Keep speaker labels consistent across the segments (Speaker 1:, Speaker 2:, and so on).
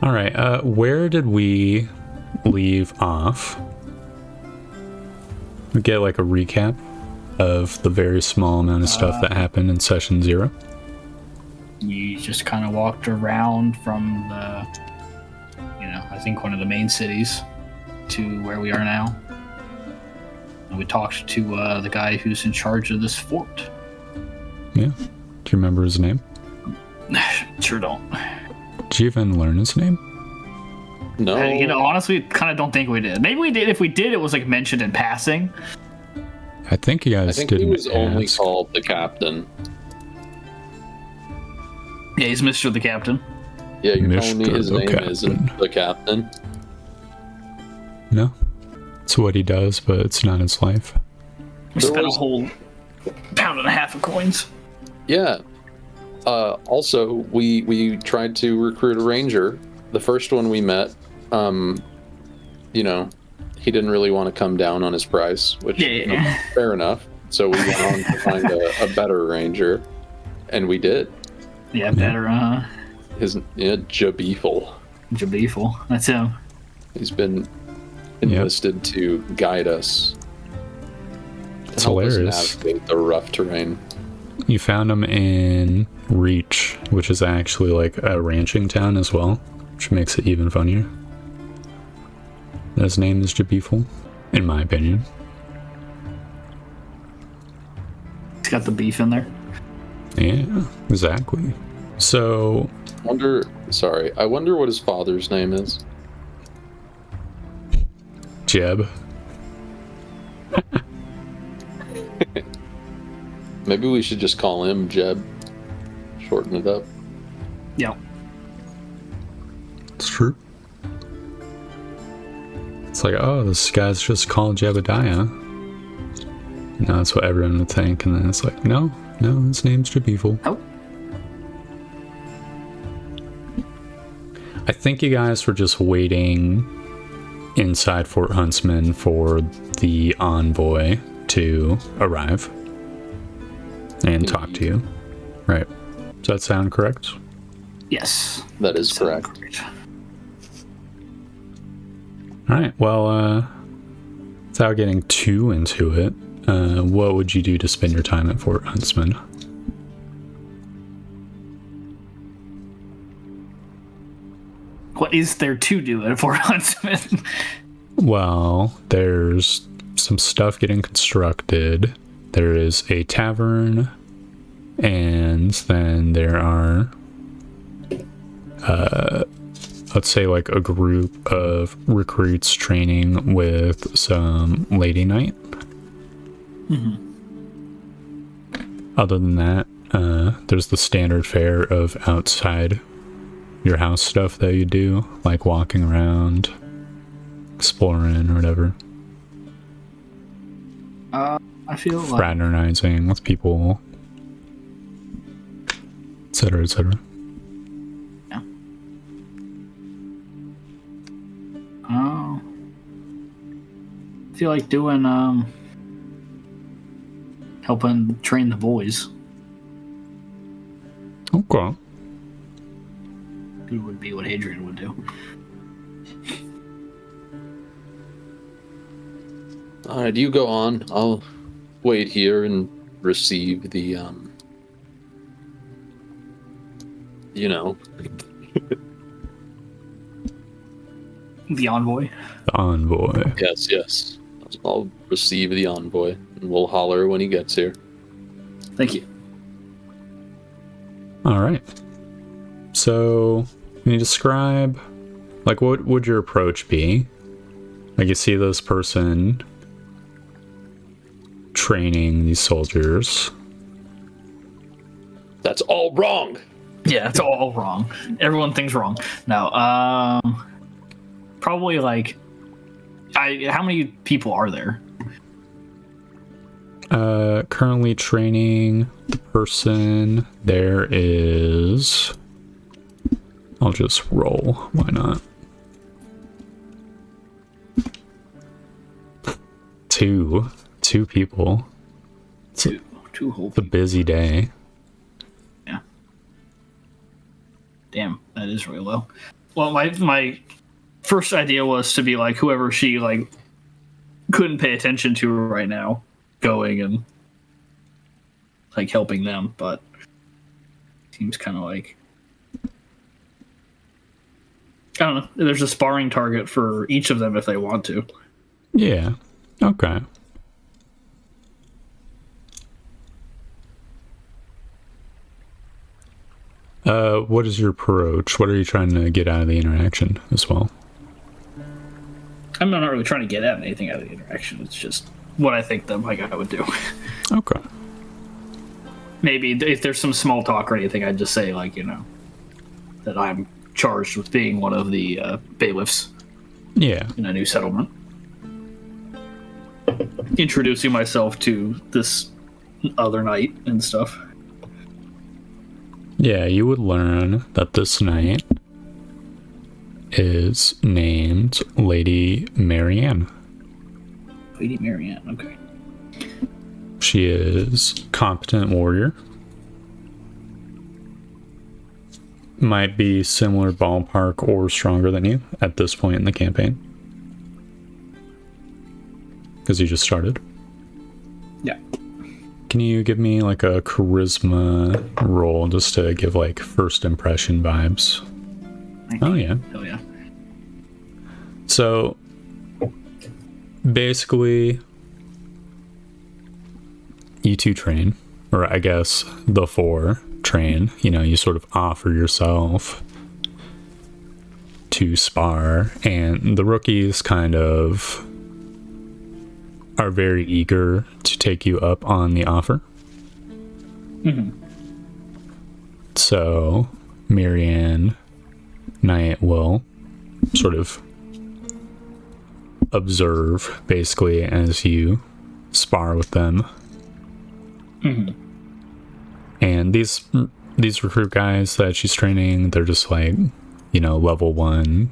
Speaker 1: All right. Where did we leave off? We get like a recap of the very small amount of stuff that happened in session 0.
Speaker 2: We just kind of walked around from the, I think one of the main cities to where we are now. And we talked to the guy who's in charge of this fort.
Speaker 1: Yeah. Do you remember his name?
Speaker 2: Sure don't.
Speaker 1: Did you even learn his name?
Speaker 3: No.
Speaker 2: Honestly, kind of don't think we did. Maybe we did. If we did, it was like mentioned in passing.
Speaker 1: I think you guys didn't.
Speaker 3: He was
Speaker 1: ask.
Speaker 3: only called the captain.
Speaker 2: Yeah, he's Mr. the Captain.
Speaker 3: Yeah, you're telling me his name
Speaker 1: Captain.
Speaker 3: isn't the captain?
Speaker 1: No. It's what he does, but it's not his life.
Speaker 2: We spent a whole £1.50 of coins.
Speaker 3: Yeah. Also, we tried to recruit a ranger. The first one we met, he didn't really want to come down on his price, which fair enough. So we went on to find a better ranger, and we did.
Speaker 2: Yeah, better.
Speaker 3: His Jabeeful.
Speaker 2: Jabeeful, that's him.
Speaker 3: He's been enlisted to guide us.
Speaker 1: It's
Speaker 3: help
Speaker 1: hilarious.
Speaker 3: us navigate the rough terrain.
Speaker 1: You found him in Reach, which is actually like a ranching town as well, which makes it even funnier. His name is Jabeeful, in my opinion.
Speaker 2: He's got the beef in there.
Speaker 1: Yeah, exactly. So,
Speaker 3: I wonder what his father's name is.
Speaker 1: Jeb.
Speaker 3: Maybe we should just call him Jeb. Shorten it up.
Speaker 2: Yeah.
Speaker 1: It's true. It's like, oh, this guy's just called Jebediah. No, that's what everyone would think, and then it's like, no, his name's Jabeeful.
Speaker 2: Oh.
Speaker 1: I think you guys were just waiting inside Fort Huntsman for the envoy to arrive and talk to you. Right. Does that sound correct?
Speaker 2: Yes.
Speaker 3: That is correct.
Speaker 1: Alright, well, without getting too into it, what would you do to spend your time at Fort Huntsman?
Speaker 2: What is there to do at Fort Huntsman?
Speaker 1: Well, there's some stuff getting constructed. There is a tavern, and then there are, let's say like a group of recruits training with some lady knight.
Speaker 2: Mm-hmm.
Speaker 1: Other than that, there's the standard fare of outside your house stuff that you do, like walking around, exploring, or whatever.
Speaker 2: I feel like
Speaker 1: Fraternizing with people, etc., etc.
Speaker 2: Yeah. Oh. I feel like doing helping train the boys.
Speaker 1: Okay.
Speaker 2: It would be what Hadrian would do.
Speaker 3: Alright, you go on. I'll wait here and receive the,
Speaker 2: The envoy.
Speaker 1: The envoy.
Speaker 3: Yes. I'll receive the envoy, and we'll holler when he gets here.
Speaker 2: Thank you.
Speaker 1: All right. So, can you describe, like, what would your approach be? Like, you see this person training these soldiers.
Speaker 3: That's all wrong!
Speaker 2: Yeah, it's all wrong. Everyone thinks wrong. No, probably like, how many people are there?
Speaker 1: Currently training the person, there is, I'll just roll, why not? Two people.
Speaker 2: Two whole
Speaker 1: It's a
Speaker 2: people.
Speaker 1: busy day.
Speaker 2: Yeah. Damn, that is really low. Well, my first idea was to be like whoever she like couldn't pay attention to right now, going and like helping them, but seems kind of like I don't know. There's a sparring target for each of them if they want to.
Speaker 1: Yeah. Okay. What is your approach? What are you trying to get out of the interaction as well?
Speaker 2: I'm not really trying to get at anything out of the interaction. It's just what I think that my guy would do.
Speaker 1: Okay.
Speaker 2: Maybe if there's some small talk or anything, I'd just say, like, that I'm charged with being one of the bailiffs.
Speaker 1: Yeah.
Speaker 2: In a new settlement. Introducing myself to this other knight and stuff.
Speaker 1: Yeah, you would learn that this knight is named Lady Marianne.
Speaker 2: Lady Marianne, okay.
Speaker 1: She is competent warrior. Might be similar ballpark or stronger than you at this point in the campaign. Because you just started.
Speaker 2: Yeah.
Speaker 1: Can you give me like a charisma roll just to give like first impression vibes? Oh yeah.
Speaker 2: Hell yeah.
Speaker 1: So basically you two train, or I guess the four train, you sort of offer yourself to spar, and the rookies kind of are very eager to take you up on the offer.
Speaker 2: Mm-hmm.
Speaker 1: So Marianne Knight will sort of observe basically as you spar with them.
Speaker 2: Mm-hmm.
Speaker 1: And these recruit guys that she's training, they're just like, level 1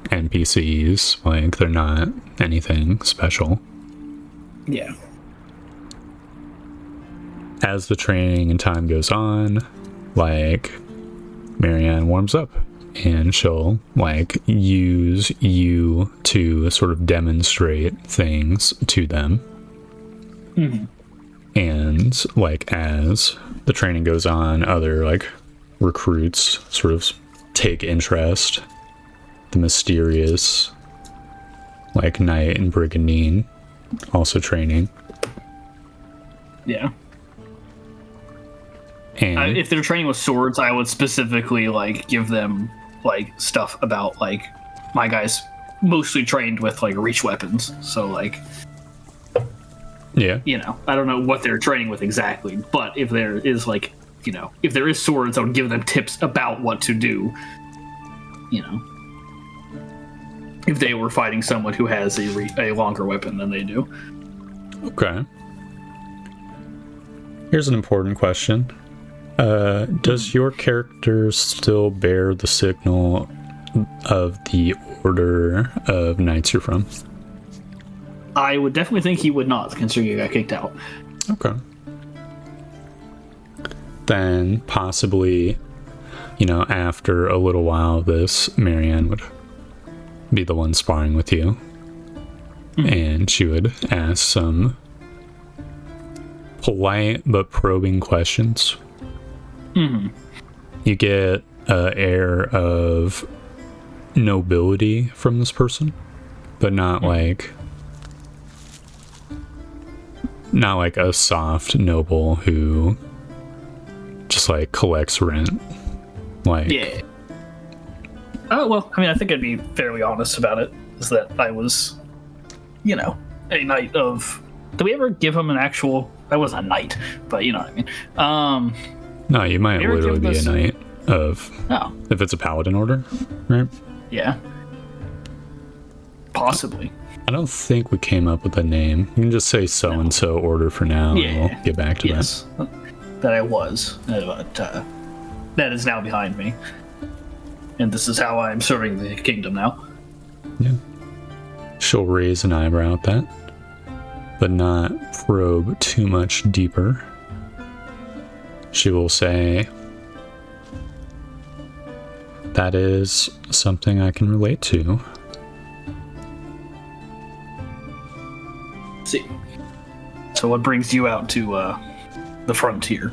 Speaker 1: NPCs. Like, they're not anything special.
Speaker 2: Yeah.
Speaker 1: As the training and time goes on, like, Marianne warms up and she'll like use you to sort of demonstrate things to them.
Speaker 2: Mm-hmm.
Speaker 1: And like as the training goes on, other like recruits sort of take interest. The mysterious like knight and brigandine also training.
Speaker 2: Yeah.
Speaker 1: And
Speaker 2: if they're training with swords, I would specifically like give them like stuff about like my guys mostly trained with like reach weapons. So like,
Speaker 1: yeah,
Speaker 2: I don't know what they're training with exactly, but if there is like, if there is swords, I would give them tips about what to do. If they were fighting someone who has a longer weapon than they do.
Speaker 1: Okay. Here's an important question. Does your character still bear the signal of the order of knights you're from?
Speaker 2: I would definitely think he would not, considering you got kicked out.
Speaker 1: Okay. Then possibly, after a little while, this Marianne would be the one sparring with you. Mm-hmm. And she would ask some polite but probing questions.
Speaker 2: Mm-hmm.
Speaker 1: You get an air of nobility from this person, but not like a soft noble who just like collects rent. Like,
Speaker 2: yeah. Oh well, I mean, I think I'd be fairly honest about it. Is that I was, a knight of. Did we ever give him an actual? I wasn't a knight, but you know what I mean.
Speaker 1: No, you might literally be a knight of.
Speaker 2: Oh.
Speaker 1: If it's a paladin order, right?
Speaker 2: Yeah. Possibly.
Speaker 1: I don't think we came up with a name. You can just say so-and-so order for now, and we'll get back to that.
Speaker 2: That I was, but that is now behind me. And this is how I'm serving the kingdom now.
Speaker 1: Yeah. She'll raise an eyebrow at that, but not probe too much deeper. She will say, That is something I can relate to.
Speaker 2: Let's see. So what brings you out to the frontier?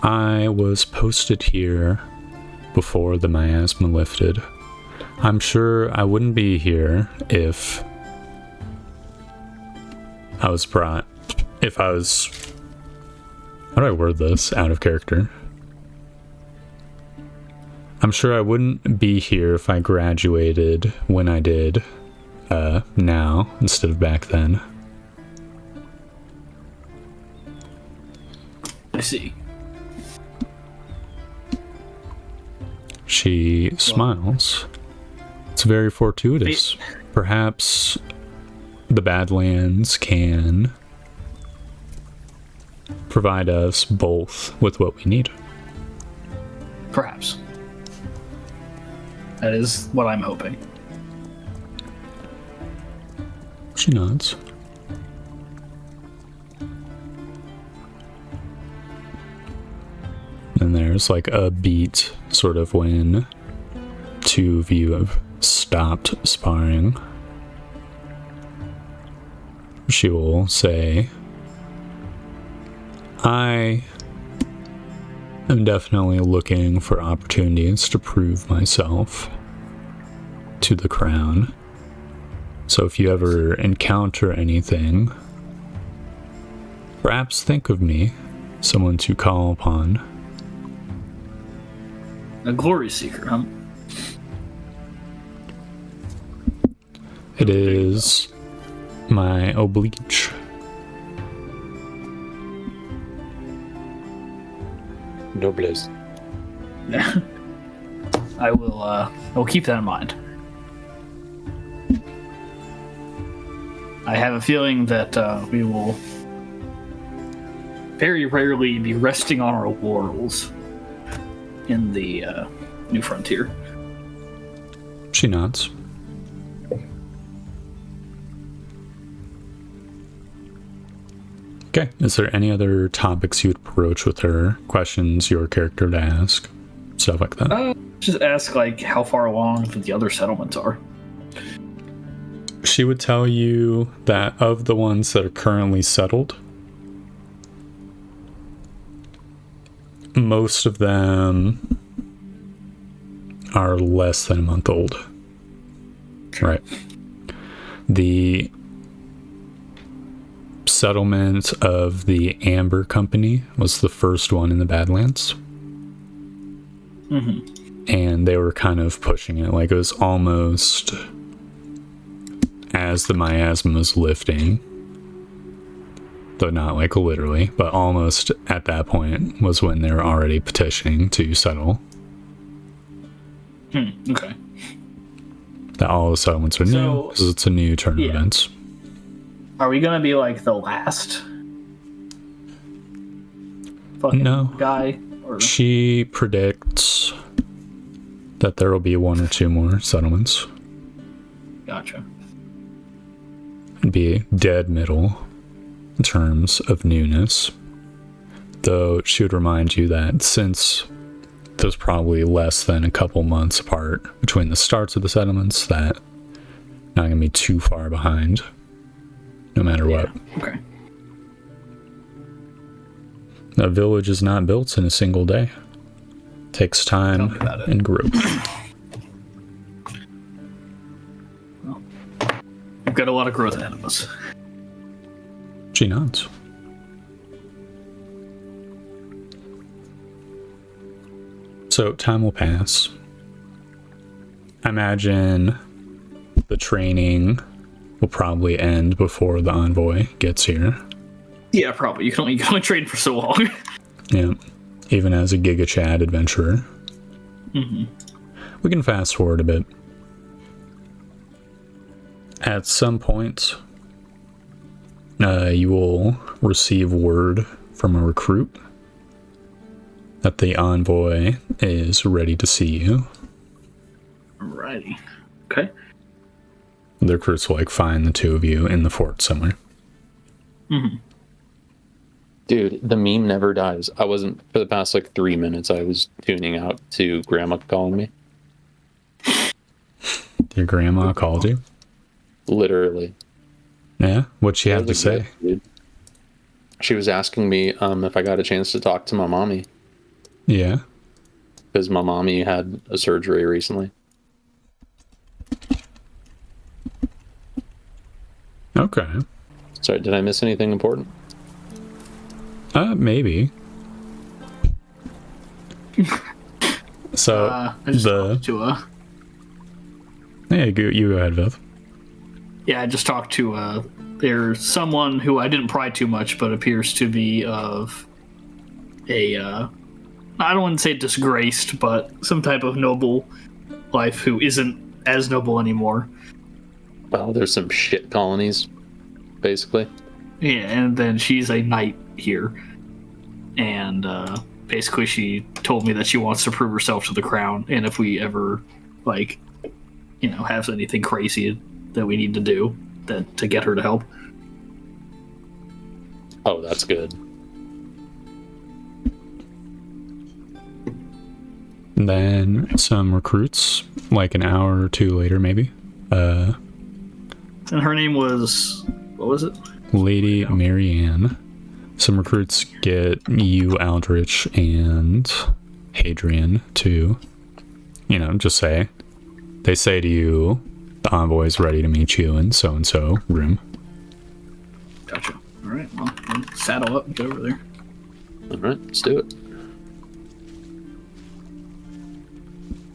Speaker 1: I was posted here before the miasma lifted. I'm sure I wouldn't be here if I was how do I word this out of character? I'm sure I wouldn't be here if I graduated when I did, now instead of back then.
Speaker 2: I see.
Speaker 1: She smiles. It's very fortuitous. Perhaps the Badlands can provide us both with what we need.
Speaker 2: Perhaps. That is what I'm hoping.
Speaker 1: She nods. And there's like a beat sort of when two of you have stopped sparring. She will say, I am definitely looking for opportunities to prove myself to the crown. So if you ever encounter anything, perhaps think of me, someone to call upon.
Speaker 2: A glory seeker, huh?
Speaker 1: It is my oblige.
Speaker 3: Noblesse.
Speaker 2: I will keep that in mind. I have a feeling that we will very rarely be resting on our laurels in the New Frontier.
Speaker 1: She nods. Okay, is there any other topics you would approach with her? Questions your character to ask? Stuff like that?
Speaker 2: Just ask, like, how far along the other settlements are.
Speaker 1: She would tell you that of the ones that are currently settled, most of them are less than a month old. Right. The settlement of the Amber Company was the first one in the Badlands.
Speaker 2: Mm-hmm.
Speaker 1: And they were kind of pushing it. Like, it was almost as the miasma was lifting, though not like literally, but almost at that point was when they were already petitioning to settle.
Speaker 2: Okay.
Speaker 1: That all the settlements are new because it's a new turn of events.
Speaker 2: Are we gonna be like the last fucking guy? Or...
Speaker 1: She predicts that there will be one or two more settlements.
Speaker 2: Gotcha.
Speaker 1: It'd be dead middle in terms of newness. Though she would remind you that since there's probably less than a couple months apart between the starts of the settlements, that not gonna be too far behind, no matter what.
Speaker 2: Okay.
Speaker 1: A village is not built in a single day. It takes time and growth.
Speaker 2: Well, we've got a lot of growth ahead of us.
Speaker 1: She nods. So time will pass. I imagine the training will probably end before the envoy gets here.
Speaker 2: Yeah, probably. You can only train for so long.
Speaker 1: Yeah, even as a Giga Chad adventurer.
Speaker 2: Mm-hmm.
Speaker 1: We can fast forward a bit. At some point, you will receive word from a recruit that the envoy is ready to see you.
Speaker 2: Alrighty. Okay.
Speaker 1: The recruits will find the two of you in the fort somewhere.
Speaker 2: Mm-hmm.
Speaker 3: Dude, the meme never dies. I wasn't, for the past like 3 minutes, I was tuning out to grandma calling me.
Speaker 1: Your grandma called you?
Speaker 3: Literally.
Speaker 1: Yeah? What'd she have to
Speaker 3: That was
Speaker 1: say?
Speaker 3: gift, dude. She was asking me if I got a chance to talk to my mommy.
Speaker 1: Yeah.
Speaker 3: Because my mommy had a surgery recently.
Speaker 1: Okay.
Speaker 3: Sorry, did I miss anything important?
Speaker 1: Maybe. So,
Speaker 2: I just talked to
Speaker 1: Yeah, you go ahead, Viv.
Speaker 2: Yeah, I just talked to there's someone who I didn't pry too much, but appears to be of a I don't want to say disgraced, but some type of noble life who isn't as noble anymore.
Speaker 3: Well, there's some shit colonies, basically.
Speaker 2: Yeah, and then she's a knight here, and basically she told me that she wants to prove herself to the crown, and if we ever have anything crazy that we need to do, that to get her to help.
Speaker 3: Oh, that's good.
Speaker 1: And then some recruits, like an hour or two later, maybe.
Speaker 2: And her name was, what was it?
Speaker 1: Lady Marianne. Some recruits get you, Aldrich, and Hadrian to, just say. They say to you, the envoy's ready to meet you in so-and-so room.
Speaker 2: Gotcha. All right, well, saddle up and get over there.
Speaker 3: All right, let's do it.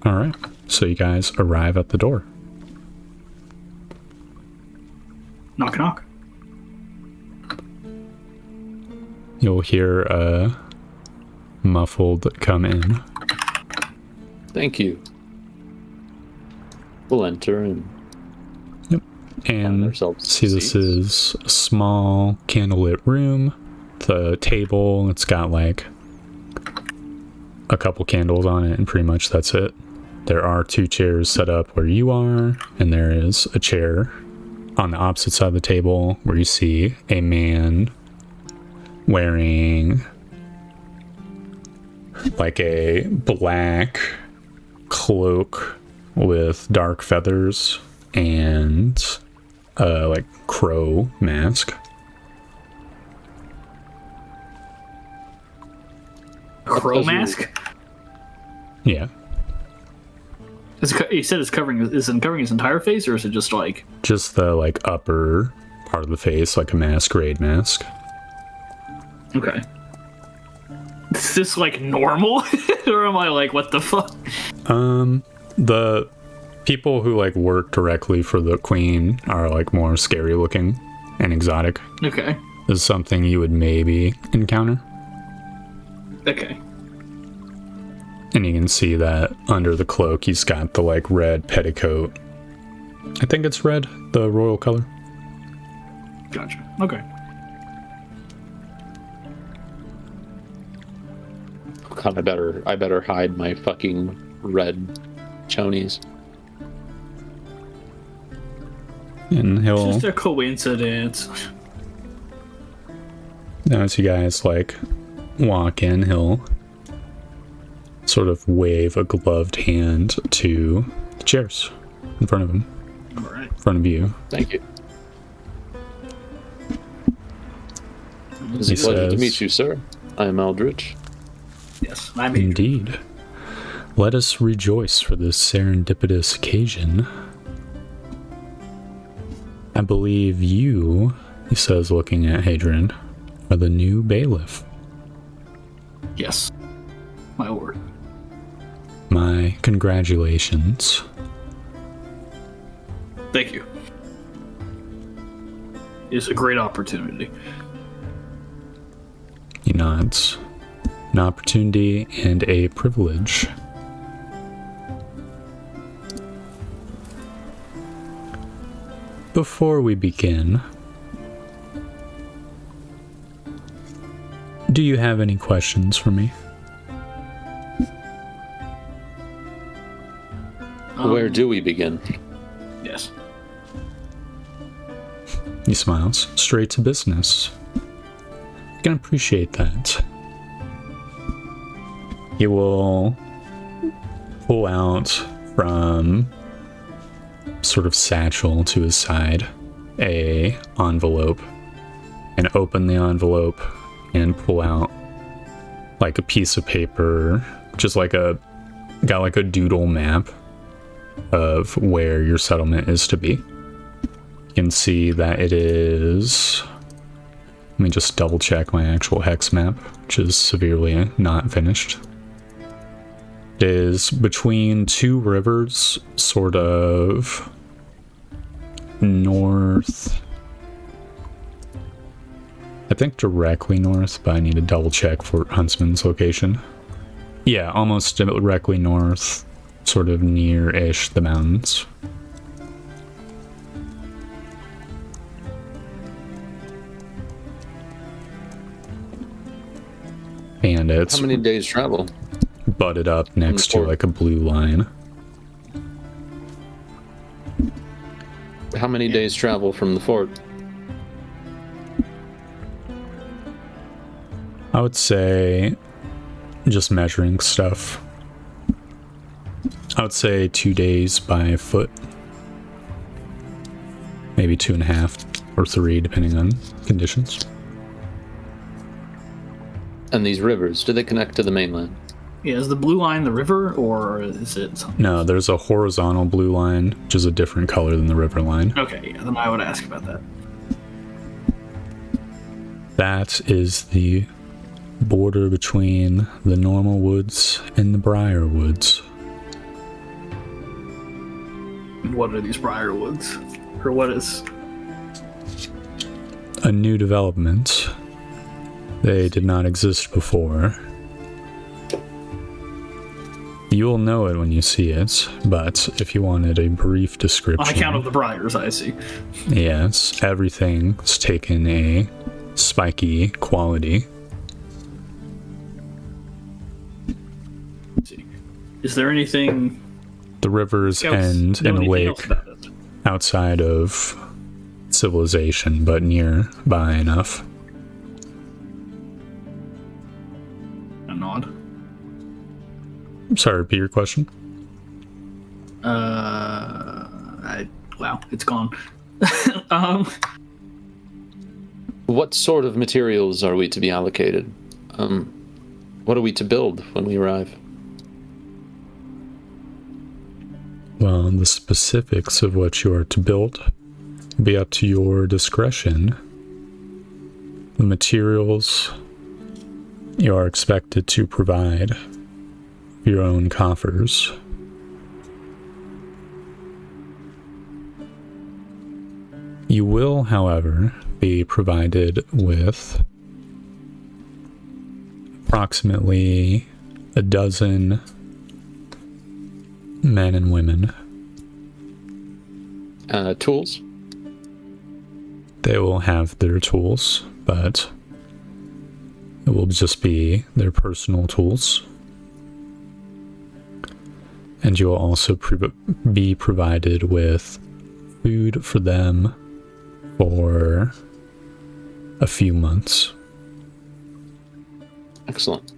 Speaker 1: All right, so you guys arrive at the door.
Speaker 2: Knock, knock.
Speaker 1: You'll hear a muffled come in.
Speaker 3: Thank you. We'll enter and
Speaker 1: And see, this is a small candlelit room. The table, it's got like a couple candles on it, and pretty much that's it. There are 2 chairs set up where you are, and there is a chair on the opposite side of the table where you see a man wearing like a black cloak with dark feathers and like crow mask.
Speaker 2: Crow mask?
Speaker 1: Yeah.
Speaker 2: You said it's covering. Is it covering his entire face, or is it just like?
Speaker 1: Just the like upper part of the face, like a masquerade mask.
Speaker 2: Okay. Is this like normal, or am I like, what the fuck?
Speaker 1: The people who like work directly for the queen are like more scary looking and exotic.
Speaker 2: Okay.
Speaker 1: This is something you would maybe encounter.
Speaker 2: Okay.
Speaker 1: And you can see that under the cloak he's got the like red petticoat. I think it's red, the royal color.
Speaker 2: Gotcha. Okay.
Speaker 3: God, I better hide my fucking red chonies.
Speaker 1: And he'll,
Speaker 2: Just a coincidence.
Speaker 1: as you guys like walk in, he'll sort of wave a gloved hand to the chairs in front of him.
Speaker 2: All right.
Speaker 1: In front of you.
Speaker 3: Thank you.
Speaker 1: He
Speaker 3: It's a pleasure to
Speaker 1: says,
Speaker 3: meet you, sir. I am Aldrich.
Speaker 2: Yes, I'm Adrian.
Speaker 1: Indeed. Let us rejoice for this serendipitous occasion. I believe you, he says, looking at Hadrian, are the new bailiff.
Speaker 2: Yes. My lord.
Speaker 1: My congratulations.
Speaker 2: Thank you. It's a great opportunity.
Speaker 1: He nods. An opportunity and a privilege. Before we begin, do you have any questions for me?
Speaker 3: Where do we begin?
Speaker 2: Yes.
Speaker 1: He smiles. Straight to business. can appreciate that. He will pull out from sort of satchel to his side a envelope and open the envelope and pull out like a piece of paper, just like got like a doodle map of where your settlement is to be. You can see that it is, let me just double check my actual hex map, which is severely not finished. It is between two rivers, sort of north, I think directly north, but I need to double check Fort Huntsman's location. Yeah, almost directly north, sort of near-ish the mountains. And it's
Speaker 3: How many days travel?
Speaker 1: Butted up next to like a blue line.
Speaker 3: How many days travel from the fort?
Speaker 1: I would say, just measuring stuff, I would say 2 days by foot. Maybe 2.5 or 3, depending on conditions.
Speaker 3: And these rivers, do they connect to the mainland?
Speaker 2: Yeah, is the blue line the river, or is it something?
Speaker 1: No, there's a horizontal blue line, which is a different color than the river line.
Speaker 2: Okay, yeah, then I would ask about that.
Speaker 1: That is the border between the normal woods and the briar woods.
Speaker 2: What are these briar woods? Or what is...
Speaker 1: A new development. They did not exist before. You'll know it when you see it, but if you wanted a brief description...
Speaker 2: On account of the briars, I see.
Speaker 1: Yes, everything's taken a spiky quality.
Speaker 2: Is there anything...
Speaker 1: The rivers end in a lake outside of civilization, but nearby enough.
Speaker 2: A nod.
Speaker 1: I'm sorry, repeat your question.
Speaker 2: Wow, it's gone.
Speaker 3: What sort of materials are we to be allocated? What are we to build when we arrive?
Speaker 1: Well, the specifics of what you are to build will be up to your discretion. The materials you are expected to provide your own coffers. You will, however, be provided with approximately a dozen men and women.
Speaker 3: Tools?
Speaker 1: They will have their tools, but it will just be their personal tools. And you will also be provided with food for them for a few months.
Speaker 3: Excellent.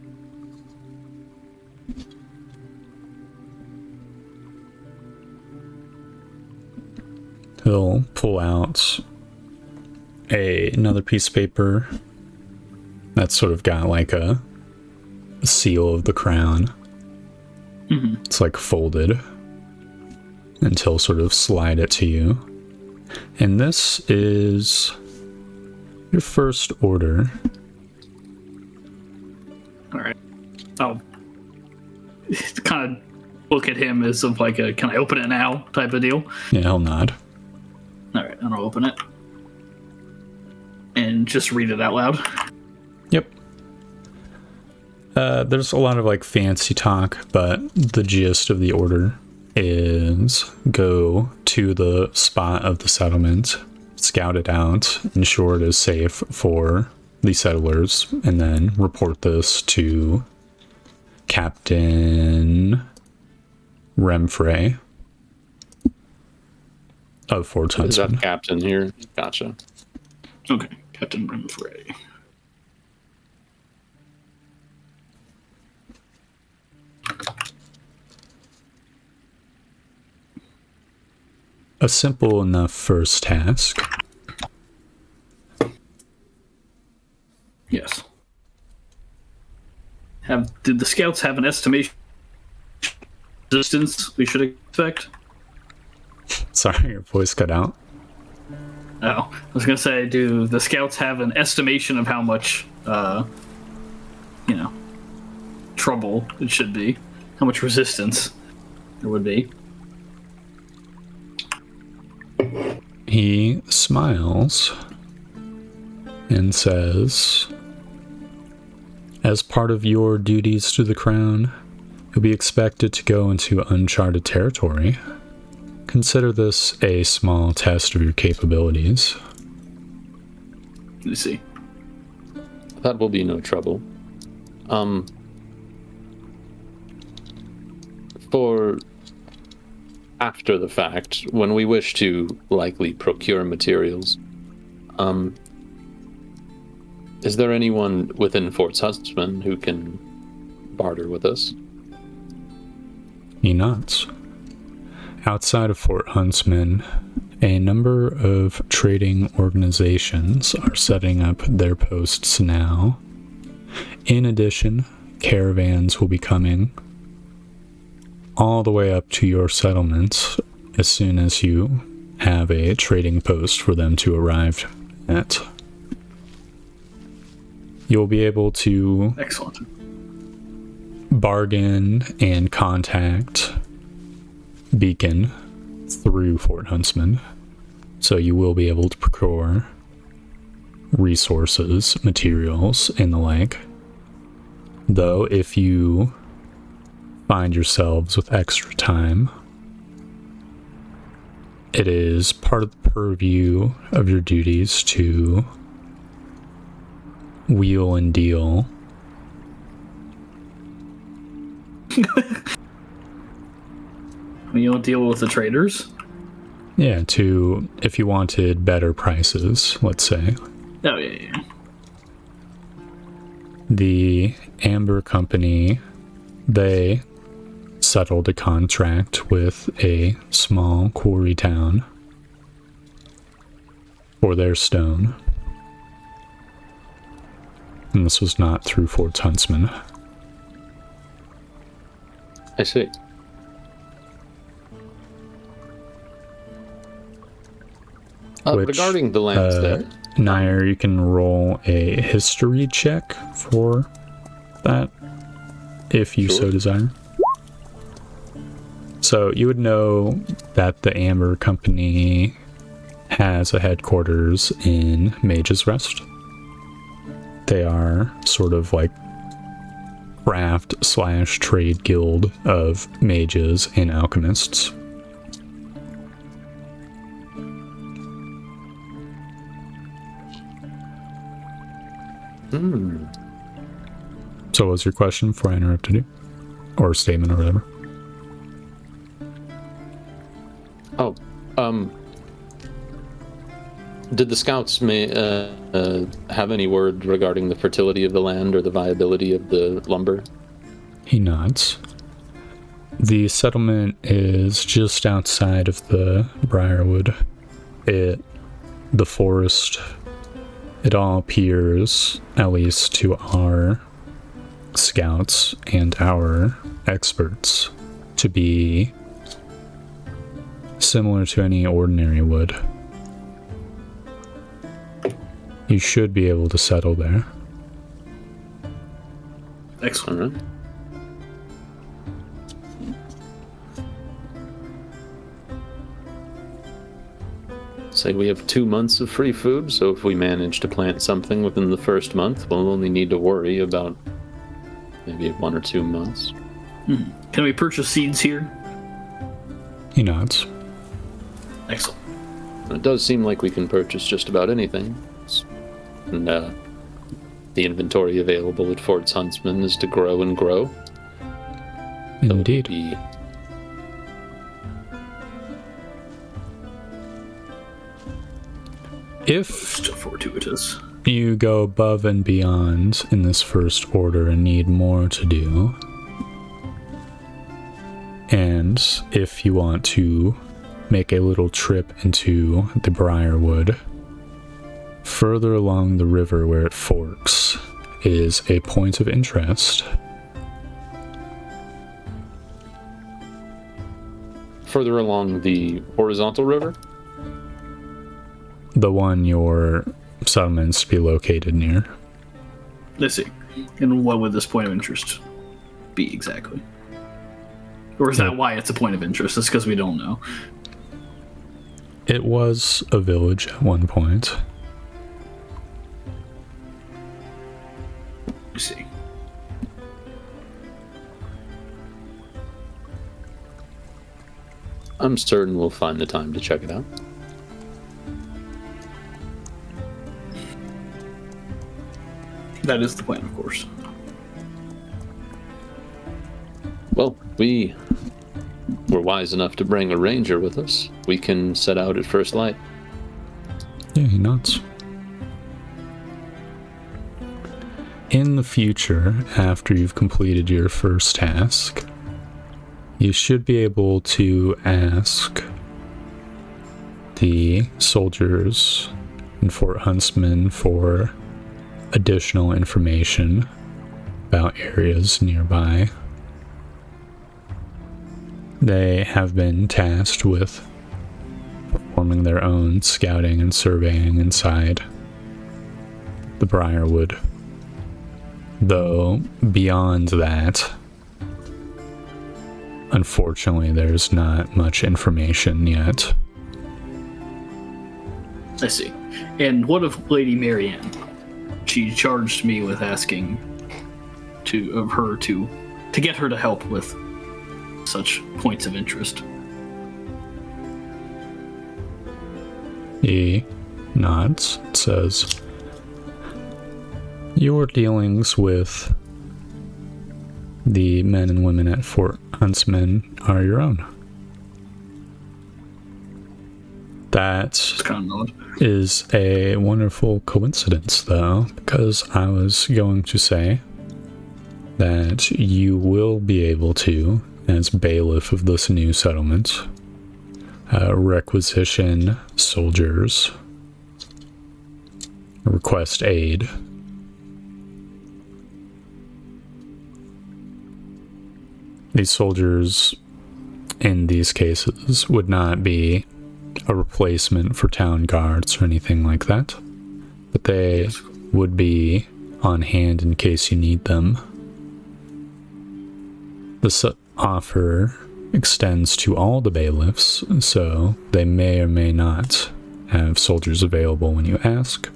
Speaker 1: He'll pull out another piece of paper that's sort of got like a seal of the crown.
Speaker 2: Mm-hmm.
Speaker 1: It's like folded, and he'll sort of slide it to you. And this is your first order.
Speaker 2: All right. I'll kind of look at him as of like a "can I open it now" type of deal.
Speaker 1: Yeah, he'll nod.
Speaker 2: All right, and I'll open it and just read it out loud.
Speaker 1: Yep. There's a lot of like fancy talk, but the gist of the order is go to the spot of the settlement, scout it out, ensure it is safe for the settlers, and then report this to Captain Remfray of Fort
Speaker 3: Is
Speaker 1: Huntsman.
Speaker 3: that captain here? Gotcha.
Speaker 2: Okay, Captain Remfray.
Speaker 1: a simple enough first task.
Speaker 2: Yes. Did the scouts have an estimation distance we should expect?
Speaker 1: Sorry, your voice cut out.
Speaker 2: Oh, I was gonna say, do the scouts have an estimation of how much, trouble it should be? How much resistance there would be?
Speaker 1: He smiles and says, as part of your duties to the crown, you'll be expected to go into uncharted territory. Consider this a small test of your capabilities.
Speaker 2: Let me see.
Speaker 3: That will be no trouble. For after the fact, when we wish to likely procure materials, is there anyone within Fort Huntsman who can barter with us?
Speaker 1: He nods. Outside of Fort Huntsman, a number of trading organizations are setting up their posts now. In addition, caravans will be coming all the way up to your settlements as soon as you have a trading post for them to arrive at. You'll be able to
Speaker 2: Excellent.
Speaker 1: bargain and contact Beacon through Fort Huntsman, so you will be able to procure resources, materials, and the like. Though, if you find yourselves with extra time, it is part of the purview of your duties to wheel and deal.
Speaker 2: You don't deal with the traders?
Speaker 1: Yeah, if you wanted better prices, let's say.
Speaker 2: Oh, yeah.
Speaker 1: The Amber Company, they settled a contract with a small quarry town for their stone. And this was not through Fort Huntsman.
Speaker 3: I see. Regarding the lands there.
Speaker 1: Nair, you can roll a history check for that, if you so desire. So you would know that the Amber Company has a headquarters in Mage's Rest. They are sort of like craft/trade guild of mages and alchemists. So what was your question before I interrupted you? Or statement or whatever?
Speaker 3: Did the scouts have any word regarding the fertility of the land or the viability of the lumber?
Speaker 1: He nods. The settlement is just outside of the Briarwood. The forest, it all appears, at least to our scouts and our experts, to be similar to any ordinary wood. You should be able to settle there.
Speaker 2: Excellent.
Speaker 3: All right. Say we have 2 months of free food, so if we manage to plant something within the first month, we'll only need to worry about maybe 1 or 2 months.
Speaker 2: Can we purchase seeds here?
Speaker 1: He nods.
Speaker 2: Excellent.
Speaker 3: It does seem like we can purchase just about anything. And the inventory available at Fort Huntsman is to grow and grow.
Speaker 1: Indeed. If
Speaker 2: Still fortuitous.
Speaker 1: you go above and beyond in this first order and need more to do, and if you want to make a little trip into the Briarwood. Further along the river where it forks is a point of interest.
Speaker 3: Further along the horizontal river?
Speaker 1: The one your settlements be located near.
Speaker 2: Let's see. And what would this point of interest be exactly? Or is that why it's a point of interest? It's because we don't know.
Speaker 1: It was a village at one point.
Speaker 2: Let's see.
Speaker 3: I'm certain we'll find the time to check it out.
Speaker 2: That is the plan, of course.
Speaker 3: Well, we were wise enough to bring a ranger with us. We can set out at first light.
Speaker 1: Yeah, he nods. In the future, after you've completed your first task, you should be able to ask the soldiers in Fort Huntsman for additional information about areas nearby. They have been tasked with performing their own scouting and surveying inside the Briarwood. Though, beyond that, unfortunately, there's not much information yet.
Speaker 2: I see. And what of Lady Marianne? She charged me with asking of her to get her to help with such points of interest.
Speaker 1: He nods, says, "Your dealings with the men and women at Fort Huntsman are your own." That
Speaker 2: Kind of odd.
Speaker 1: is a wonderful coincidence, though, because I was going to say that you will be able to, as bailiff of this new settlement, requisition soldiers, request aid. These soldiers, in these cases, would not be a replacement for town guards or anything like that, but they would be on hand in case you need them. This offer extends to all the bailiffs, so they may or may not have soldiers available when you ask.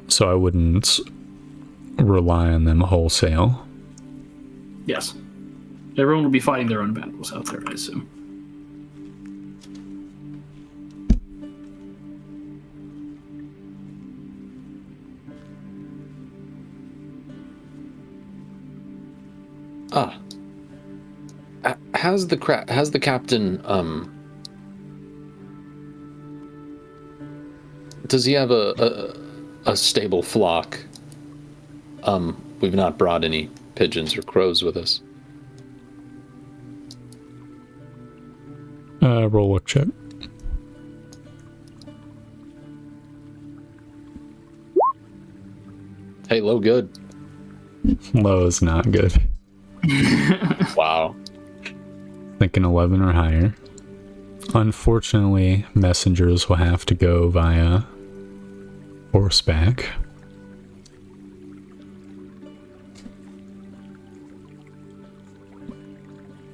Speaker 1: So I wouldn't rely on them wholesale.
Speaker 2: Yes. Everyone will be fighting their own battles out there, I assume.
Speaker 3: Has the captain does he have a stable flock? We've not brought any pigeons or crows with us.
Speaker 1: Roll luck check.
Speaker 3: Hey, low good.
Speaker 1: Low is not good.
Speaker 3: Wow.
Speaker 1: Thinking 11 or higher. Unfortunately, messengers will have to go via horseback.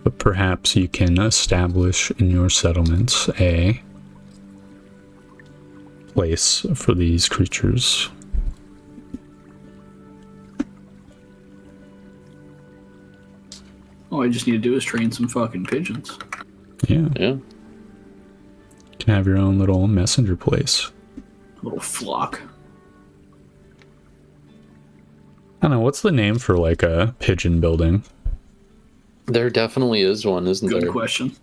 Speaker 1: But perhaps you can establish in your settlements a place for these creatures.
Speaker 2: All I just need to do is train some fucking pigeons.
Speaker 1: Yeah.
Speaker 3: Yeah.
Speaker 1: You can have your own little messenger place.
Speaker 2: A little flock.
Speaker 1: I don't know, what's the name for like a pigeon building?
Speaker 3: There definitely is one, isn't
Speaker 2: Good
Speaker 3: there?
Speaker 2: question.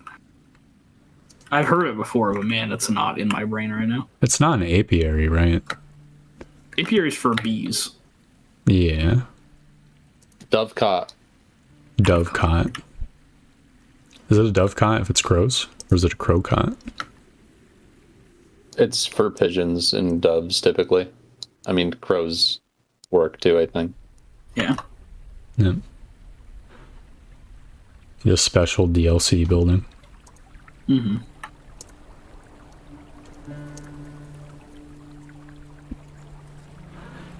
Speaker 2: I've heard it before, but man, it's not in my brain right now.
Speaker 1: It's not an apiary, right?
Speaker 2: Apiary's for bees.
Speaker 1: Yeah.
Speaker 3: Dovecot.
Speaker 1: Dovecot. Is it a dovecot if it's crows? Or is it a crowcot?
Speaker 3: It's for pigeons and doves, typically. I mean, crows work too, I think.
Speaker 2: Yeah.
Speaker 1: Yeah. A special DLC building.
Speaker 2: Mm-hmm.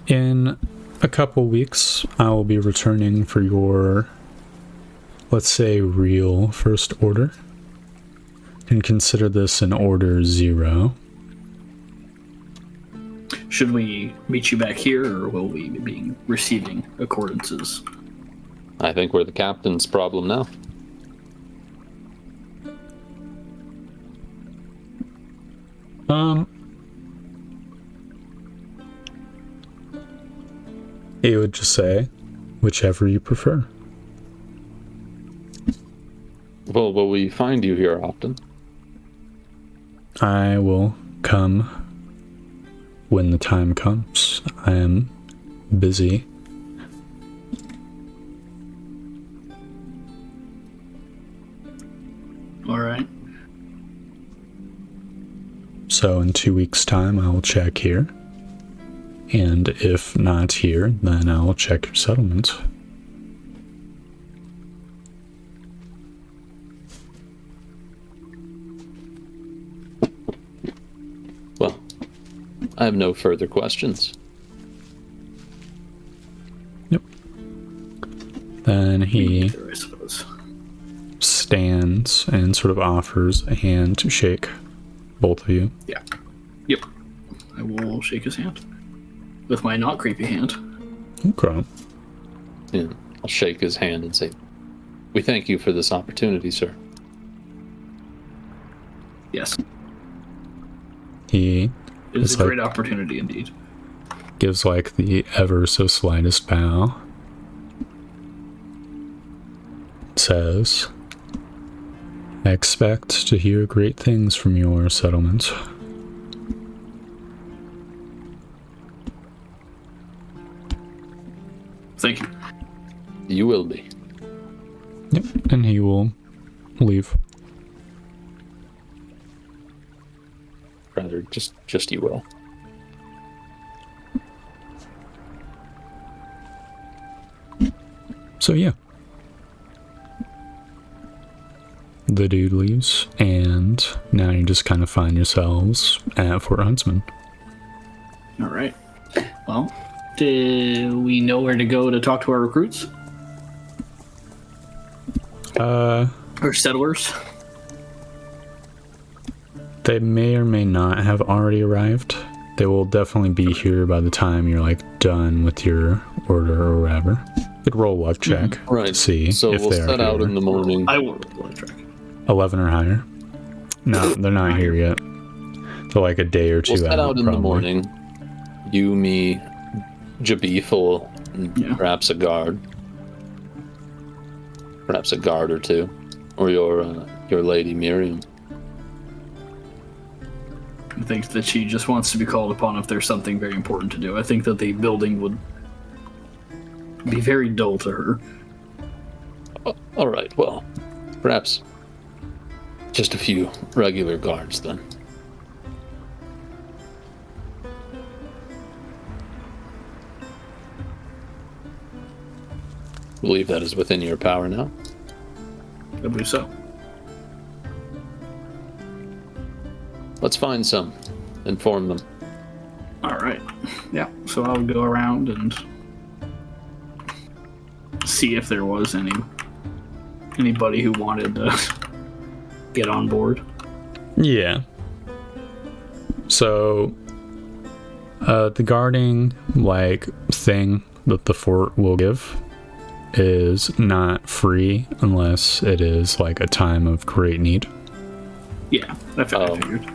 Speaker 1: In a couple weeks, I will be returning for your, let's say, real first order. And consider this an order 0.
Speaker 2: Should we meet you back here, or will we be receiving accordances?
Speaker 3: I think we're the captain's problem now.
Speaker 1: He would just say, whichever you prefer.
Speaker 3: Well, will we find you here often?
Speaker 1: I will come when the time comes. I am busy.
Speaker 2: All right.
Speaker 1: So in 2 weeks' time, I will check here. And if not here, then I will check your settlement.
Speaker 3: Well, I have no further questions.
Speaker 1: Yep. Then he
Speaker 2: I suppose.
Speaker 1: stands and sort of offers a hand to shake both of you.
Speaker 2: Yeah. Yep. I will shake his hand with my not creepy hand.
Speaker 1: Okay.
Speaker 3: Yeah, I'll shake his hand and say, "We thank you for this opportunity, sir."
Speaker 2: Yes.
Speaker 1: He
Speaker 2: It is
Speaker 1: It's
Speaker 2: a
Speaker 1: like-
Speaker 2: great opportunity indeed.
Speaker 1: gives like the ever so slightest bow. Says, I expect to hear great things from your settlement.
Speaker 2: Thank you.
Speaker 3: You will be.
Speaker 1: Yep. And he will leave.
Speaker 3: Rather, just you will.
Speaker 1: So yeah. The dude leaves, and now you just kind of find yourselves at Fort Huntsman.
Speaker 2: All right. Well, do we know where to go to talk to our recruits or settlers?
Speaker 1: They may or may not have already arrived. They will definitely be here by the time you're like done with your order or whatever. You could roll a luck check to
Speaker 3: Right.
Speaker 1: see
Speaker 3: So
Speaker 1: if
Speaker 3: we'll
Speaker 1: they are
Speaker 3: set out
Speaker 1: here.
Speaker 3: in the morning.
Speaker 2: I will roll a track.
Speaker 1: 11 or higher. No, they're not here yet. They're like a day or two
Speaker 3: We'll set out in
Speaker 1: probably.
Speaker 3: the morning. You, me, Jabethel, and
Speaker 2: Yeah.
Speaker 3: perhaps a guard. Perhaps a guard or two. Or your lady Miriam.
Speaker 2: I think that she just wants to be called upon if there's something very important to do. I think that the building would be very dull to her.
Speaker 3: All right, well, perhaps just a few regular guards then. Believe that is within your power now.
Speaker 2: I believe so.
Speaker 3: Let's find some. Inform them.
Speaker 2: All right. Yeah. So I'll go around and see if there was anybody who wanted to get on board.
Speaker 1: Yeah. So, the guarding, like, thing that the fort will give is not free unless it is, like, a time of great need.
Speaker 2: Yeah, I figured.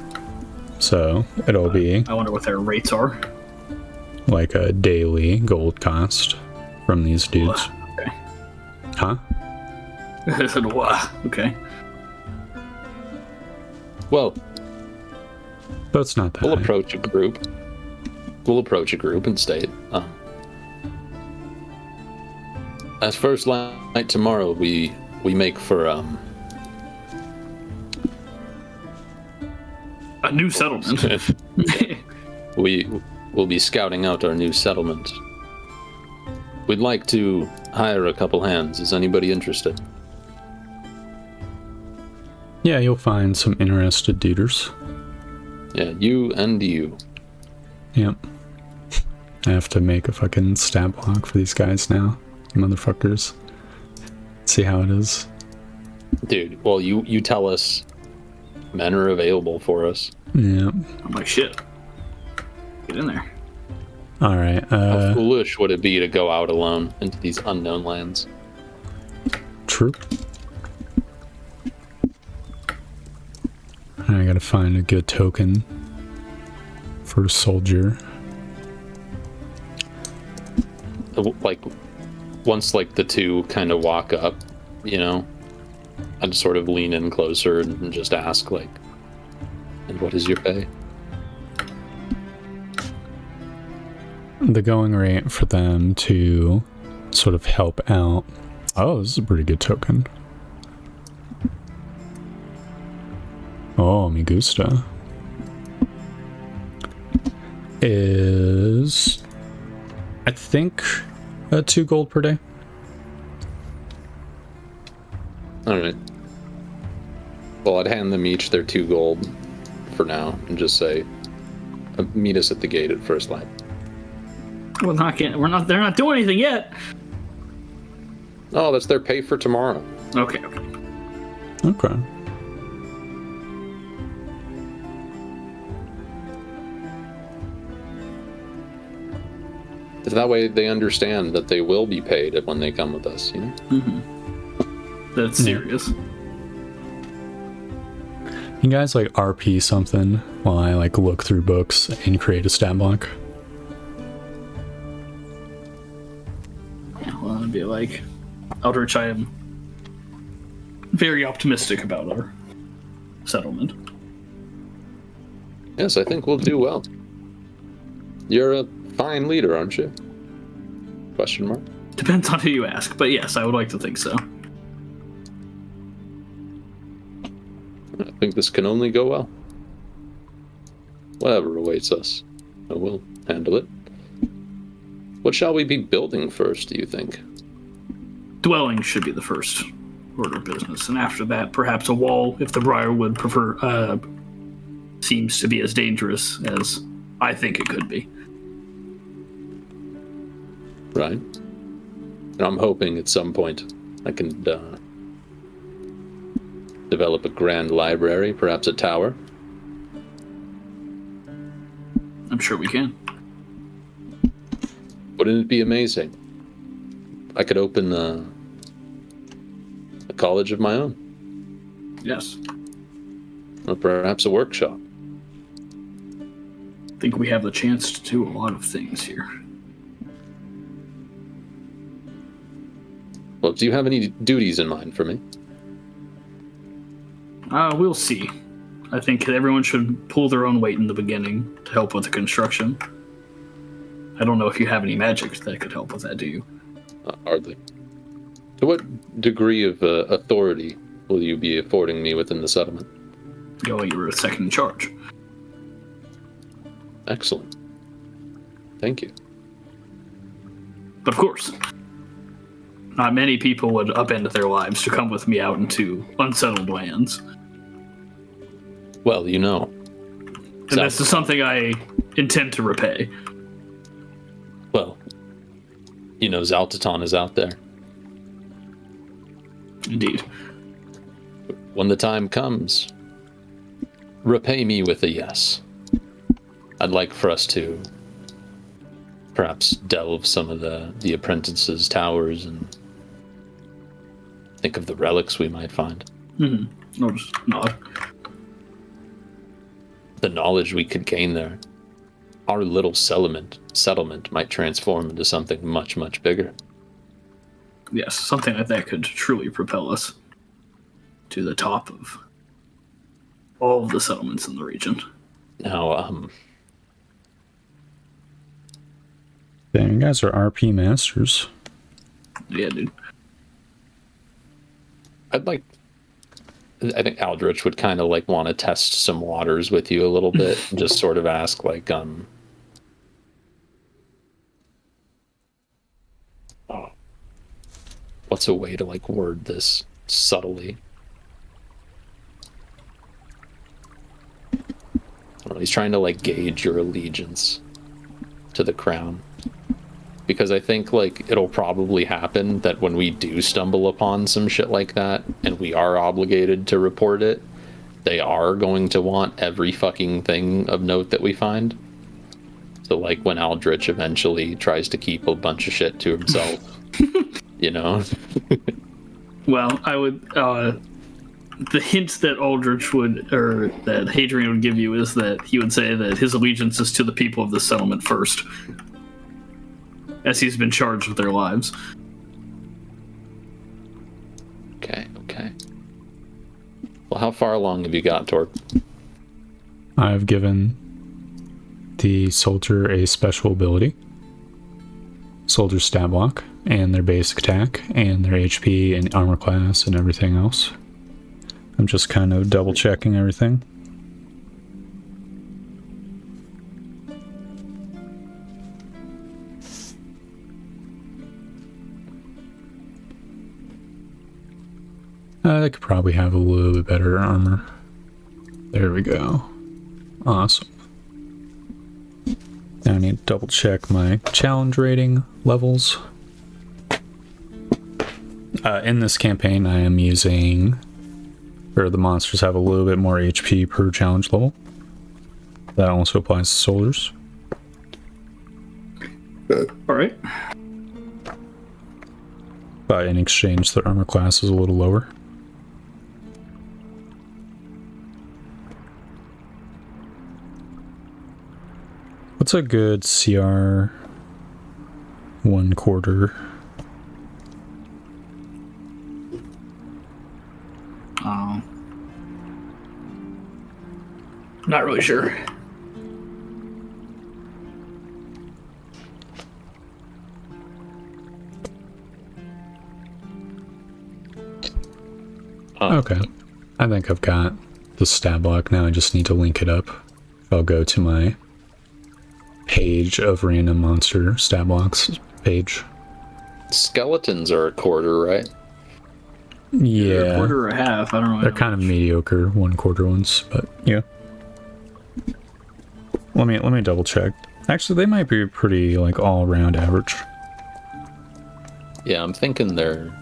Speaker 1: So, it'll be,
Speaker 2: I wonder what their rates are.
Speaker 1: like, a daily gold cost from these dudes.
Speaker 2: Okay.
Speaker 1: Huh?
Speaker 2: I said, wow. Okay.
Speaker 3: Well,
Speaker 1: But it's not that
Speaker 3: we'll
Speaker 1: high.
Speaker 3: approach a group. We'll approach a group and state, as first night tomorrow, we make for
Speaker 2: new settlement.
Speaker 3: We will be scouting out our new settlement. We'd like to hire a couple hands. Is anybody interested?
Speaker 1: Yeah, you'll find some interested duders.
Speaker 3: Yeah, you and you.
Speaker 1: Yep. I have to make a fucking stat block for these guys now. Motherfuckers. See how it is.
Speaker 3: Dude, well, you tell us men are available for us.
Speaker 1: Yep.
Speaker 2: I'm like, shit. Get in there.
Speaker 1: Alright,
Speaker 3: How foolish would it be to go out alone into these unknown lands?
Speaker 1: true. I gotta find a good token for a soldier.
Speaker 3: Like, once, like, the two kind of walk up, you know, I'd sort of lean in closer and just ask, like, and what is your pay?
Speaker 1: The going rate for them to sort of help out. Oh, this is a pretty good token. Oh, me gusta. Is, I think, 2 gold per day.
Speaker 3: Alright. Well, I'd hand them each their 2 gold for now and just say, meet us at the gate at first light.
Speaker 2: Well, they're not doing anything yet.
Speaker 3: Oh, that's their pay for tomorrow.
Speaker 2: Okay.
Speaker 1: Okay.
Speaker 3: That way they understand that they will be paid when they come with us, you know?
Speaker 2: Mm-hmm. That's serious.
Speaker 1: You guys like RP something while I like look through books and create a stat block?
Speaker 2: Yeah, well, it'd be like, Eldritch, I am very optimistic about our settlement.
Speaker 3: Yes, I think we'll do well. You're a fine leader, aren't you? Question mark.
Speaker 2: Depends on who you ask, but yes, I would like to think so.
Speaker 3: I think this can only go well. Whatever awaits us, I will handle it. What shall we be building first, do you think?
Speaker 2: Dwelling should be the first order of business, and after that, perhaps a wall, if the Briarwood seems to be as dangerous as I think it could be.
Speaker 3: Right. And I'm hoping at some point I can develop a grand library, perhaps a tower.
Speaker 2: I'm sure we can.
Speaker 3: Wouldn't it be amazing? I could open a college of my own.
Speaker 2: Yes.
Speaker 3: Or perhaps a workshop.
Speaker 2: I think we have the chance to do a lot of things here.
Speaker 3: Well, do you have any duties in mind for me?
Speaker 2: We'll see. I think everyone should pull their own weight in the beginning to help with the construction. I don't know if you have any magic that could help with that, do you?
Speaker 3: Hardly. To what degree of authority will you be affording me within the settlement?
Speaker 2: Oh, you were second in charge.
Speaker 3: Excellent. Thank you.
Speaker 2: But of course, not many people would upend their lives to come with me out into unsettled lands.
Speaker 3: Well, you know.
Speaker 2: And this is something I intend to repay.
Speaker 3: Well, you know Zaltaton is out there.
Speaker 2: Indeed.
Speaker 3: When the time comes, repay me with a yes. I'd like for us to perhaps delve some of the apprentices' towers and think of the relics we might find.
Speaker 2: Mm-hmm. I'll just nod.
Speaker 3: The knowledge we could gain there. Our little settlement might transform into something much, much bigger.
Speaker 2: Yes, something like that could truly propel us to the top of all of the settlements in the region.
Speaker 3: Now,
Speaker 1: Damn, you guys are RP masters.
Speaker 2: Yeah, dude.
Speaker 3: I'd like I think Aldrich would kind of like want to test some waters with you a little bit, and just sort of ask like, what's a way to like word this subtly? I don't know, he's trying to like gauge your allegiance to the crown. Because I think like it'll probably happen that when we do stumble upon some shit like that and we are obligated to report it, they are going to want every fucking thing of note that we find. So like when Aldrich eventually tries to keep a bunch of shit to himself, you know?
Speaker 2: Well, I would. The hint that Aldrich would, or that Hadrian would give you, is that he would say that his allegiance is to the people of the settlement first, as he's been charged with their lives.
Speaker 3: Okay. Well, how far along have you got, Torb?
Speaker 1: I've given the soldier a special ability. Soldier stat block, and their basic attack, and their HP and armor class and everything else. I'm just kind of double checking everything. They could probably have a little bit better armor. There we go. Awesome. Now I need to double check my challenge rating levels. In this campaign, I am using, or the monsters have a little bit more HP per challenge level. That also applies to soldiers.
Speaker 2: Alright.
Speaker 1: But in exchange, their armor class is a little lower. What's a good CR 1/4?
Speaker 2: Not really sure.
Speaker 1: Okay. I think I've got the stat block now. I just need to link it up. I'll go to my page of random monster stat blocks page.
Speaker 3: Skeletons are a quarter, right?
Speaker 1: Yeah.
Speaker 2: A quarter or a half. I don't know.
Speaker 1: They're kind of mediocre 1/4 ones, but yeah. Let me double check. Actually, they might be pretty like all around average.
Speaker 3: Yeah, I'm thinking they're.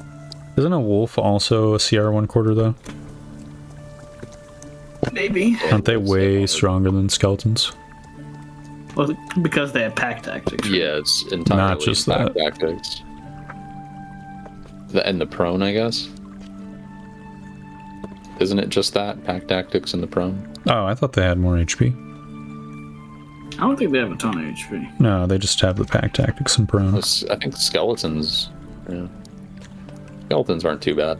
Speaker 1: Isn't a wolf also a CR 1/4 though?
Speaker 2: Maybe.
Speaker 1: Aren't they way stronger than skeletons?
Speaker 2: Well, because they have pack tactics. Right?
Speaker 3: Yeah, it's entirely
Speaker 1: Not just
Speaker 3: pack
Speaker 1: that.
Speaker 3: tactics. And the prone, I guess. Isn't it just that pack tactics and the prone?
Speaker 1: Oh, I thought they had more HP.
Speaker 2: I don't think they have a ton of HP.
Speaker 1: No, they just have the pack tactics and prone.
Speaker 3: I think skeletons. Yeah. Skeletons aren't too bad.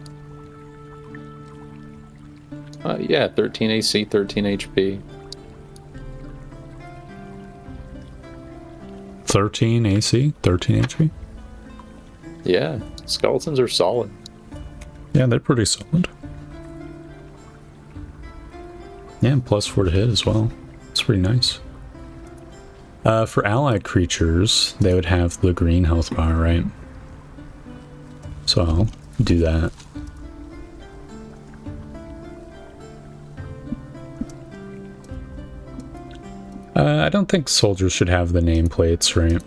Speaker 3: Yeah, 13 AC, 13 HP.
Speaker 1: 13 AC, 13 HP.
Speaker 3: Yeah, skeletons are solid.
Speaker 1: Yeah, they're pretty solid. Yeah, and +4 to hit as well. It's pretty nice. For allied creatures, they would have the green health bar, right? So I'll do that. I don't think soldiers should have the nameplates, right?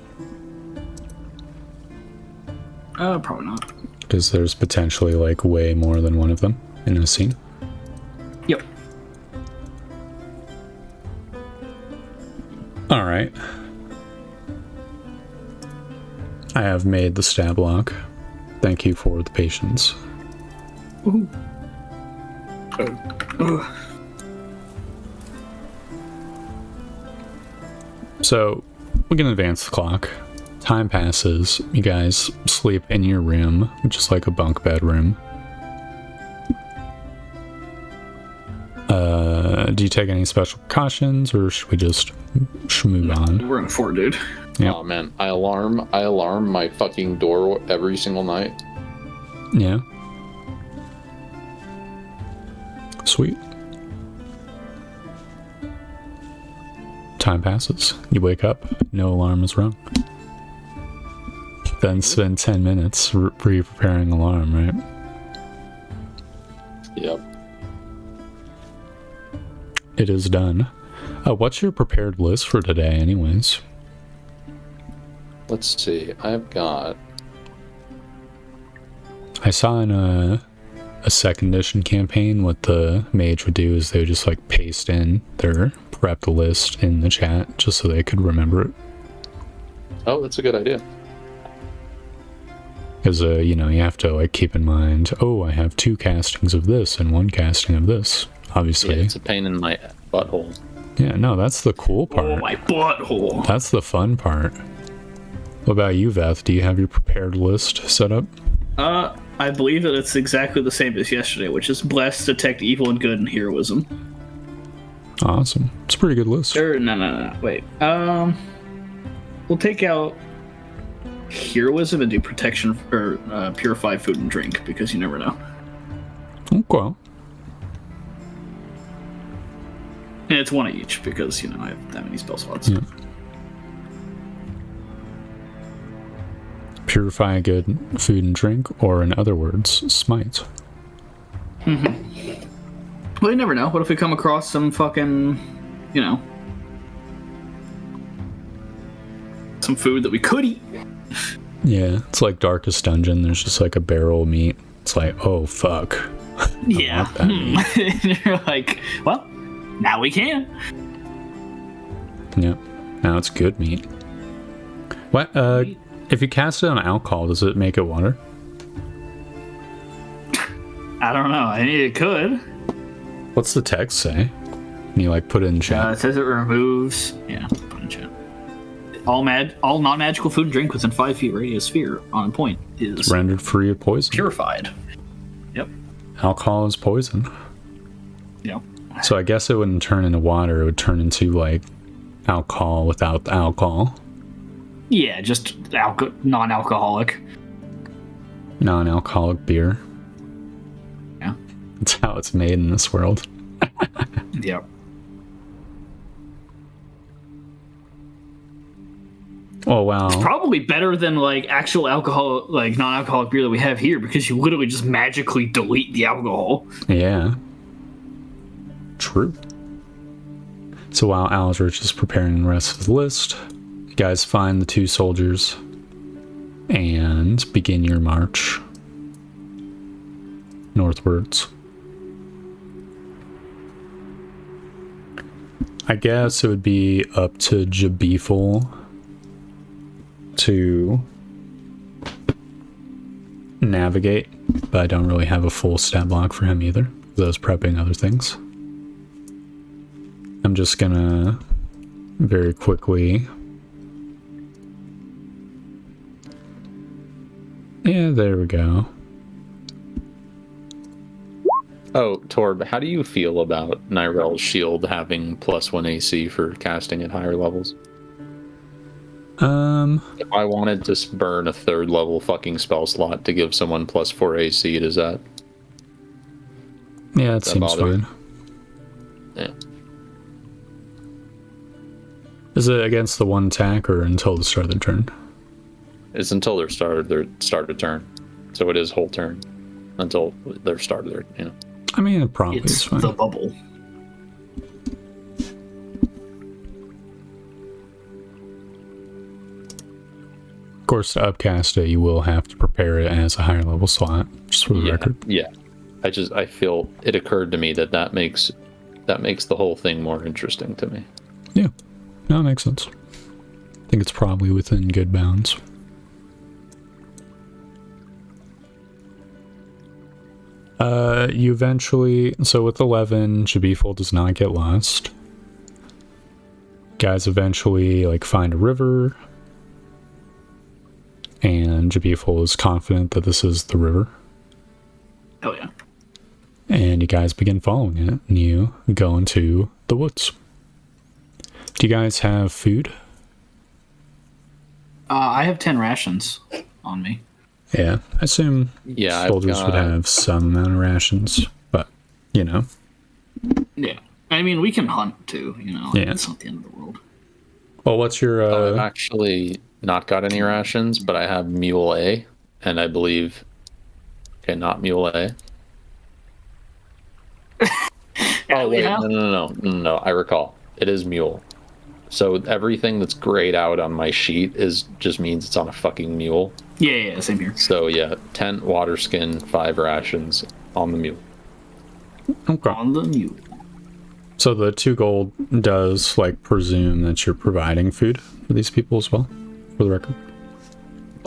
Speaker 2: Probably not.
Speaker 1: Because there's potentially like way more than one of them in a scene.
Speaker 2: Yep.
Speaker 1: Alright. I have made the stab block. Thank you for the patience.
Speaker 2: Ooh.
Speaker 1: So, we can advance the clock. Time passes. You guys sleep in your room, which is like a bunk bed room. Do you take any special precautions, or should we just move on?
Speaker 2: We're in fort, dude.
Speaker 1: Yep.
Speaker 3: Oh man, I alarm my fucking door every single night.
Speaker 1: Yeah. Sweet. Time passes. You wake up. No alarm is rung. Then spend 10 minutes pre-preparing alarm, right?
Speaker 3: Yep.
Speaker 1: It is done. What's your prepared list for today, anyways?
Speaker 3: Let's see. I've got...
Speaker 1: I saw in a second edition campaign what the mage would do is they would just like paste in their prepped list in the chat just so they could remember it.
Speaker 3: Oh, that's a good idea.
Speaker 1: Because, you know, you have to like keep in mind, oh, I have 2 castings of this and 1 casting of this, obviously.
Speaker 3: Yeah, it's a pain in my butthole.
Speaker 1: Yeah, no, that's the cool part.
Speaker 2: Oh, my butthole.
Speaker 1: That's the fun part. What about you, Veth? Do you have your prepared list set up?
Speaker 2: I believe that it's exactly the same as yesterday, which is bless, detect evil and good, and heroism.
Speaker 1: Awesome. It's a pretty good list.
Speaker 2: No. Wait. We'll take out heroism and do protection or purify food and drink because you never know.
Speaker 1: Okay.
Speaker 2: And it's 1 of each because, you know, I have that many spell slots.
Speaker 1: Yeah. Purify good food and drink, or in other words, smite.
Speaker 2: Mm-hmm. Well, you never know. What if we come across some fucking, you know, some food that we could eat?
Speaker 1: Yeah, it's like Darkest Dungeon. There's just like a barrel of meat. It's like, oh, fuck.
Speaker 2: Yeah. And you're like, well, now we can.
Speaker 1: Yep. Now it's good meat. What? If you cast it on alcohol, does it make it water?
Speaker 2: I don't know. I mean, it could.
Speaker 1: What's the text say? Can you like put it in chat?
Speaker 2: It says it removes. Yeah, put it in chat. All non-magical food and drink within 5 feet radius sphere on a point is
Speaker 1: rendered free of poison.
Speaker 2: Purified. Yep.
Speaker 1: Alcohol is poison.
Speaker 2: Yep.
Speaker 1: So I guess it wouldn't turn into water. It would turn into like alcohol without the alcohol.
Speaker 2: Yeah, just non-alcoholic.
Speaker 1: Non-alcoholic beer.
Speaker 2: Yeah.
Speaker 1: That's how it's made in this world.
Speaker 2: Yep.
Speaker 1: Oh, wow.
Speaker 2: It's probably better than like actual alcohol, like non-alcoholic beer that we have here because you literally just magically delete the alcohol.
Speaker 1: Yeah. True. So while Aldrich is preparing the rest of the list, you guys find the 2 soldiers and begin your march northwards. I guess it would be up to Jabiful to navigate, but I don't really have a full stat block for him either, because I was prepping other things. I'm just gonna very quickly... Yeah, there we go.
Speaker 3: Oh, Torb, how do you feel about Nyrel's shield having +1 AC for casting at higher levels? If I wanted to burn a 3rd level fucking spell slot to give someone +4 AC, does that?
Speaker 1: Yeah, it seems fine.
Speaker 3: Yeah.
Speaker 1: Is it against the 1 attack or until the start of the turn?
Speaker 3: It's until their start of turn. So it is whole turn. Until their start of their, you know.
Speaker 1: I mean, it probably is
Speaker 2: It's
Speaker 1: fine.
Speaker 2: the bubble.
Speaker 1: Of course, to upcast it, you will have to prepare it as a higher level slot, just for the record.
Speaker 3: Yeah. I feel it occurred to me that makes the whole thing more interesting to me.
Speaker 1: Yeah. No, it makes sense. I think it's probably within good bounds. You eventually... So with 11, Jabiful does not get lost. Guys eventually, like, find a river. And Jabiful is confident that this is the river.
Speaker 2: Oh, yeah.
Speaker 1: And you guys begin following it, and you go into the woods. Do you guys have food?
Speaker 2: I have 10 rations on me.
Speaker 1: Yeah, I assume
Speaker 3: Yeah,
Speaker 1: soldiers would have some amount of rations, but, you know.
Speaker 2: I mean, we can hunt too.
Speaker 1: Yeah.
Speaker 2: It's not the end of the world.
Speaker 1: Well, what's your?
Speaker 3: I've actually not got any rations, but I have Mule A, and I believe. Okay, not Mule A. Oh wait, no! I recall. It is Mule. So everything that's grayed out on my sheet just means it's on a fucking mule.
Speaker 2: Yeah, same here.
Speaker 3: So yeah, tent, water skin, 5 rations on the mule.
Speaker 1: Okay.
Speaker 2: On the mule.
Speaker 1: So the 2 gold does presume that you're providing food for these people as well, for the record.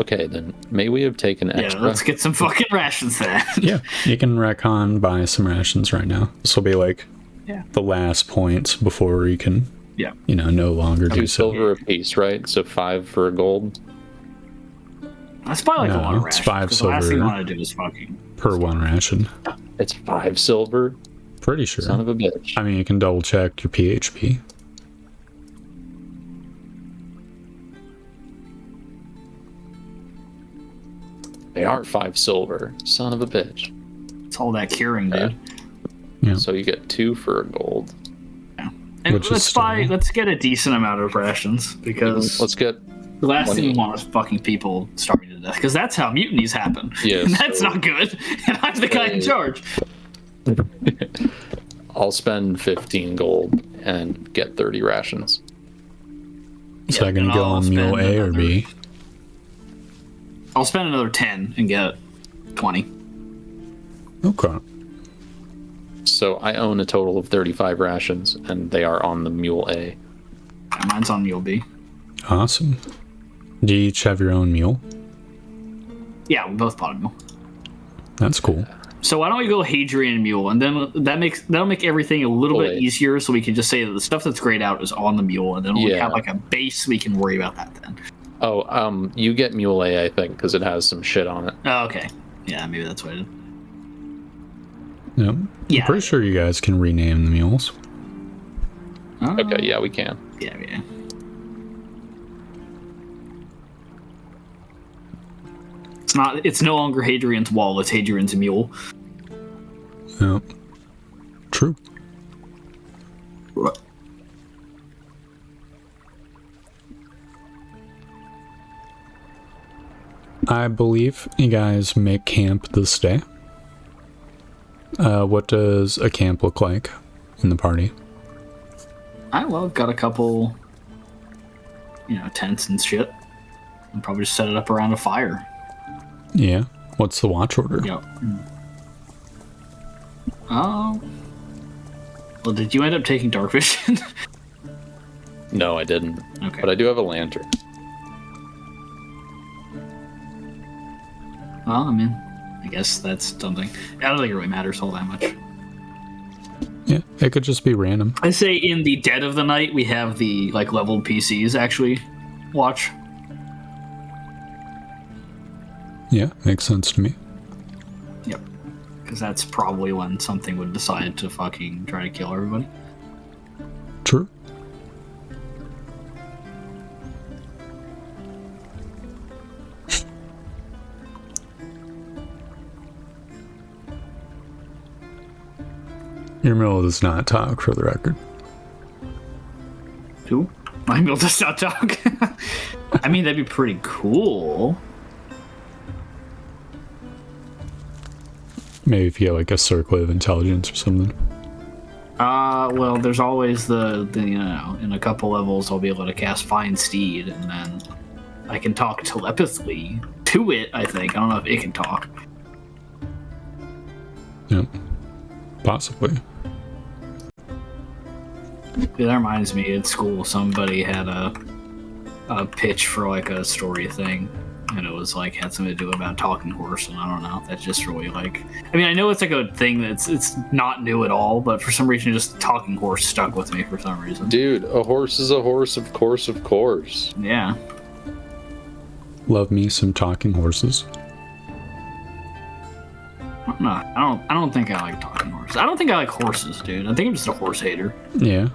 Speaker 3: Okay, then may we have taken extra?
Speaker 2: Yeah, let's get some fucking rations then.
Speaker 1: Yeah, you can retcon buy some rations right now. This will be the last points before you can.
Speaker 2: Yeah.
Speaker 1: No longer do
Speaker 3: 2
Speaker 1: so.
Speaker 3: silver a piece, right? So 5 for a gold.
Speaker 2: That's probably a lot of
Speaker 1: it's
Speaker 2: rations.
Speaker 1: 5
Speaker 2: The last thing
Speaker 1: silver
Speaker 2: you want to do is fucking
Speaker 1: per 1 ration.
Speaker 3: It's 5 silver.
Speaker 1: Pretty sure.
Speaker 3: Son of a bitch.
Speaker 1: I mean, you can double check your PHP.
Speaker 3: They are 5 silver. Son of a bitch.
Speaker 2: It's all that curing, dude.
Speaker 1: Yeah.
Speaker 3: So you get 2 for a gold.
Speaker 2: And
Speaker 1: Which is
Speaker 2: let's get a decent amount of rations, because
Speaker 3: Let's get
Speaker 2: the last thing we
Speaker 3: 20.
Speaker 2: want is fucking people starving to death, because that's how mutinies happen.
Speaker 3: Yeah,
Speaker 2: And that's
Speaker 3: so-
Speaker 2: not good. And I'm the guy in charge.
Speaker 3: I'll spend 15 gold and get 30 rations.
Speaker 1: So I can
Speaker 2: and
Speaker 1: go
Speaker 2: I'll
Speaker 1: on mule
Speaker 2: spend
Speaker 1: A or B.
Speaker 2: I'll spend another 10 and get 20.
Speaker 1: Okay.
Speaker 3: So I own a total of 35 rations, and they are on the Mule A.
Speaker 2: And mine's on mule B.
Speaker 1: Awesome. Do you each have your own mule?
Speaker 2: Yeah, we both bought a mule.
Speaker 1: That's cool.
Speaker 2: So why don't we go Hadrian Mule, and then that'll make everything a little bit
Speaker 3: Wait.
Speaker 2: easier, so we can just say that the stuff that's grayed out is on the mule, and then when we
Speaker 3: Yeah.
Speaker 2: have a base, we can worry about that then.
Speaker 3: Oh, you get Mule A, I think, because it has some shit on it.
Speaker 2: Oh, okay. Yeah, maybe that's what I did.
Speaker 1: Yep.
Speaker 2: Yeah.
Speaker 1: I'm pretty sure you guys can rename the mules.
Speaker 3: Okay, yeah, we can.
Speaker 2: Yeah. It's no longer Hadrian's Wall, it's Hadrian's Mule.
Speaker 1: Yep. True. I believe you guys make camp this day. What does a camp look like in the party?
Speaker 2: I've got a couple, tents and shit. I'll probably just set it up around a fire.
Speaker 1: Yeah. What's the watch order?
Speaker 2: Yep. Oh. Well, did you end up taking dark vision?
Speaker 3: No, I didn't.
Speaker 2: Okay.
Speaker 3: But I do have a lantern.
Speaker 2: Well, I mean, I guess that's something. I don't think it really matters all that much.
Speaker 1: Yeah, it could just be random.
Speaker 2: I say in the dead of the night, we have the leveled PCs actually watch.
Speaker 1: Yeah, makes sense to me.
Speaker 2: Yep. Because that's probably when something would decide to fucking try to kill everybody.
Speaker 1: True. Your mule does not talk, for the record.
Speaker 2: Who? My mule does not talk. I mean, that'd be pretty cool.
Speaker 1: Maybe if you get a circle of intelligence or something.
Speaker 2: Well, there's always the in a couple levels I'll be able to cast Find Steed, and then I can talk telepathically to it, I think. I don't know if it can talk.
Speaker 1: Yep. Possibly.
Speaker 2: That reminds me, at school, somebody had a pitch for a story thing, and it was had something to do about talking horse, and I don't know. That's just really I mean, I know it's a thing it's not new at all, but for some reason, just talking horse stuck with me for some reason.
Speaker 3: Dude, a horse is a horse, of course, of course.
Speaker 2: Yeah.
Speaker 1: Love me some talking horses.
Speaker 2: No, I don't think I like talking horses. I don't think I like horses, dude. I think I'm just a horse hater.
Speaker 1: Yeah.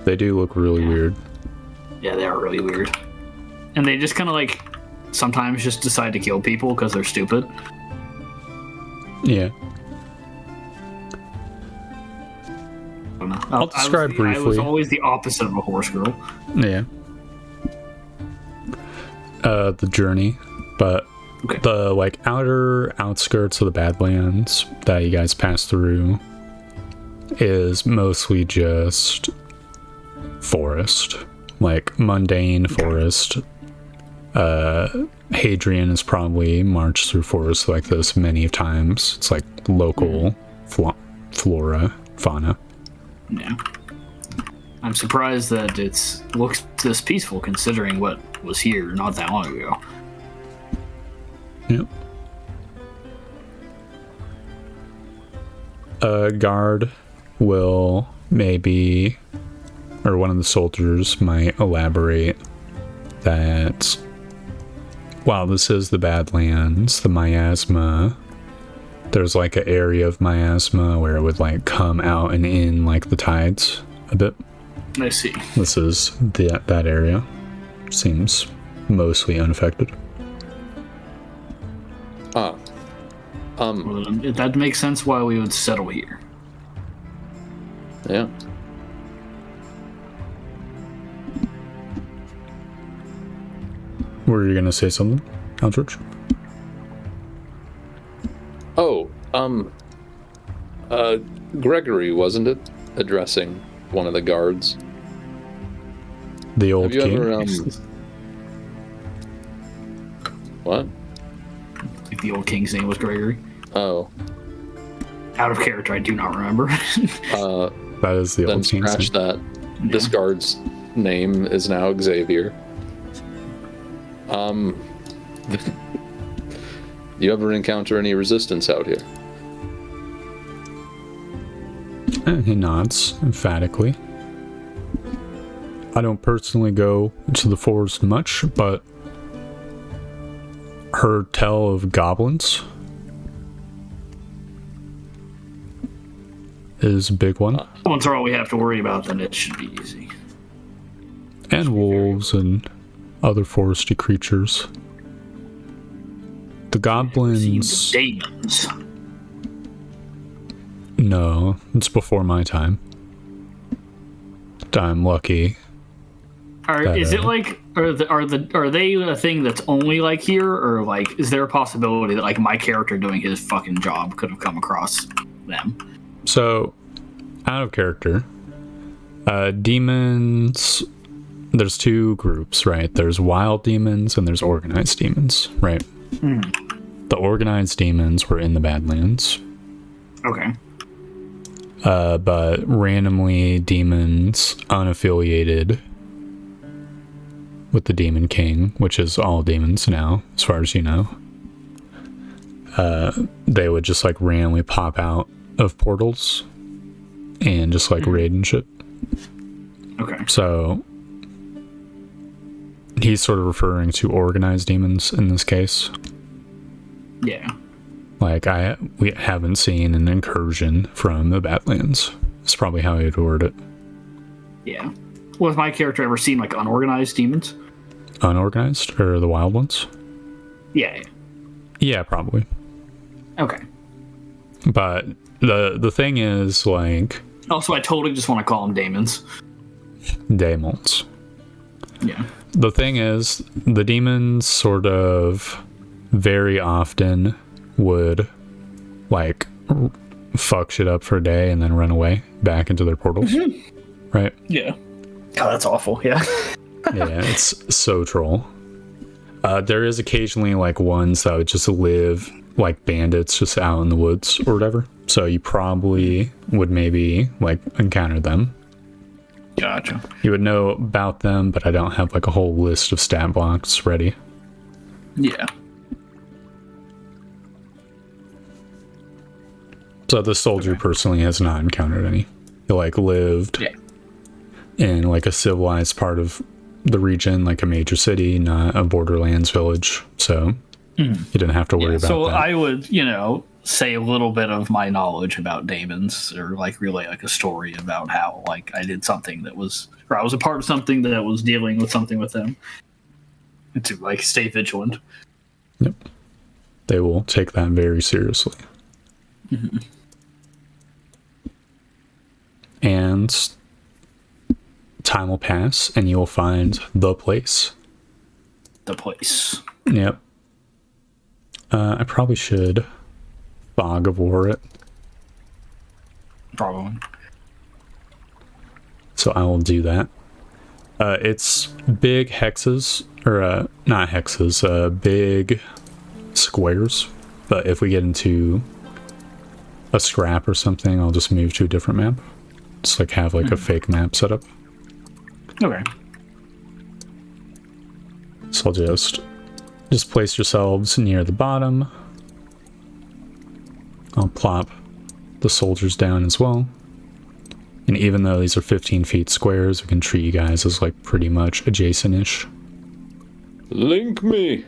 Speaker 1: They do look really weird.
Speaker 2: Yeah, they are really weird. And they just kind of sometimes just decide to kill people because they're stupid.
Speaker 1: Yeah.
Speaker 2: don't know.
Speaker 1: I'll describe briefly.
Speaker 2: I was always the opposite of a horse girl.
Speaker 1: Yeah. The journey, but
Speaker 2: Okay.
Speaker 1: the like outer outskirts of the Badlands that you guys pass through is mostly just forest, like mundane forest. Hadrian has probably marched through forests like this many times. It's like local flora, fauna.
Speaker 2: Yeah. I'm surprised that it looks this peaceful considering what was here not that long ago.
Speaker 1: Yep. A guard will maybe, or one of the soldiers might elaborate that while this is the Badlands, the miasma, there's like an area of miasma where it would like come out and in like the tides a bit.
Speaker 2: I see.
Speaker 1: This is that area. Seems mostly unaffected.
Speaker 2: Well, that makes sense why we would settle here.
Speaker 3: Yeah.
Speaker 1: Were you gonna say something, Aldrich?
Speaker 3: Oh, Gregory, wasn't it? Addressing one of the guards.
Speaker 1: The old
Speaker 3: Have you
Speaker 1: king?
Speaker 3: ever, what?
Speaker 2: I think the old king's name was Gregory.
Speaker 3: Oh,
Speaker 2: Out of character, I do not remember.
Speaker 1: That is the
Speaker 3: then
Speaker 1: old king.
Speaker 3: scratch that. This guard's name is now Xavier. You ever encounter any resistance out here?
Speaker 1: He nods emphatically. I don't personally go into the forest much, but heard tell of goblins is a big one.
Speaker 2: Once are all we have to worry about, then it should be easy.
Speaker 1: And wolves and other foresty creatures. The goblins...
Speaker 2: Demons.
Speaker 1: No, it's before my time. I'm lucky.
Speaker 2: Is it like are they a thing that's only like here, or like is there a possibility that like my character doing his fucking job could have come across them?
Speaker 1: So, out of character, demons, there's two groups, right? There's wild demons and there's organized demons, right? The organized demons were in the Badlands.
Speaker 2: Okay.
Speaker 1: But randomly demons unaffiliated with the Demon King, which is all demons now, as far as you know, they would just like randomly pop out of portals and just like raid and shit.
Speaker 2: Okay.
Speaker 1: So he's sort of referring to organized demons in this case.
Speaker 2: Yeah.
Speaker 1: Like we haven't seen an incursion from the Badlands. That's probably how he'd word it.
Speaker 2: Yeah. Well, has my character ever seen like unorganized demons?
Speaker 1: Unorganized or the wild ones?
Speaker 2: Yeah.
Speaker 1: Yeah, probably.
Speaker 2: Okay.
Speaker 1: But the thing is, like,
Speaker 2: Also, I totally just want to call them demons.
Speaker 1: demons.
Speaker 2: Yeah.
Speaker 1: The thing is, the demons sort of very often would like fuck shit up for a day and then run away back into their portals. Right?
Speaker 2: Yeah. God, that's awful. Yeah.
Speaker 1: Yeah, it's so troll. There is occasionally like ones that would just live like bandits just out in the woods or whatever. So you probably would maybe like encounter them.
Speaker 2: Gotcha.
Speaker 1: You would know about them, but I don't have like a whole list of stat blocks ready.
Speaker 2: Yeah.
Speaker 1: So the soldier personally has not encountered any. He like lived in like a civilized part of the region, like a major city, not a borderlands village. So you didn't have to worry about
Speaker 2: so
Speaker 1: that.
Speaker 2: I would, say a little bit of my knowledge about demons, or like relay like a story about how like I did something that was, or I was a part of something that was dealing with something with them, and to like stay vigilant.
Speaker 1: Yep. They will take that very seriously. And and time will pass and you will find the place.
Speaker 2: The place.
Speaker 1: Yep. I probably should fog of war it.
Speaker 2: Probably.
Speaker 1: So I will do that. It's big hexes, or not hexes, big squares. But if we get into a scrap or something, I'll just move to a different map. Just like have like a fake map set up.
Speaker 2: Okay.
Speaker 1: So I'll just place yourselves near the bottom. I'll plop the soldiers down as well. And even though these are 15 feet squares, we can treat you guys as like pretty much adjacent-ish.
Speaker 3: Link me.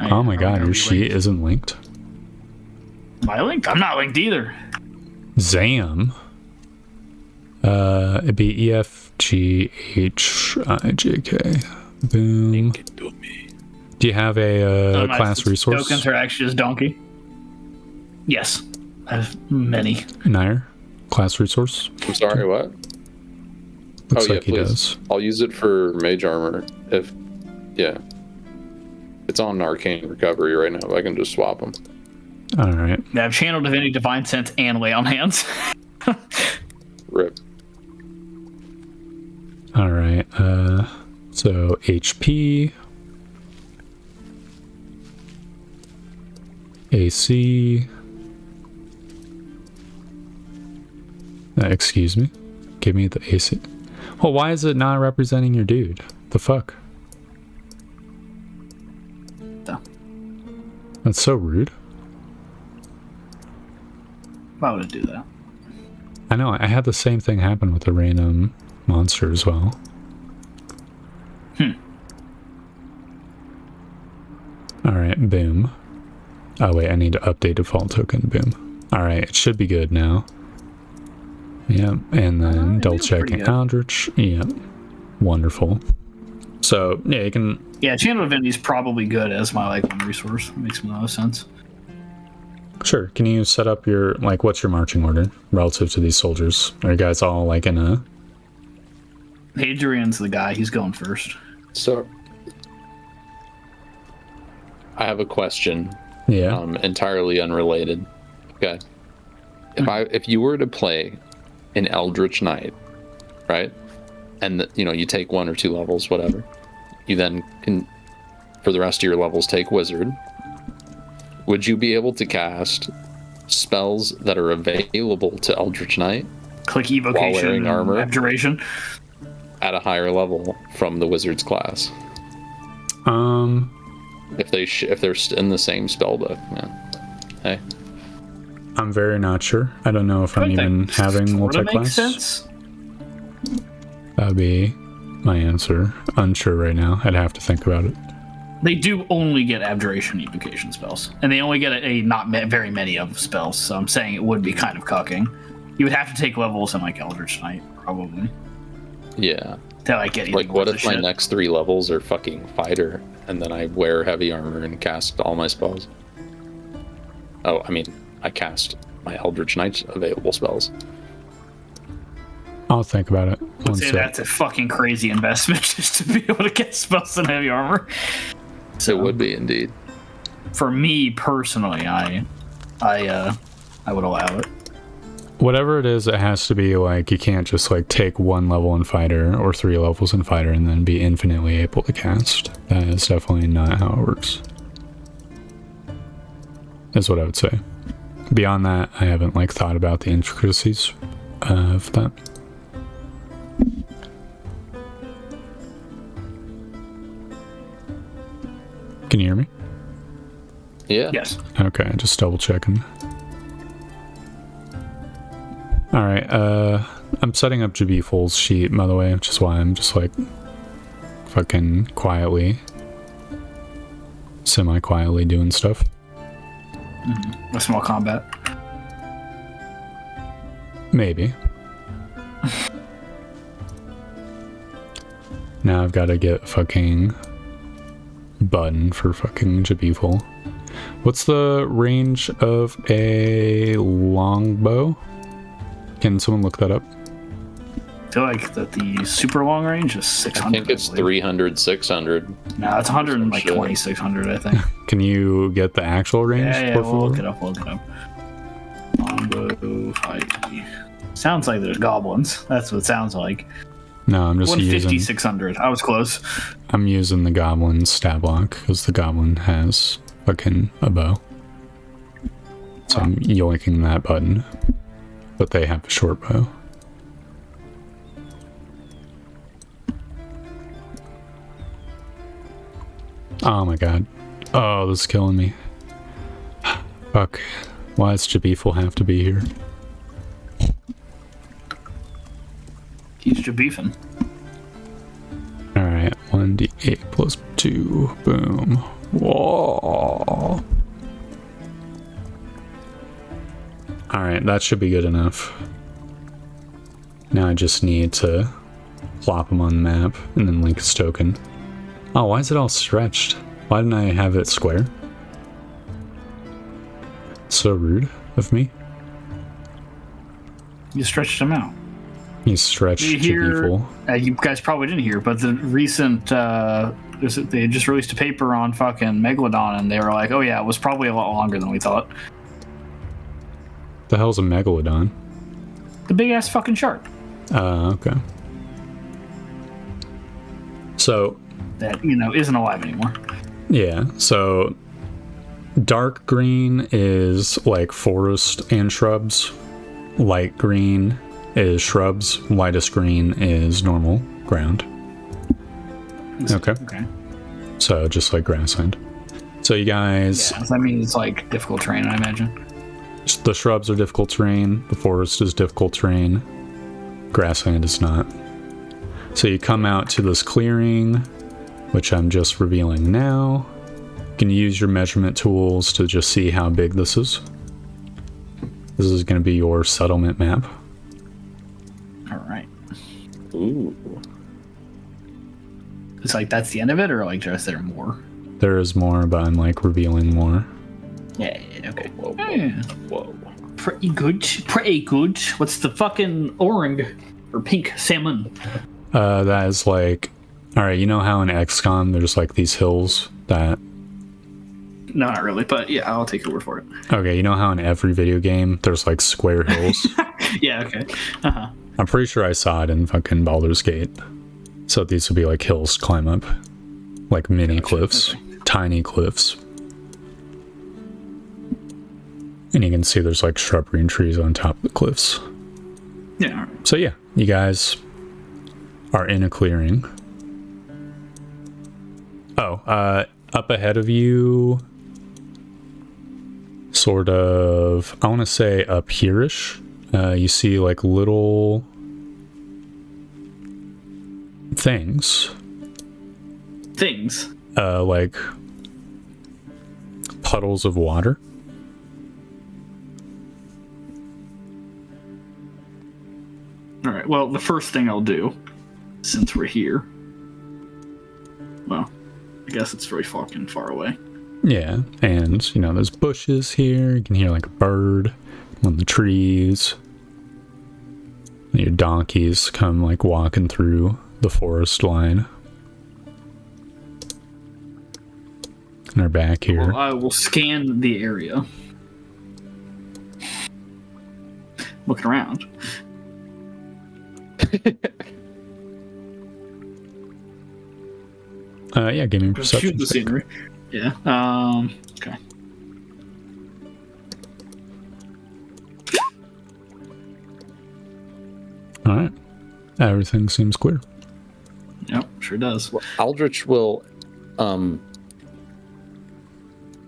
Speaker 1: Oh my god, your sheet isn't linked?
Speaker 2: Am I linked? I'm not linked either.
Speaker 1: Zam. It'd be E, F, G, H, I, J, K. Boom.
Speaker 3: Link it to me.
Speaker 1: Do you have a class resource?
Speaker 2: Tokens are actually just donkey. Yes. I have many.
Speaker 1: Nair? Class resource?
Speaker 4: I'm sorry, what?
Speaker 1: Looks
Speaker 4: yeah,
Speaker 1: like he
Speaker 4: please.
Speaker 1: does.
Speaker 4: I'll use it for mage armor. Yeah. It's on arcane recovery right now. I can just swap them.
Speaker 1: Alright.
Speaker 2: I have channel divinity, divine sense, and lay on hands.
Speaker 4: Rip.
Speaker 1: Alright, so HP, AC, excuse me, give me the AC. Well, why is it not representing your dude? The fuck?
Speaker 2: So,
Speaker 1: That's so rude.
Speaker 2: why would it do that?
Speaker 1: I know, I had the same thing happen with a random monster as well. Alright, boom. Oh wait, I need to update default token, boom. Alright, it should be good now. Yep, and then double checking Eldritch. Yep, wonderful. So, yeah, you can...
Speaker 2: Yeah, channel divinity is probably good as my like one resource. Makes no sense.
Speaker 1: Sure, can you set up your, like, what's your marching order relative to these soldiers? Are you guys all, like, in a...
Speaker 2: Hadrian's the guy. He's going first.
Speaker 4: So,
Speaker 3: I have a question.
Speaker 1: Yeah.
Speaker 3: Entirely unrelated. Okay. If you were to play an Eldritch Knight, right? And you take 1 or 2 levels, whatever. You then can, for the rest of your levels, take Wizard. Would you be able to cast spells that are available to Eldritch Knight
Speaker 2: Click evocation.
Speaker 3: while wearing armor
Speaker 2: Abjuration.
Speaker 3: at a higher level from the Wizard's class? If they're in the same spell book, man. Hey.
Speaker 1: I'm very not sure. I don't know if I'm even having multi-class.
Speaker 2: Makes sense.
Speaker 1: That'd be my answer. Unsure right now. I'd have to think about it.
Speaker 2: They do only get abjuration evocation spells, and they only get very many of spells. So I'm saying it would be kind of cucking. You would have to take levels in like Eldritch Knight, probably.
Speaker 3: Yeah.
Speaker 2: To like get
Speaker 3: Like, what if my next 3 levels are fucking fighter, and then I wear heavy armor and cast all my spells? Oh, I mean, I cast my Eldritch Knight available spells.
Speaker 1: I'll think about it.
Speaker 2: I'd say that's a fucking crazy investment just to be able to get spells in heavy armor.
Speaker 3: So it would be indeed.
Speaker 2: For me personally, I would allow it.
Speaker 1: Whatever it is, it has to be like, you can't just like take 1 level in fighter or 3 levels in fighter and then be infinitely able to cast. That is definitely not how it works. Is what I would say. Beyond that, I haven't like thought about the intricacies of that. Can you hear me?
Speaker 3: Yeah.
Speaker 2: Yes.
Speaker 1: Okay, just double checking. Alright, I'm setting up Jabiful's sheet, by the way, which is why I'm just like fucking quietly, semi-quietly doing stuff.
Speaker 2: A small combat.
Speaker 1: Maybe. Now I've got to get a fucking button for fucking Jabiful. What's the range of a longbow? Can someone look that up?
Speaker 2: feel like that the super long range is 600.
Speaker 3: I think it's 300, 600.
Speaker 2: No, it's 120, 600, I think.
Speaker 1: Can you get the actual range?
Speaker 2: Yeah, we'll look it up. Longbow fight. Sounds like there's goblins. That's what it sounds like.
Speaker 1: No, I'm just
Speaker 2: 150,
Speaker 1: using.
Speaker 2: 600. I was close.
Speaker 1: I'm using the goblin stat block because the goblin has fucking a bow. So I'm yoinking that button, but they have a short bow. Oh my god. Oh, this is killing me. Fuck. Why does Jabiful have to be here?
Speaker 2: He's beefing.
Speaker 1: Alright, 1d8 plus 2. Boom. Whoa. Alright, that should be good enough. Now I just need to plop him on the map and then link his token. Oh, why is it all stretched? Why didn't I have it square? So rude of me.
Speaker 2: You stretched him out.
Speaker 1: He's stretched
Speaker 2: You
Speaker 1: to
Speaker 2: hear-
Speaker 1: be full.
Speaker 2: You guys probably didn't hear, but the recent they just released a paper on fucking Megalodon, and they were like, "Oh yeah, it was probably a lot longer than we thought."
Speaker 1: The hell's a megalodon?
Speaker 2: The big ass fucking shark
Speaker 1: Okay. So,
Speaker 2: that isn't alive anymore.
Speaker 1: yeah, so dark green is like forest and shrubs. Light green is shrubs. Lightest green is normal ground. Okay.
Speaker 2: Okay.
Speaker 1: So just like grassland. So you guys,
Speaker 2: Yeah, so that means it's like difficult terrain, I imagine.
Speaker 1: the shrubs are difficult terrain. The forest is difficult terrain. Grassland is not. So you come out to this clearing, which I'm just revealing now. You can use your measurement tools to just see how big this is. This is going to be your settlement map.
Speaker 2: All right.
Speaker 3: Ooh.
Speaker 2: It's like that's the end of it, or like just there more?
Speaker 1: There is more, but I'm like revealing more.
Speaker 2: Yeah. Okay.
Speaker 3: Whoa, whoa,
Speaker 2: Yeah.
Speaker 3: whoa.
Speaker 2: Pretty good. Pretty good. What's the fucking orange or pink salmon?
Speaker 1: That is like, all right, you know how in XCOM there's like these hills that,
Speaker 2: No, not really, but yeah, I'll take your word for it.
Speaker 1: okay, you know how in every video game there's like square hills?
Speaker 2: Yeah. Okay. Uh huh.
Speaker 1: I'm pretty sure I saw it in fucking Baldur's Gate. So these would be like hills to climb up. Like mini cliffs.
Speaker 2: okay.
Speaker 1: Tiny cliffs. And you can see there's like shrubbery and trees on top of the cliffs.
Speaker 2: Yeah. All right.
Speaker 1: So yeah, you guys are in a clearing. Oh, up ahead of you, sort of, I want to say up here-ish, you see like little things.
Speaker 2: Things.
Speaker 1: Like puddles of water.
Speaker 2: All right. Well, the first thing I'll do, since we're here, well, I guess it's very fucking far away.
Speaker 1: Yeah, and you know, there's bushes here. You can hear like a bird on the trees. And your donkeys come like walking through the forest line. And they're back here.
Speaker 2: Well, I will scan the area. Looking around.
Speaker 1: Yeah, give me a perception
Speaker 2: Shoot the
Speaker 1: check.
Speaker 2: scenery. Yeah. Okay.
Speaker 1: All right, everything seems clear.
Speaker 2: Yep. Sure does.
Speaker 3: Aldrich will.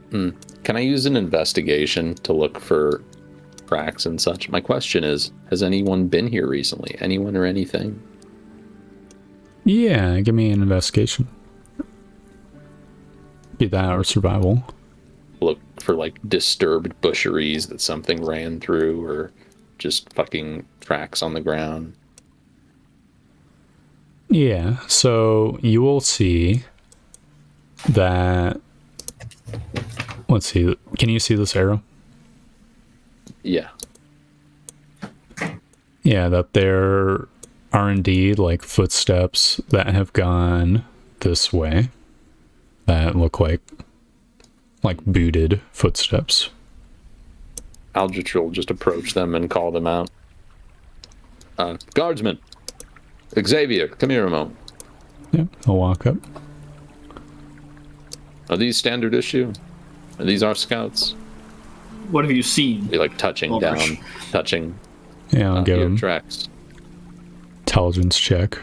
Speaker 3: Can I use an investigation to look for cracks and such? My question is, has anyone been here recently? Anyone or anything?
Speaker 1: Yeah, give me an investigation. Be that or survival.
Speaker 3: Look for like disturbed busheries that something ran through, or just fucking tracks on the ground.
Speaker 1: Yeah, so you will see that. Let's see. Can you see this arrow?
Speaker 3: Yeah.
Speaker 1: Yeah, that there are indeed like footsteps that have gone this way that look like booted footsteps.
Speaker 3: Aldrich will just approach them and call them out. Guardsman! Xavier, come here a moment.
Speaker 1: Yep, I'll walk up.
Speaker 3: Are these standard issue? Are these our scouts?
Speaker 2: What have you seen?
Speaker 3: Be like touching
Speaker 2: Aldrich.
Speaker 3: down, touching
Speaker 1: Yeah, I'll give
Speaker 3: your
Speaker 1: him
Speaker 3: tracks.
Speaker 1: intelligence check.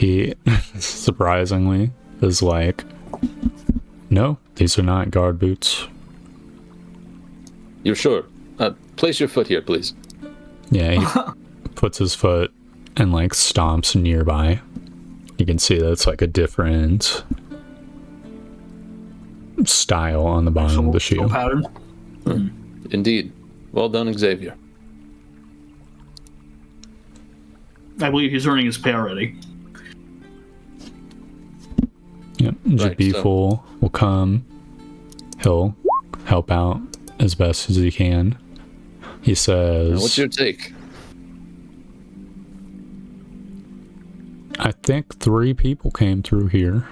Speaker 1: He surprisingly is like, no, these are not guard boots.
Speaker 3: You're sure? Place your foot here, please.
Speaker 1: Yeah, he puts his foot and like stomps nearby. You can see that it's like a different style on the bottom of the shoe.
Speaker 2: Pattern.
Speaker 3: Indeed. Well done, Xavier.
Speaker 2: I believe he's earning his pay already.
Speaker 1: Yep,
Speaker 3: Right,
Speaker 1: Jabiful will come. He'll help out as best as he can. He says,
Speaker 3: What's your take?
Speaker 1: I think 3 people came through here.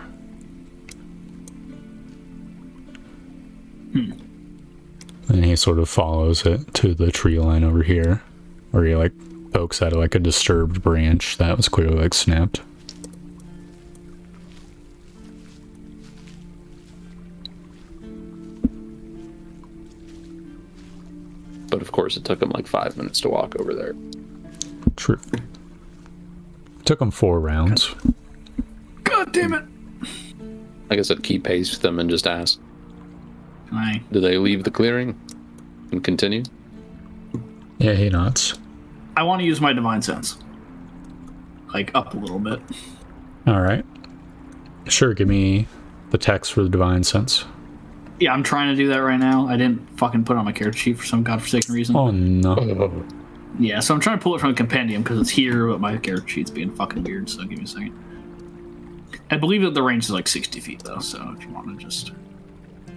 Speaker 1: And he sort of follows it to the tree line over here, where he like pokes at like a disturbed branch that was clearly like snapped.
Speaker 3: But of course, it took him like 5 minutes to walk over there.
Speaker 1: True. Took him 4 rounds.
Speaker 2: God damn it!
Speaker 3: I guess I'd keep pace with them and just ask,
Speaker 2: Can I?
Speaker 3: do they leave the clearing and continue?
Speaker 1: Yeah, he nods.
Speaker 2: I want to use my divine sense. Like up a little bit.
Speaker 1: All right. Sure, give me the text for the divine sense.
Speaker 2: Yeah, I'm trying to do that right now. I didn't fucking put it on my character sheet for some godforsaken reason.
Speaker 1: Oh no.
Speaker 2: Yeah, so I'm trying to pull it from the compendium because it's here, but my character sheet's being fucking weird, so give me a second. I believe that the range is like 60 feet, though, so if you want to just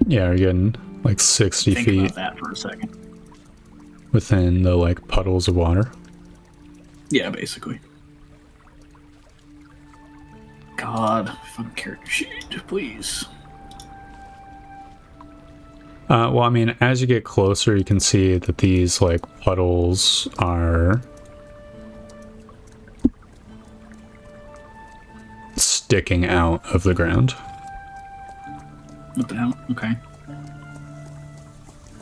Speaker 1: Yeah, you're getting like 60
Speaker 2: think
Speaker 1: feet
Speaker 2: about that for a second.
Speaker 1: within the like puddles of water.
Speaker 2: Yeah, basically. God, fucking character sheet, please.
Speaker 1: Well, I mean, as you get closer, you can see that these like puddles are sticking out of the ground.
Speaker 2: What the hell? Okay.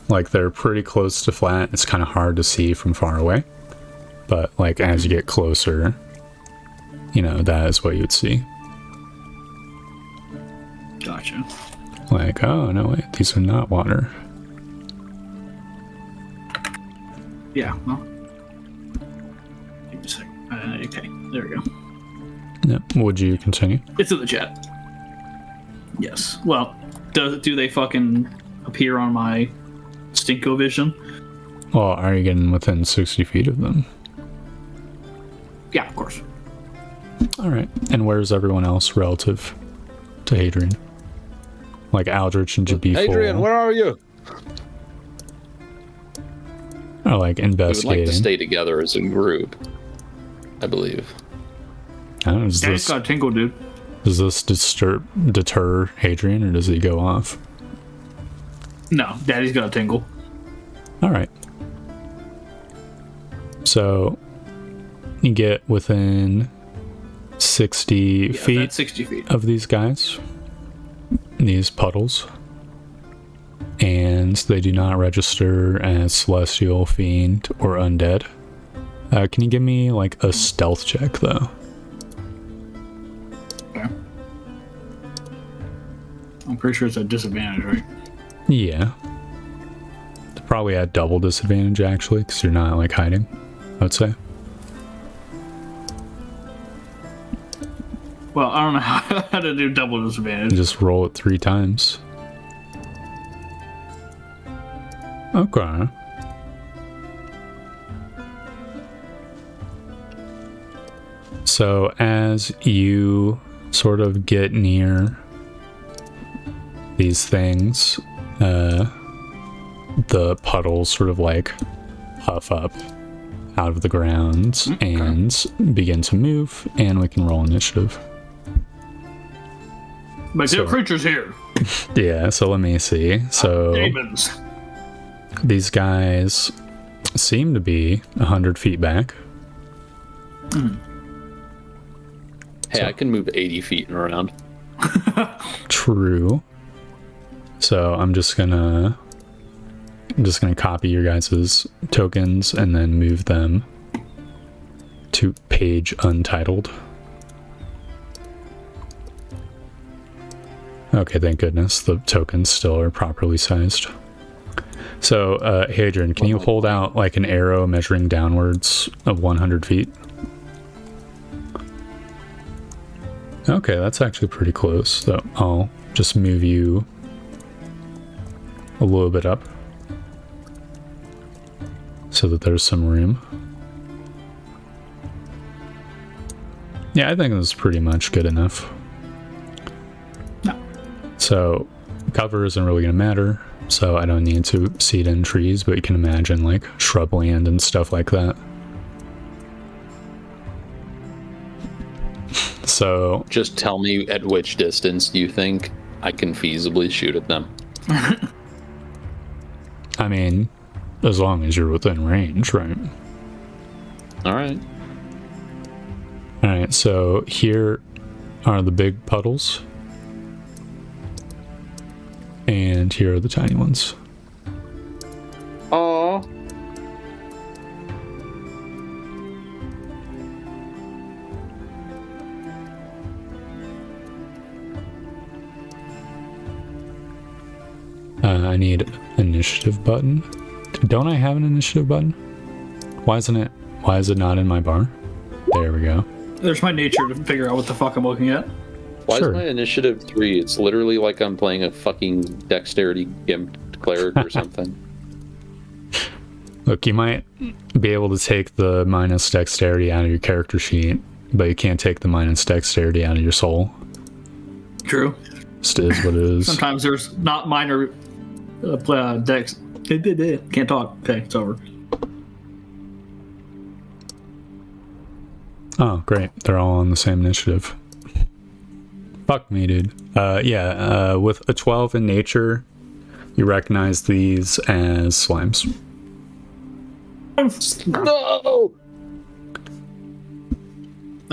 Speaker 1: Like they're pretty close to flat. It's kind of hard to see from far away. But like as you get closer, you know, that is what you would see.
Speaker 2: Gotcha.
Speaker 1: Like, oh, no, wait, these are not water.
Speaker 2: Yeah, well. Give me a second. Okay, there we go.
Speaker 1: Yep. Would you continue?
Speaker 2: It's in the chat. Yes. Well, do they fucking appear on my Stinko vision?
Speaker 1: Well, are you getting within 60 feet of them?
Speaker 2: Yeah, of course.
Speaker 1: All right. And where's everyone else relative to Hadrian? Like Aldrich and Jabiful
Speaker 3: Adrian, where are you?
Speaker 1: are like
Speaker 3: We would like
Speaker 1: investigating.
Speaker 3: to stay together as a group, I believe.
Speaker 1: I don't know, does
Speaker 2: Daddy's
Speaker 1: this,
Speaker 2: got a tingle, dude.
Speaker 1: does this deter Hadrian, or does he go off?
Speaker 2: No, Daddy's got a tingle.
Speaker 1: All right. So you get within 60
Speaker 2: Yeah,
Speaker 1: feet
Speaker 2: that's 60 feet.
Speaker 1: of these guys, these puddles, and they do not register as celestial, fiend, or undead. Can you give me like a stealth check though?
Speaker 2: Okay. I'm pretty sure it's a disadvantage, right?
Speaker 1: Yeah. Probably at double disadvantage actually, because you're not like hiding, I would say.
Speaker 2: Well, I don't know how to do double disadvantage.
Speaker 1: Just roll it 3 times. Okay. So as you sort of get near these things, the puddles sort of like puff up out of the ground and begin to move, and we can roll initiative.
Speaker 2: But there are creatures here.
Speaker 1: Yeah, so let me see. So
Speaker 2: Demons.
Speaker 1: these guys seem to be 100 feet back.
Speaker 3: Hey, I can move 80 feet and around.
Speaker 1: True. So I'm just gonna copy your guys' tokens and then move them to page untitled. Okay, thank goodness the tokens still are properly sized. So, Hadrian, can you hold out like an arrow measuring downwards of 100 feet? Okay, that's actually pretty close. So I'll just move you a little bit up so that there's some room. Yeah, I think this is pretty much good enough.
Speaker 2: No.
Speaker 1: So cover isn't really going to matter, so I don't need to seed in trees, but you can imagine like shrubland and stuff like that. So
Speaker 3: Just tell me at which distance you think I can feasibly shoot at them.
Speaker 1: I mean, as long as you're within range, right?
Speaker 3: Alright.
Speaker 1: Alright, so here are the big puddles. And here are the tiny ones.
Speaker 4: Aww.
Speaker 1: I need initiative button. Don't I have an initiative button? Why is it not in my bar? There we go.
Speaker 2: There's my nature to figure out what the fuck I'm looking at.
Speaker 4: Why
Speaker 1: Sure.
Speaker 4: is my initiative 3? It's literally like I'm playing a fucking dexterity gimp cleric or something.
Speaker 1: Look, you might be able to take the minus dexterity out of your character sheet, but you can't take the minus dexterity out of your soul.
Speaker 2: True.
Speaker 1: Just is what it is.
Speaker 2: Sometimes there's not minor dex. Can't talk. Okay, it's over.
Speaker 1: Oh, great. They're all on the same initiative. Fuck me, dude. With a 12 in nature, you recognize these as slimes.
Speaker 3: No!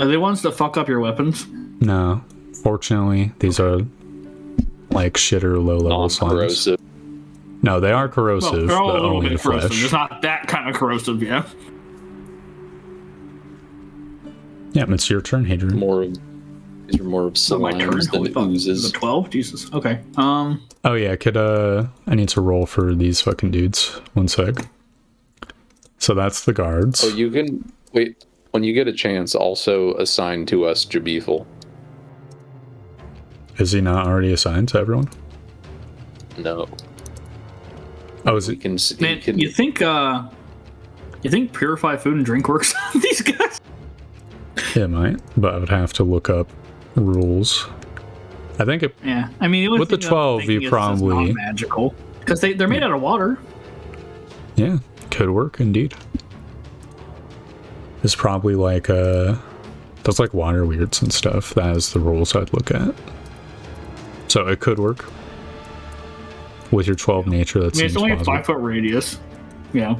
Speaker 2: Are they ones that fuck up your weapons?
Speaker 1: No. Fortunately, these are like shitter low-level slimes.
Speaker 4: Non-corrosive.
Speaker 1: No, they are corrosive,
Speaker 2: They're all a
Speaker 1: but
Speaker 2: little
Speaker 1: only
Speaker 2: bit
Speaker 1: the
Speaker 2: corrosive.
Speaker 1: flesh.
Speaker 2: It's not that kind of corrosive, yeah.
Speaker 1: Yeah, it's your turn, Hadrian.
Speaker 4: These are more of
Speaker 2: So my turn.
Speaker 4: slimes
Speaker 2: Holy
Speaker 4: than
Speaker 2: fuck.
Speaker 4: oozes.
Speaker 2: The 12? Jesus. Okay.
Speaker 1: Oh yeah, I need to roll for these fucking dudes. One sec. So that's the guards.
Speaker 4: Oh, you can wait. When you get a chance, also assign to us Jabiful.
Speaker 1: Is he not already assigned to everyone?
Speaker 4: No,
Speaker 1: Oh, is
Speaker 4: we
Speaker 1: it?
Speaker 4: can. See,
Speaker 2: Man, you think purify food and drink works on these guys?
Speaker 1: It might, but I would have to look up rules. I think it.
Speaker 2: Yeah. I mean,
Speaker 1: With the 12, you probably-
Speaker 2: magical because they're made out of water.
Speaker 1: Yeah, could work indeed. It's probably like that's like water weirds and stuff. That is the rules I'd look at. So it could work. With your 12 nature, that
Speaker 2: I mean,
Speaker 1: seems
Speaker 2: it's only a
Speaker 1: plausible.
Speaker 2: 5-foot radius. Yeah.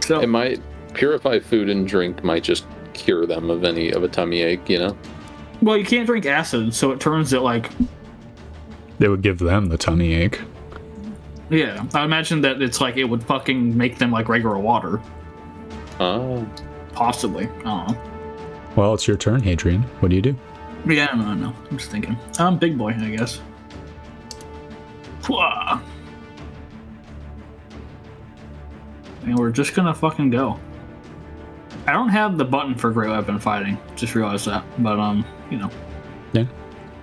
Speaker 2: So
Speaker 4: It might purify food and drink. Might just cure them of a tummy ache. You know.
Speaker 2: well, you can't drink acid, so it turns it like
Speaker 1: They would give them the tummy ache.
Speaker 2: yeah. I imagine that it's like it would fucking make them like regular water.
Speaker 4: Oh.
Speaker 2: Possibly. I don't know.
Speaker 1: Well, it's your turn, Hadrian. What do you do?
Speaker 2: Yeah, no. I'm just thinking. Big boy, I guess. Whoa. And we're just gonna fucking go. I don't have the button for great weapon fighting. Just realized that. But
Speaker 1: Yeah.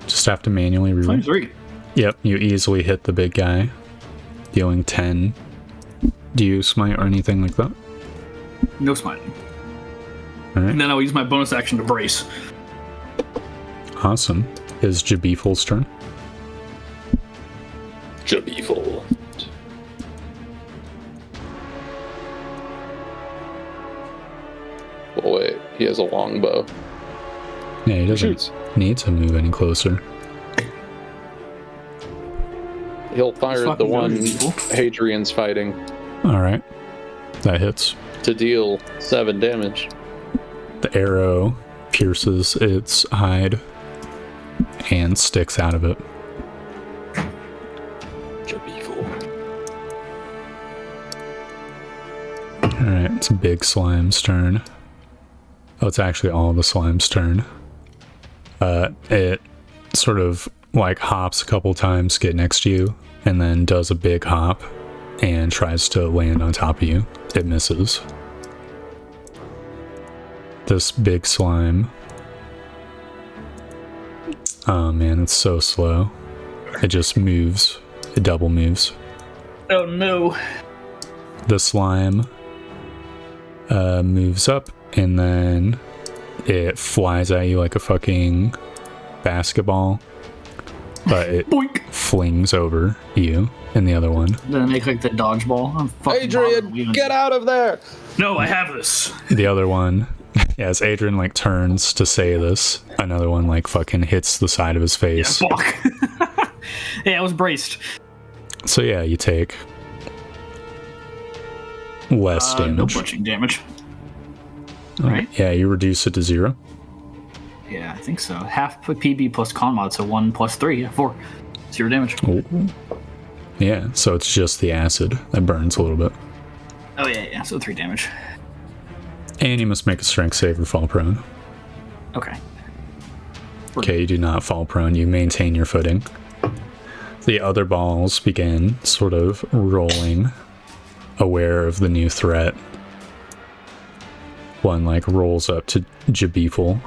Speaker 1: Just have to manually reroll.
Speaker 2: 23.
Speaker 1: Yep, you easily hit the big guy, dealing 10. Do you smite or anything like that?
Speaker 2: No smiting.
Speaker 1: Alright,
Speaker 2: And then I'll use my bonus action to brace.
Speaker 1: awesome. Is Jabiful's turn?
Speaker 3: Jabiful.
Speaker 4: Oh wait, he has a long bow.
Speaker 1: Yeah, he doesn't
Speaker 4: Shoots.
Speaker 1: need to move any closer.
Speaker 4: He'll fire the
Speaker 2: fucking
Speaker 4: one
Speaker 2: knows people.
Speaker 4: Hadrian's fighting
Speaker 1: Alright. That hits.
Speaker 4: to deal 7 damage.
Speaker 1: The arrow pierces its hide and sticks out of it. Alright, it's Big Slime's turn. Oh, it's actually all the Slime's turn. It sort of like hops a couple times to get next to you, and then does a big hop and tries to land on top of you. It misses. This big slime. Oh man, it's so slow. It just moves. It double moves.
Speaker 2: Oh no.
Speaker 1: The slime moves up, and then it flies at you like a fucking basketball, but it
Speaker 2: Boink.
Speaker 1: flings over you and the other one.
Speaker 2: Then I make like the dodgeball. I'm fucking
Speaker 4: Adrian,
Speaker 2: bothered.
Speaker 4: get out of there!
Speaker 2: No, I have this.
Speaker 1: The other one, yeah, as Adrian like turns to say this, another one like fucking hits the side of his face.
Speaker 2: Fuck. Yeah, I was braced.
Speaker 1: So yeah, you take less
Speaker 2: No
Speaker 1: damage.
Speaker 2: punching damage.
Speaker 1: Right. Yeah, you reduce it to 0.
Speaker 2: Yeah, I think so. Half PB plus con mod, so 1 plus 3, 4. 0 damage.
Speaker 1: Ooh. Yeah, so it's just the acid that burns a little bit.
Speaker 2: Oh yeah, so 3 damage.
Speaker 1: And you must make a strength save or fall prone.
Speaker 2: Okay.
Speaker 1: Okay, you do not fall prone, you maintain your footing. The other balls begin sort of rolling, aware of the new threat. One like rolls up to Jabiful.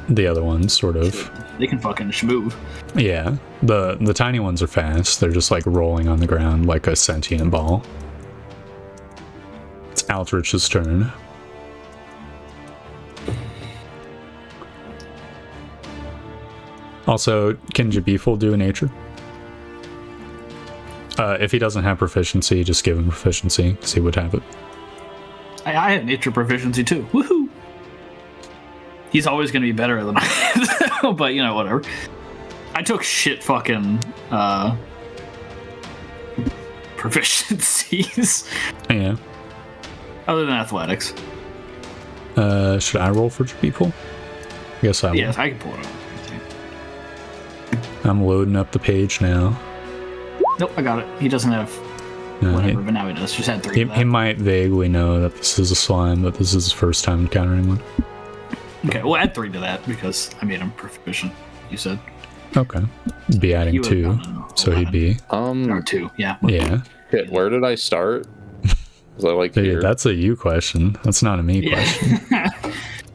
Speaker 1: The other one sort of,
Speaker 2: They can fucking schmoove.
Speaker 1: yeah, the tiny ones are fast. They're just like rolling on the ground like a sentient ball. It's Aldrich's turn. Also, can Jabiful do a nature? If he doesn't have proficiency, just give him proficiency, because he would have it.
Speaker 2: I have nature proficiency too. Woohoo! He's always gonna be better than I am. But you know, whatever. I took shit fucking proficiencies.
Speaker 1: Yeah.
Speaker 2: Other than athletics.
Speaker 1: Should I roll for Jabiful? I guess I will.
Speaker 2: Yes, I can pull it up.
Speaker 1: I'm loading up the page now.
Speaker 2: Nope, I got it. He doesn't have whatever, but now he does. Just had 3 of that.
Speaker 1: He might vaguely know that this is a slime, but this is his first time encountering one.
Speaker 2: Okay, well add 3 to that because I made him proficient, you said.
Speaker 1: Okay. Be adding
Speaker 2: He would've
Speaker 1: 2,
Speaker 2: gotten
Speaker 1: so he'd be...
Speaker 2: Or 2, yeah.
Speaker 1: Yeah.
Speaker 4: Shit, where did I start? Was I like here?
Speaker 1: Dude, that's a you question. That's not a me question.
Speaker 2: Yeah.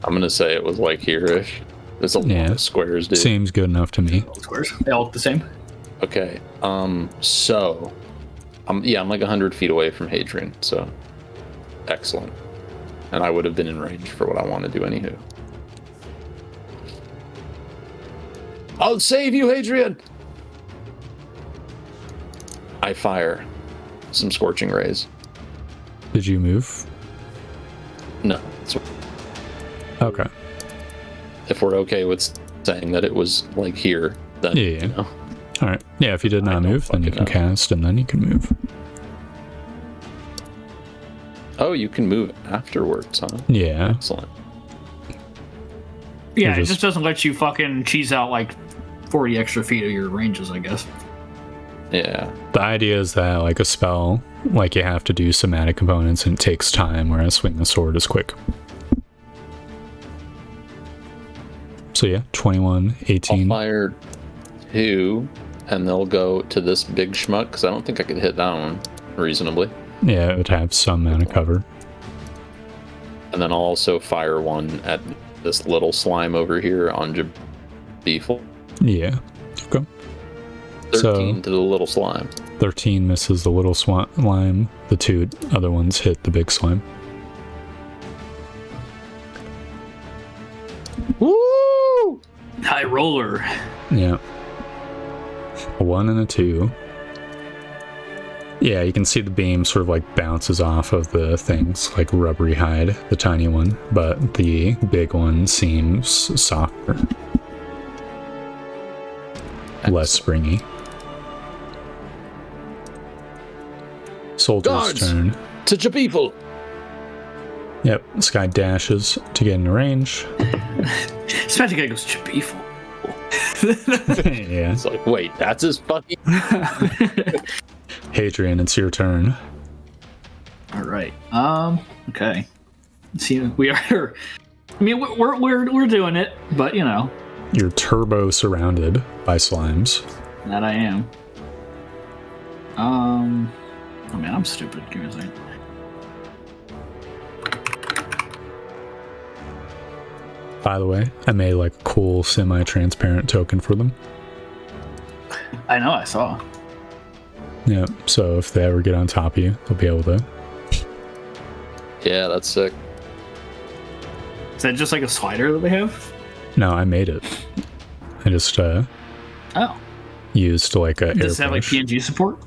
Speaker 4: I'm gonna say it was like here-ish. There's a lot
Speaker 1: Yeah.
Speaker 4: of squares, dude.
Speaker 1: Seems good enough to me.
Speaker 2: Squares. They all look the same.
Speaker 4: Okay, so... I'm like 100 feet away from Hadrian, so... Excellent. And I would have been in range for what I want to do anywho. I'll save you, Hadrian! I fire some scorching rays.
Speaker 1: Did you move?
Speaker 4: No. So
Speaker 1: Okay.
Speaker 4: if we're okay with saying that it was like here, then
Speaker 1: Yeah.
Speaker 4: you know.
Speaker 1: Alright. Yeah, if you did not
Speaker 4: don't
Speaker 1: move, then you
Speaker 4: fucking
Speaker 1: can
Speaker 4: know.
Speaker 1: cast, and then you can move.
Speaker 4: Oh, you can move afterwards, huh?
Speaker 1: Yeah.
Speaker 4: Excellent.
Speaker 2: Yeah,
Speaker 1: You're
Speaker 2: it just doesn't let you fucking cheese out like 40 extra feet of your ranges, I guess.
Speaker 4: Yeah.
Speaker 1: The idea is that, like, a spell, like, you have to do somatic components, and it takes time, whereas swinging the sword is quick. So yeah, 21,
Speaker 4: I'll
Speaker 1: 18.
Speaker 4: fire 2, and they'll go to this big schmuck, because I don't think I could hit that one reasonably.
Speaker 1: Yeah, it would have some amount of cover.
Speaker 4: And then I'll also fire 1 at this little slime over here on Jabiful.
Speaker 1: Yeah. Okay.
Speaker 4: 13 to the little slime.
Speaker 1: 13 misses the little slime. The 2 other ones hit the big slime.
Speaker 4: Woo!
Speaker 2: High roller.
Speaker 1: Yeah. A 1 and a 2. Yeah, you can see the beam sort of like bounces off of the things, like rubbery hide, the tiny one, but the big one seems softer. Less springy. Soldier's
Speaker 3: Guards!
Speaker 1: turn.
Speaker 3: To your people.
Speaker 1: Yep, this guy dashes to get in range.
Speaker 2: Especially guy goes Chabiful.
Speaker 1: Yeah.
Speaker 3: It's like, wait, that's his fucking.
Speaker 1: Hadrian, it's your turn.
Speaker 2: All right. Okay. See, we are. I mean, we're doing it, but you know.
Speaker 1: You're turbo surrounded by slimes.
Speaker 2: That I am. Oh man, I'm stupid. Give me a second.
Speaker 1: By the way, I made like a cool semi-transparent token for them.
Speaker 2: I know, I saw.
Speaker 1: Yeah, so if they ever get on top of you, they'll be able to.
Speaker 3: Yeah, that's sick.
Speaker 2: Is that just like a slider that they have?
Speaker 1: No, I made it. I just
Speaker 2: Oh.
Speaker 1: used like a
Speaker 2: Does it have like
Speaker 1: airbrush.
Speaker 2: PNG support?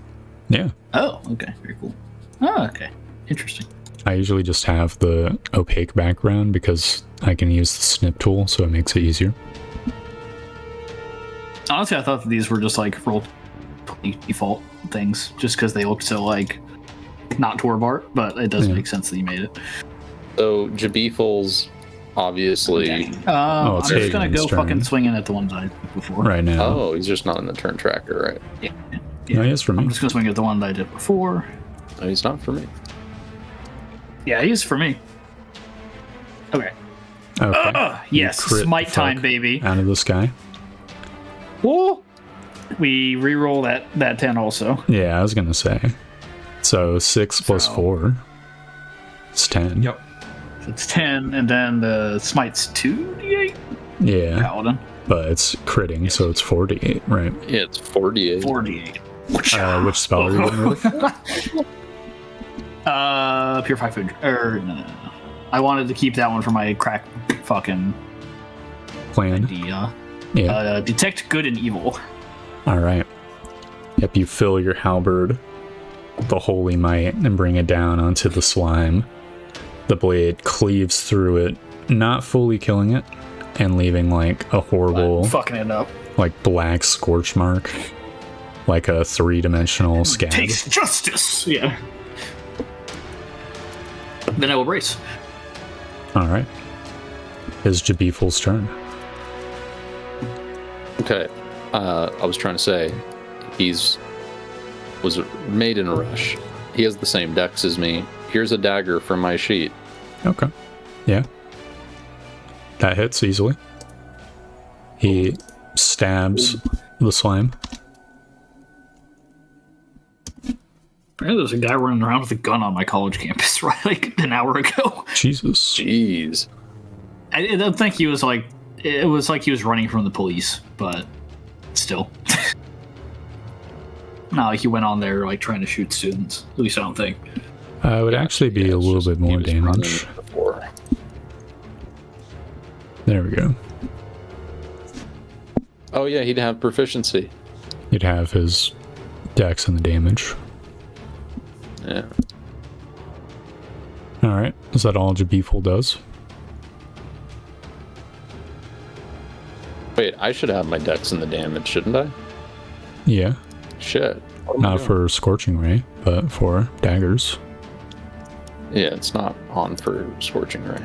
Speaker 1: Yeah,
Speaker 2: Oh, okay. Very cool. Oh, okay. Interesting.
Speaker 1: I usually just have the opaque background because I can use the snip tool, so it makes it easier.
Speaker 2: Honestly, I thought that these were just like roll default things just because they look so like not Torbart, but it does
Speaker 1: Yeah.
Speaker 2: make sense that you made it.
Speaker 3: So Jabiful's obviously.
Speaker 1: it's
Speaker 2: I'm just gonna
Speaker 1: Hadrian's
Speaker 2: go
Speaker 1: turn.
Speaker 2: fucking swinging at the ones I did before.
Speaker 1: Right now.
Speaker 3: Oh, he's just not in the turn tracker, right?
Speaker 2: Yeah.
Speaker 1: No, he is for me.
Speaker 2: I'm just gonna swing at the one that I did before.
Speaker 3: No, he's not for me.
Speaker 2: Yeah, he's for me. Okay.
Speaker 1: Okay.
Speaker 2: Yes,
Speaker 1: crit
Speaker 2: smite
Speaker 1: the
Speaker 2: time,
Speaker 1: fuck
Speaker 2: baby.
Speaker 1: Out of the sky.
Speaker 2: Whoa. We re-roll that 10 also.
Speaker 1: Yeah, I was gonna say. So 6 plus
Speaker 2: So-
Speaker 1: 4. It's 10.
Speaker 2: Yep. So it's 10, and then the smite's 2d8?
Speaker 1: Yeah,
Speaker 2: Paladin.
Speaker 1: but it's critting, so it's 48, right?
Speaker 3: Yeah, it's 48.
Speaker 2: 4d8.
Speaker 1: Which spell are you getting rid of?
Speaker 2: Purify food. No. I wanted to keep that one for my crack fucking
Speaker 1: Plan.
Speaker 2: idea.
Speaker 1: Yeah.
Speaker 2: Detect good and evil.
Speaker 1: Alright. Yep, you fill your halberd with the holy might and bring it down onto the slime. The blade cleaves through it, not fully killing it, and leaving like a horrible,
Speaker 2: Fucking it up.
Speaker 1: like black scorch mark. Like a 3-dimensional scab.
Speaker 2: Takes justice. Yeah. Then I will brace.
Speaker 1: Alright. It's Jabiful's turn.
Speaker 3: Okay. I was trying to say, was made in a rush. He has the same dex as me. Here's a dagger from my sheet.
Speaker 1: Okay. Yeah. That hits easily. He stabs the slime.
Speaker 2: Apparently there's a guy running around with a gun on my college campus, right? Like an hour ago.
Speaker 1: Jesus.
Speaker 3: Jeez.
Speaker 2: I don't think he was like. It was like he was running from the police, but still. Not like he went on there like trying to shoot students. At least I don't think.
Speaker 1: It would actually be
Speaker 3: Yeah,
Speaker 1: a
Speaker 3: it's
Speaker 1: little
Speaker 3: just-
Speaker 1: bit
Speaker 3: he
Speaker 1: more
Speaker 3: was
Speaker 1: damage.
Speaker 3: running before.
Speaker 1: There we go.
Speaker 3: Oh yeah, he'd have proficiency.
Speaker 1: You'd have his dex and the damage.
Speaker 3: Yeah.
Speaker 1: Alright. Is that all Jabiful does?
Speaker 3: Wait, I should have my dex in the damage, shouldn't I?
Speaker 1: Yeah.
Speaker 3: Shit. What am I
Speaker 1: Not
Speaker 3: doing?
Speaker 1: for Scorching Ray, but for daggers.
Speaker 3: Yeah, it's not on for Scorching Ray.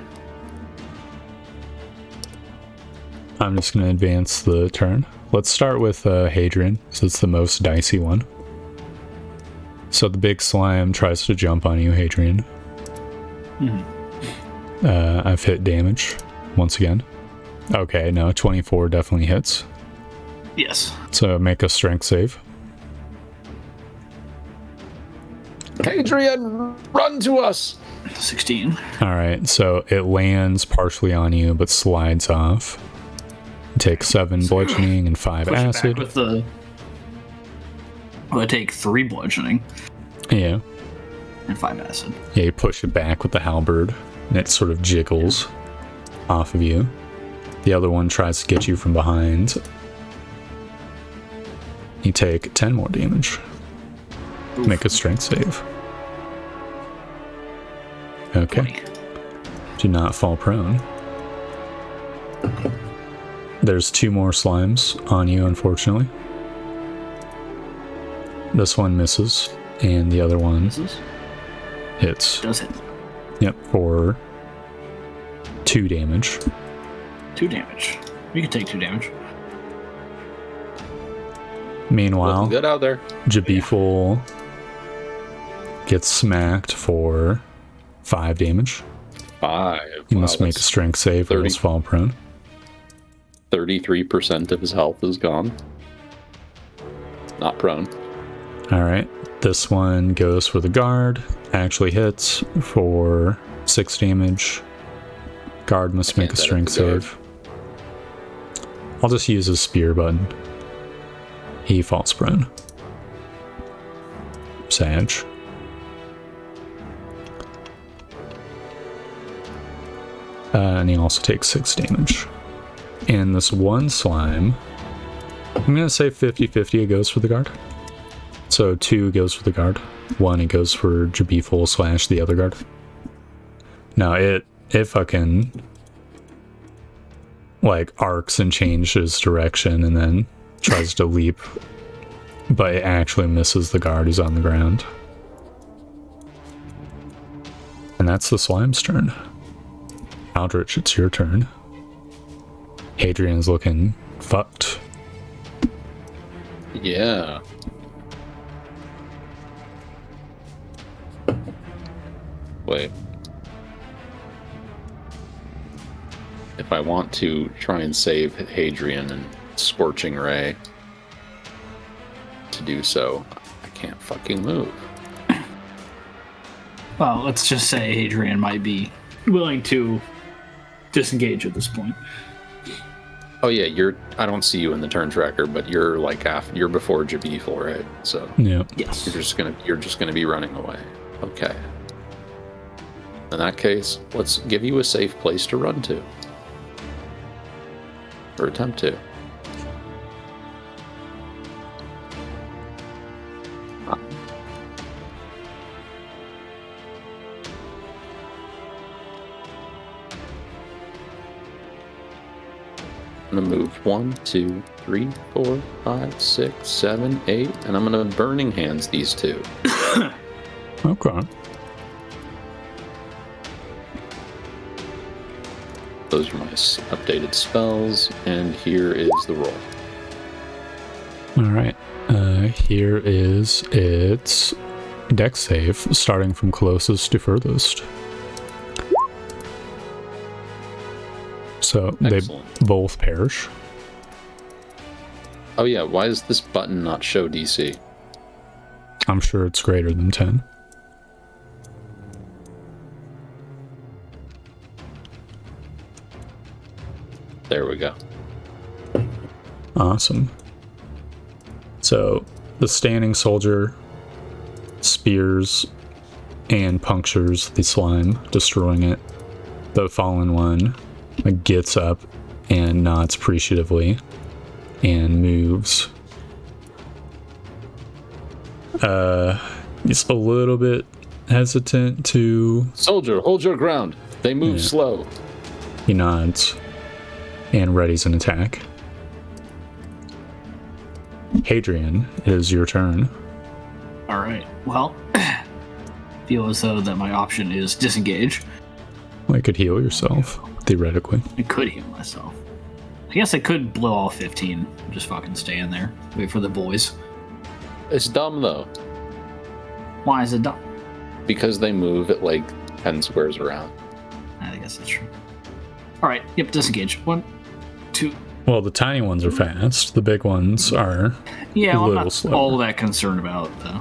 Speaker 1: I'm just going to advance the turn. Let's start with Hadrian, so it's the most dicey one. So the big slime tries to jump on you, Hadrian. I've hit damage once again. Okay, no, 24 definitely hits.
Speaker 2: Yes.
Speaker 1: So make a strength save.
Speaker 3: Hadrian, run to us!
Speaker 2: 16.
Speaker 1: Alright, so it lands partially on you, but slides off. Take 7 bludgeoning and 5
Speaker 2: Push it back
Speaker 1: acid.
Speaker 2: with the. I take 3 bludgeoning
Speaker 1: Yeah.
Speaker 2: and 5 acid.
Speaker 1: Yeah, you push it back with the halberd, and it sort of jiggles off of you. The other one tries to get you from behind. You take 10 more damage. Make a strength save. Okay.
Speaker 2: 20.
Speaker 1: Do not fall prone. There's 2 more slimes on you, unfortunately. This one misses, and the other one
Speaker 2: Misses?
Speaker 1: hits.
Speaker 2: Does hit.
Speaker 1: Yep, for 2 damage.
Speaker 2: 2 damage. You can take 2 damage.
Speaker 1: Meanwhile,
Speaker 3: Looking good out there.
Speaker 1: Jabiful gets smacked for 5 damage.
Speaker 3: 5.
Speaker 1: You must make a
Speaker 3: that's
Speaker 1: strength save or
Speaker 3: 30.
Speaker 1: else fall prone.
Speaker 3: 33% of his health is gone. Not prone.
Speaker 1: Alright, this one goes for the guard. Actually hits for 6 damage. Guard must
Speaker 3: I
Speaker 1: make a
Speaker 3: can't
Speaker 1: strength
Speaker 3: edit the guard.
Speaker 1: save. I'll just use his spear button. He falls prone. Sag. And he also takes 6 damage. And this one slime, I'm going to say 50-50 it goes for the guard. So 2 goes for the guard. 1 it goes for Jabiful / the other guard. No, it fucking like arcs and changes direction and then tries to leap, but it actually misses the guard who's on the ground. And that's the slime's turn. Aldrich, it's your turn. Hadrian's looking fucked.
Speaker 3: Yeah. Wait. If I want to try and save Hadrian and Scorching Ray, to do so, I can't fucking move.
Speaker 2: Well, let's just say Hadrian might be willing to disengage at this point.
Speaker 3: Oh yeah, I don't see you in the turn tracker, but you're like you're before Jabiful, right? So
Speaker 1: Yeah.
Speaker 2: Yes.
Speaker 3: you're just gonna be running away. Okay. In that case, let's give you a safe place to run to. Or attempt to. I'm gonna move 1, 2, 3, 4, 5, 6, 7, 8, and I'm gonna Burning Hands these 2.
Speaker 1: Okay.
Speaker 3: Those are my updated spells, and here is the roll.
Speaker 1: Alright. Here is its dex save, starting from closest to furthest. So
Speaker 3: Excellent.
Speaker 1: they both perish.
Speaker 3: Oh yeah, why does this button not show DC?
Speaker 1: I'm sure it's greater than 10.
Speaker 3: There we go.
Speaker 1: Awesome. So the standing soldier spears and punctures the slime, destroying it. The fallen one gets up and nods appreciatively and moves. He's a little bit hesitant to.
Speaker 3: Soldier, hold your ground. They move slow.
Speaker 1: He nods and readies an attack. Hadrian, it is your turn.
Speaker 2: All right. Well, feel as though that my option is disengage.
Speaker 1: Well, you could heal yourself, theoretically.
Speaker 2: I could heal myself. I guess I could blow all 15. Just fucking stay in there. Wait for the boys.
Speaker 3: It's dumb though,
Speaker 2: Why is it done?
Speaker 3: because they move at like 10 squares around.
Speaker 2: I guess that's true. All right. Yep. Disengage. 1, 2.
Speaker 1: Well, the tiny ones are fast. The big ones are
Speaker 2: Yeah.
Speaker 1: a
Speaker 2: Well, I'm
Speaker 1: little
Speaker 2: not
Speaker 1: slower.
Speaker 2: all that concerned about the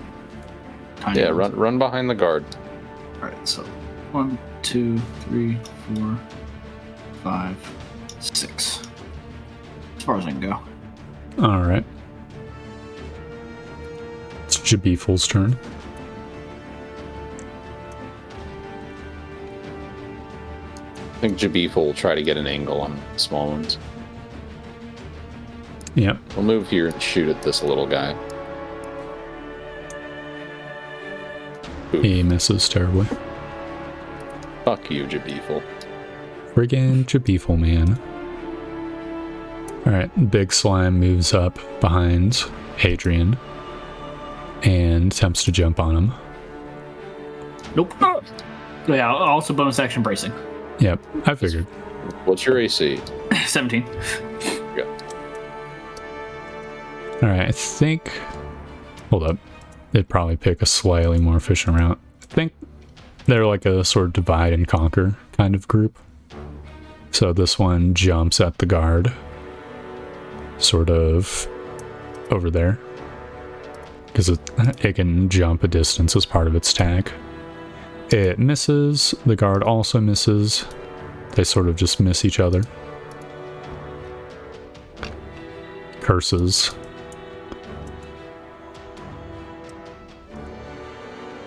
Speaker 2: tiny
Speaker 3: Yeah,
Speaker 2: ones.
Speaker 3: run behind the guard.
Speaker 2: All right. So 1, 2, 3, 4, 5, 6. As far as I can go.
Speaker 1: All right. It's Jabiful's turn.
Speaker 3: I think Jabif will try to get an angle on the small ones.
Speaker 1: Yep.
Speaker 3: We'll move here and shoot at this little guy.
Speaker 1: He misses terribly.
Speaker 3: Fuck you, Jabiful.
Speaker 1: Friggin' Jabiful, man. Alright, Big Slime moves up behind Hadrian and attempts to jump on him.
Speaker 2: Nope. Yeah, also bonus action bracing.
Speaker 1: Yep, I figured.
Speaker 3: What's your AC?
Speaker 2: 17.
Speaker 3: Yeah.
Speaker 1: Alright, I think... Hold up. They'd probably pick a slightly more efficient route. I think they're like a sort of divide and conquer kind of group. So this one jumps at the guard. Sort of over there. Because it can jump a distance as part of its tag. It misses. The guard also misses. They sort of just miss each other. Curses.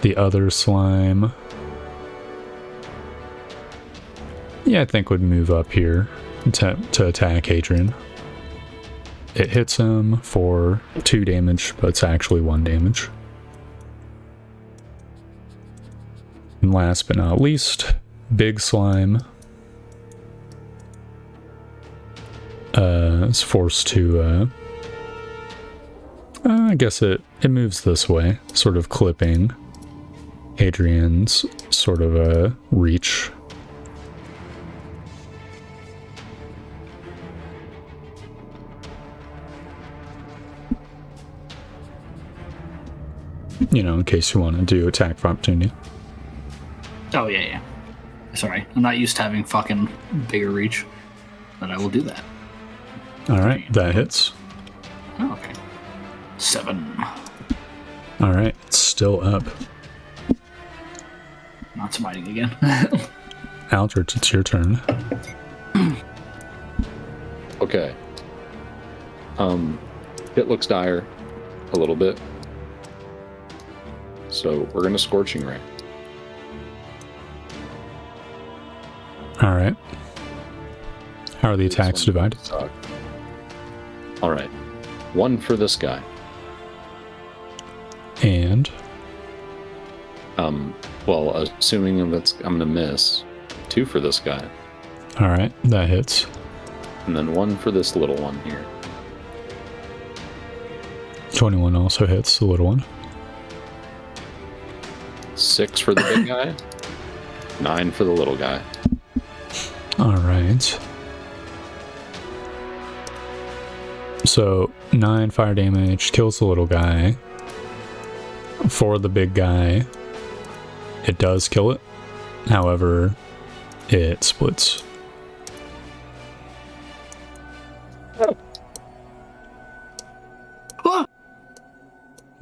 Speaker 1: The other slime, yeah, I think would move up here to attack Hadrian. It hits him for 2 damage, but it's actually 1 damage. And last but not least, Big Slime is forced to, I guess it moves this way, sort of clipping Hadrian's sort of a reach. You know, in case you want to do attack of opportunity.
Speaker 2: Oh, yeah. Sorry, I'm not used to having fucking bigger reach, but I will do that.
Speaker 1: Alright, that hits.
Speaker 2: Oh, okay. 7.
Speaker 1: Alright, it's still up.
Speaker 2: Not smiting again.
Speaker 1: Aldrich, it's your turn.
Speaker 3: Okay. It looks dire a little bit. So we're gonna Scorching Ray.
Speaker 1: Alright. How are the attacks divided?
Speaker 3: Alright. 1 for this guy.
Speaker 1: And
Speaker 3: well, assuming that's I'm gonna miss, 2 for this guy.
Speaker 1: alright, that hits.
Speaker 3: And then 1 for this little one here.
Speaker 1: 21 also hits the little one.
Speaker 3: 6 for the big guy. 9 for the little guy.
Speaker 1: Alright. So 9 fire damage kills the little guy. For the big guy, it does kill it. However, it splits.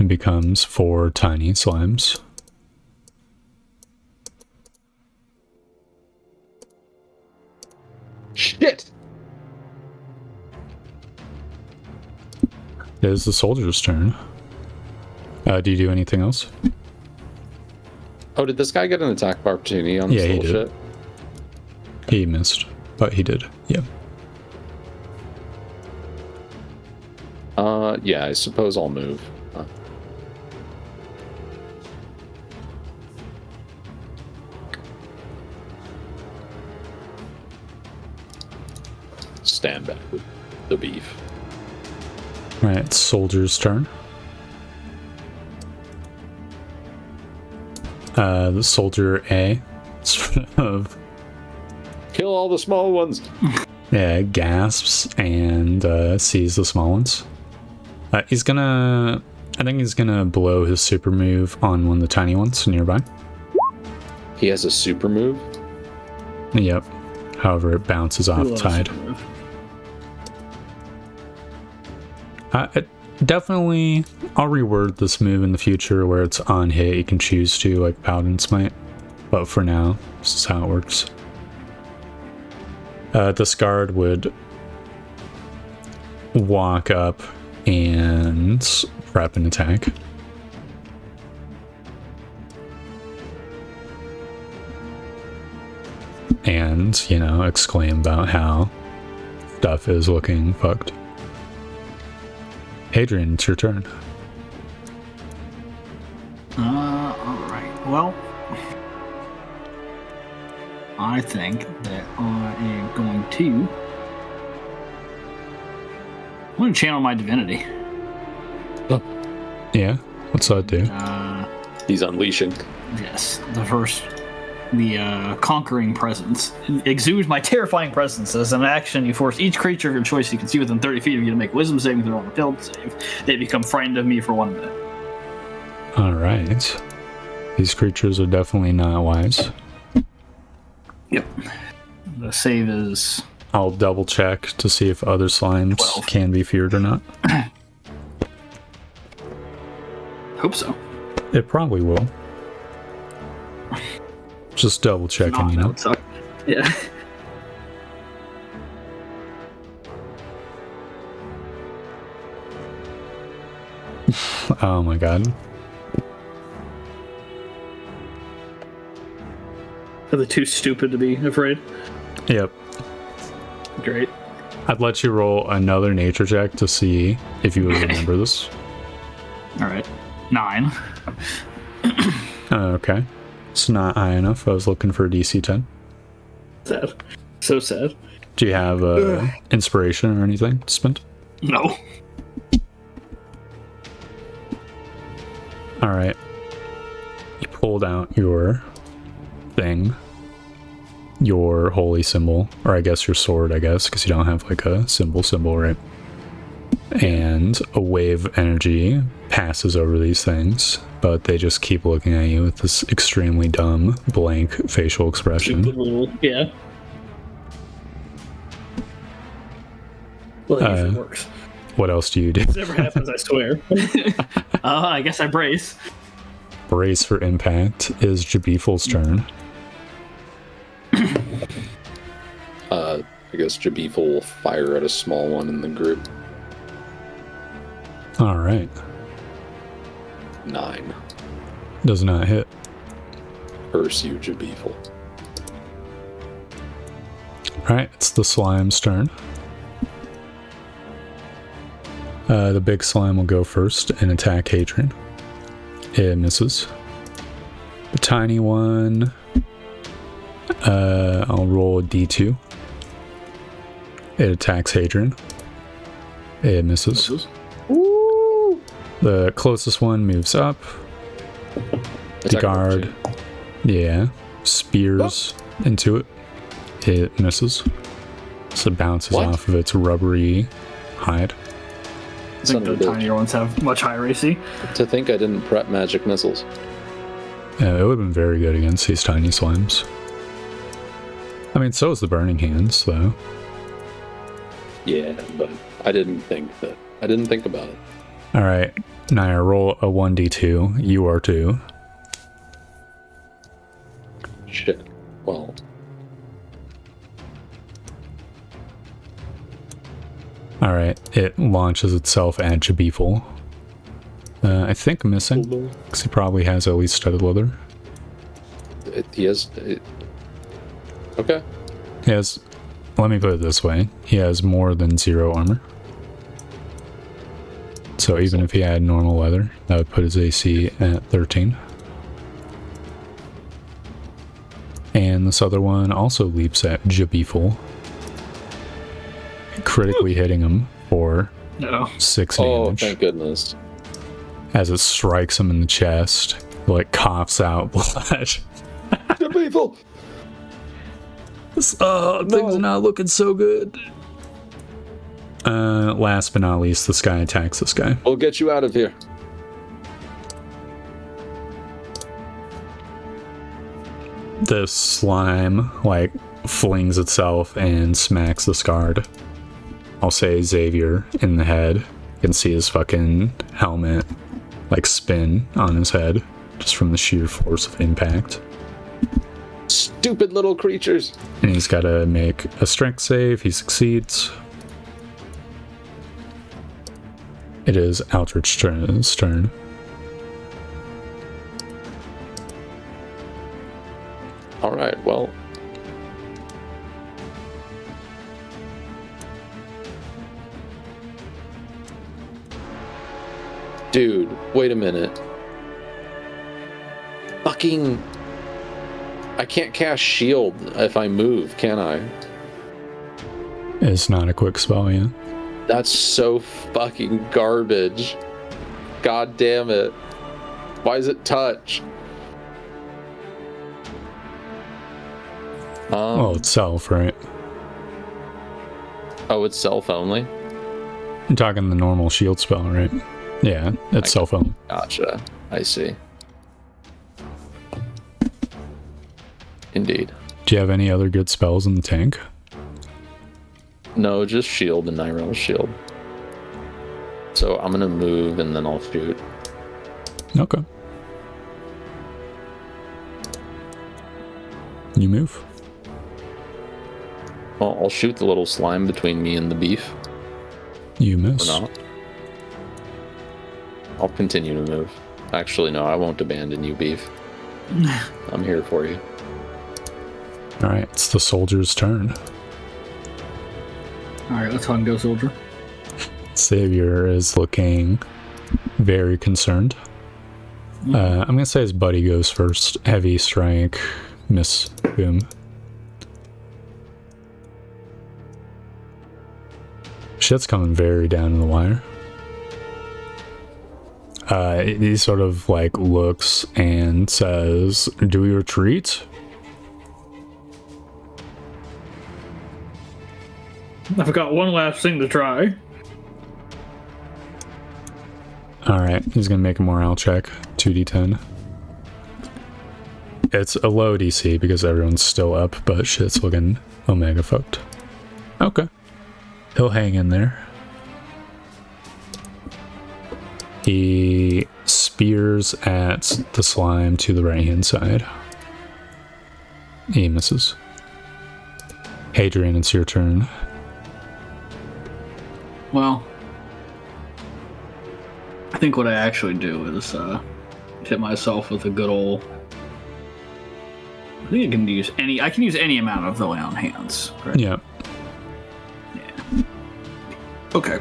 Speaker 1: It becomes 4 tiny slimes.
Speaker 3: Shit!
Speaker 1: It is the soldier's turn. Do you do anything else?
Speaker 3: Oh, did this guy get an attack of opportunity on this
Speaker 1: Yeah, he
Speaker 3: little
Speaker 1: did.
Speaker 3: shit?
Speaker 1: He missed, but he did. Yeah.
Speaker 3: Yeah, I suppose I'll move. Stand back with the beef.
Speaker 1: Alright, soldier's turn. The soldier A sort of
Speaker 3: Kill all the small ones!
Speaker 1: gasps and sees the small ones. I think he's gonna blow his super move on one of the tiny ones nearby.
Speaker 3: He has a super move?
Speaker 1: Yep. However, it bounces off the tide. Definitely, I'll reword this move in the future where it's on hit. You can choose to, like Paladin Smite. But for now, this is how it works. This guard would walk up and prep an attack. And, you know, exclaim about how stuff is looking fucked. Hadrian, it's your turn.
Speaker 2: Alright. Well, I think that I am going to. I'm going to channel my divinity.
Speaker 1: Yeah? What's that do?
Speaker 4: He's unleashing.
Speaker 2: Yes, the conquering presence. It exudes my terrifying presence. As an action, you force each creature of your choice you can see within 30 feet of you to make a wisdom saving throw on a failed save. They become frightened of me for 1 minute.
Speaker 1: Alright. These creatures are definitely not wise.
Speaker 2: Yep. The save is...
Speaker 1: I'll double check to see if other slimes
Speaker 2: 12.
Speaker 1: can be feared or not.
Speaker 2: Hope so.
Speaker 1: It probably will. Just double checking, you
Speaker 2: That
Speaker 1: know.
Speaker 2: would suck. Yeah.
Speaker 1: Oh my god.
Speaker 2: Are they too stupid to be afraid?
Speaker 1: Yep.
Speaker 2: Great.
Speaker 1: I'd let you roll another nature check to see if you would remember this.
Speaker 2: Alright. 9.
Speaker 1: Okay. It's not high enough. I was looking for a DC 10.
Speaker 2: Sad. So sad.
Speaker 1: Do you have inspiration or anything to spend?
Speaker 2: No.
Speaker 1: Alright. You pulled out your thing. Your holy symbol. Or I guess your sword, because you don't have like a symbol, right? And a wave of energy passes over these things, but they just keep looking at you with this extremely dumb, blank facial expression.
Speaker 2: Yeah. Well, that usually works.
Speaker 1: What else do you do?
Speaker 2: It never happens, I swear. I guess I brace.
Speaker 1: Brace for impact is Jabiful's turn.
Speaker 4: I guess Jabiful will fire at a small one in the group.
Speaker 1: Alright.
Speaker 4: 9.
Speaker 1: Does not hit.
Speaker 4: Curse you, Jabiful.
Speaker 1: Alright, it's the slime's turn. The big slime will go first and attack Hadrian. It misses. The tiny one... I'll roll a d2. It attacks Hadrian. It misses.
Speaker 2: Ooh.
Speaker 1: The closest one moves up. The
Speaker 4: Attack
Speaker 1: guard, yeah, spears into it. It misses. So it bounces
Speaker 4: What?
Speaker 1: off of its rubbery hide.
Speaker 2: I
Speaker 4: Son
Speaker 2: think
Speaker 4: of
Speaker 2: the
Speaker 4: a bitch.
Speaker 2: tinier ones have much higher AC.
Speaker 4: To think I didn't prep magic missiles.
Speaker 1: Yeah, it would have been very good against these tiny slimes. I mean, so is the Burning Hands, though.
Speaker 4: Yeah, but I didn't think about it.
Speaker 1: Alright, Naya, roll a 1d2. You are 2.
Speaker 4: Shit. Well,
Speaker 1: Alright, it launches itself at Jabiful. I think missing, because he probably has at least studded leather.
Speaker 4: he has... okay.
Speaker 1: He has, let me put it this way, he has more than 0 armor. So even if he had normal leather, that would put his AC at 13. And this other one also leaps at Jabiful, critically hitting him for
Speaker 2: No.
Speaker 1: 6
Speaker 4: Oh,
Speaker 1: damage.
Speaker 4: thank goodness.
Speaker 1: As it strikes him in the chest, he like coughs out blood.
Speaker 4: Jabiful!
Speaker 1: Things are not looking so good. Last but not least, this guy attacks this guy.
Speaker 4: We'll get you out of here.
Speaker 1: The slime, like, flings itself and smacks this guard. I'll say Xavier in the head. You can see his fucking helmet, like, spin on his head, just from the sheer force of impact.
Speaker 4: Stupid little creatures.
Speaker 1: And he's got to make a strength save. He succeeds. It is Aldrich's turn.
Speaker 4: Alright, well. Dude, wait a minute. Fuck
Speaker 3: fucking... I can't cast shield if I move, can I?
Speaker 1: It's not a quick spell, yeah.
Speaker 3: That's so fucking garbage. God damn it. Why is it touch?
Speaker 1: Well, itself, right?
Speaker 3: Oh, it's self only?
Speaker 1: I'm talking the normal shield spell, right? Yeah, it's self only.
Speaker 3: Gotcha. I see. Indeed.
Speaker 1: Do you have any other good spells in the tank?
Speaker 3: No, just shield and Nyrel's shield. So I'm gonna move and then I'll shoot.
Speaker 1: Okay. You move.
Speaker 3: Well, I'll shoot the little slime between me and the beef.
Speaker 1: You miss.
Speaker 3: Or not. I'll continue to move. Actually, no, I won't abandon you, beef. I'm here for you.
Speaker 1: Alright, it's the soldier's turn.
Speaker 2: Alright, let's go, soldier.
Speaker 1: Savior is looking very concerned. I'm gonna say his buddy goes first. Heavy strike, miss, boom. Shit's coming very down to the wire. He sort of like looks and says, "Do we retreat?"
Speaker 2: I've got one last thing to try.
Speaker 1: Alright, he's gonna make a morale check. 2d10. It's a low DC because everyone's still up, but shit's looking omega fucked. Okay. He'll hang in there. He spears at the slime to the right hand side. He misses. Hadrian, it's your turn.
Speaker 2: Well, I think what I actually do is hit myself with a good old. I think I can use any amount of the lay on hands. Correct?
Speaker 1: Yeah.
Speaker 2: Yeah. Okay.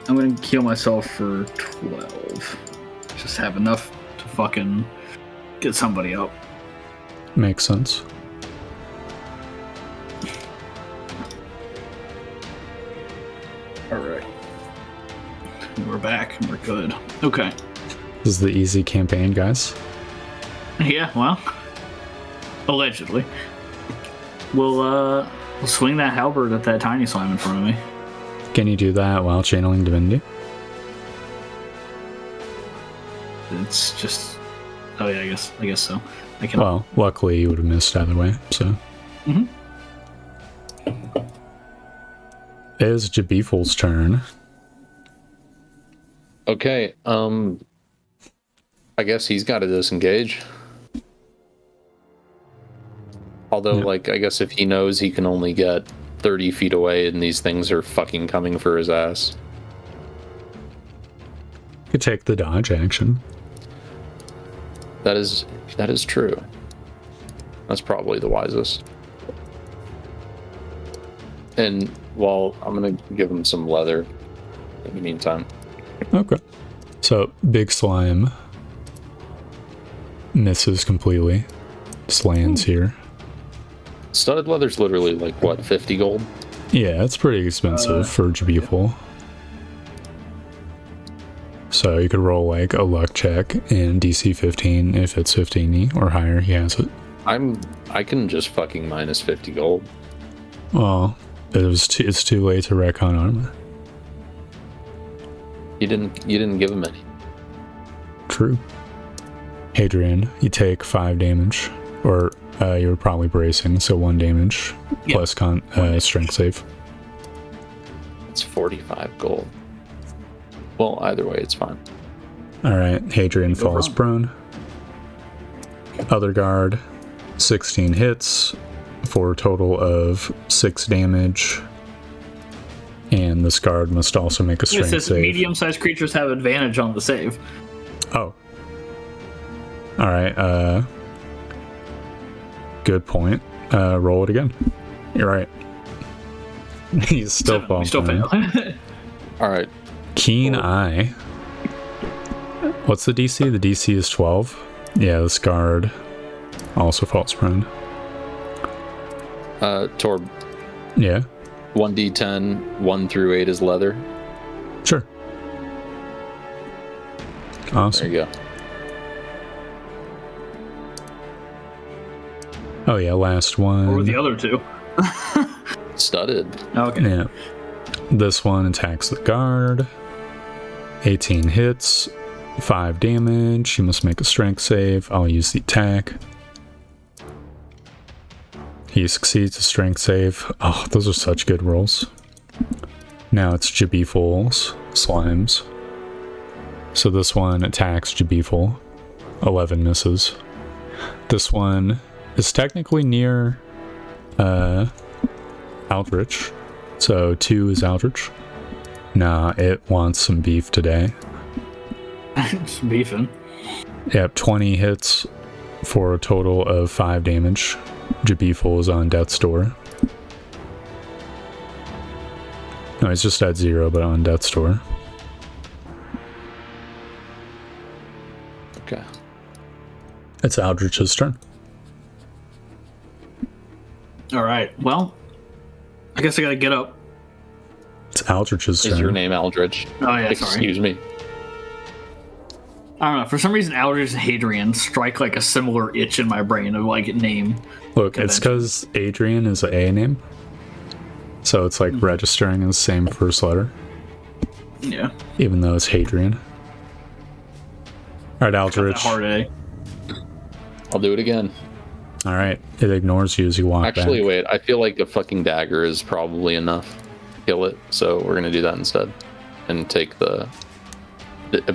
Speaker 2: I'm gonna heal myself for 12. Just have enough to fucking get somebody up.
Speaker 1: Makes sense.
Speaker 2: Alright. We're back and we're good. Okay.
Speaker 1: This is the easy campaign, guys.
Speaker 2: Yeah, well. Allegedly. We'll swing that halberd at that tiny slime in front of me.
Speaker 1: Can you do that while channeling divinity?
Speaker 2: It's just. Oh yeah, I guess so. I can.
Speaker 1: Well, luckily you would have missed either way, so.
Speaker 2: Mm-hmm.
Speaker 1: It is Jabiful's turn.
Speaker 3: Okay, I guess he's got to disengage. Although, like, I guess if he knows he can only get 30 feet away and these things are fucking coming for his ass.
Speaker 1: You could take the dodge action.
Speaker 3: That is true. That's probably the wisest. And, well, I'm gonna give him some leather in the meantime.
Speaker 1: Okay. So, big slime misses completely. Just lands here.
Speaker 3: Studded leather's literally like, what, 50 gold?
Speaker 1: Yeah, it's pretty expensive for Jabiful. So you could roll like a luck check in DC 15 if it's 15 or higher, he has it.
Speaker 3: I can just fucking minus 50 gold.
Speaker 1: Well, it's too late to retcon armor.
Speaker 3: You didn't give him any.
Speaker 1: True. Hadrian, you take 5 damage. Or you were probably bracing, so 1 damage plus strength save.
Speaker 3: It's 45 gold. Well, either way, it's fine.
Speaker 1: Alright, Hadrian falls prone. Other guard, 16 hits for a total of 6 damage. And this guard must also make a strength
Speaker 2: save. It says
Speaker 1: save.
Speaker 2: medium-sized creatures have advantage on the save.
Speaker 1: Oh. Alright, good point. Roll it again. You're right. He's still falling.
Speaker 2: We still fail.
Speaker 3: All right.
Speaker 1: Keen eye. What's the DC? The DC is 12. Yeah, this guard also falls prone.
Speaker 3: Torb,
Speaker 1: Yeah,
Speaker 3: 1d10, 1 through 8 is leather.
Speaker 1: sure.
Speaker 3: There
Speaker 1: Awesome.
Speaker 3: you go.
Speaker 1: Oh yeah, last one.
Speaker 2: Or the other two.
Speaker 3: Studded.
Speaker 2: Okay.
Speaker 1: Yeah. This one attacks the guard. 18 hits, 5 damage. He must make a strength save. I'll use the attack. He succeeds a strength save. Oh, those are such good rolls. Now it's Jabiful's slimes. So this one attacks Jabiful. 11 misses. This one is technically near Aldrich. So 2 is Aldrich. Nah, it wants some beef today.
Speaker 2: It's beefing.
Speaker 1: Yep, 20 hits for a total of 5 damage. Jabiful is on death's door. No, he's just at 0, but on death's door.
Speaker 3: Okay.
Speaker 1: It's Aldrich's turn.
Speaker 2: All right. Well, I guess I gotta get up.
Speaker 1: It's Aldrich's turn.
Speaker 3: Is your name Aldrich?
Speaker 2: Oh yeah, sorry.
Speaker 3: Excuse me.
Speaker 2: I don't know. For some reason, Aldrich and Hadrian strike like a similar itch in my brain of like name.
Speaker 1: Look, it's because Adrian is an A name. So it's like registering as the same first letter,
Speaker 2: Yeah.
Speaker 1: even though it's Hadrian. Alright,
Speaker 2: Got
Speaker 1: Aldrich.
Speaker 2: that hard A.
Speaker 3: I'll do it again.
Speaker 1: Alright, it ignores you as you walk
Speaker 3: Actually,
Speaker 1: back.
Speaker 3: wait. I feel like a fucking dagger is probably enough. Kill it. So we're gonna do that instead, and take the.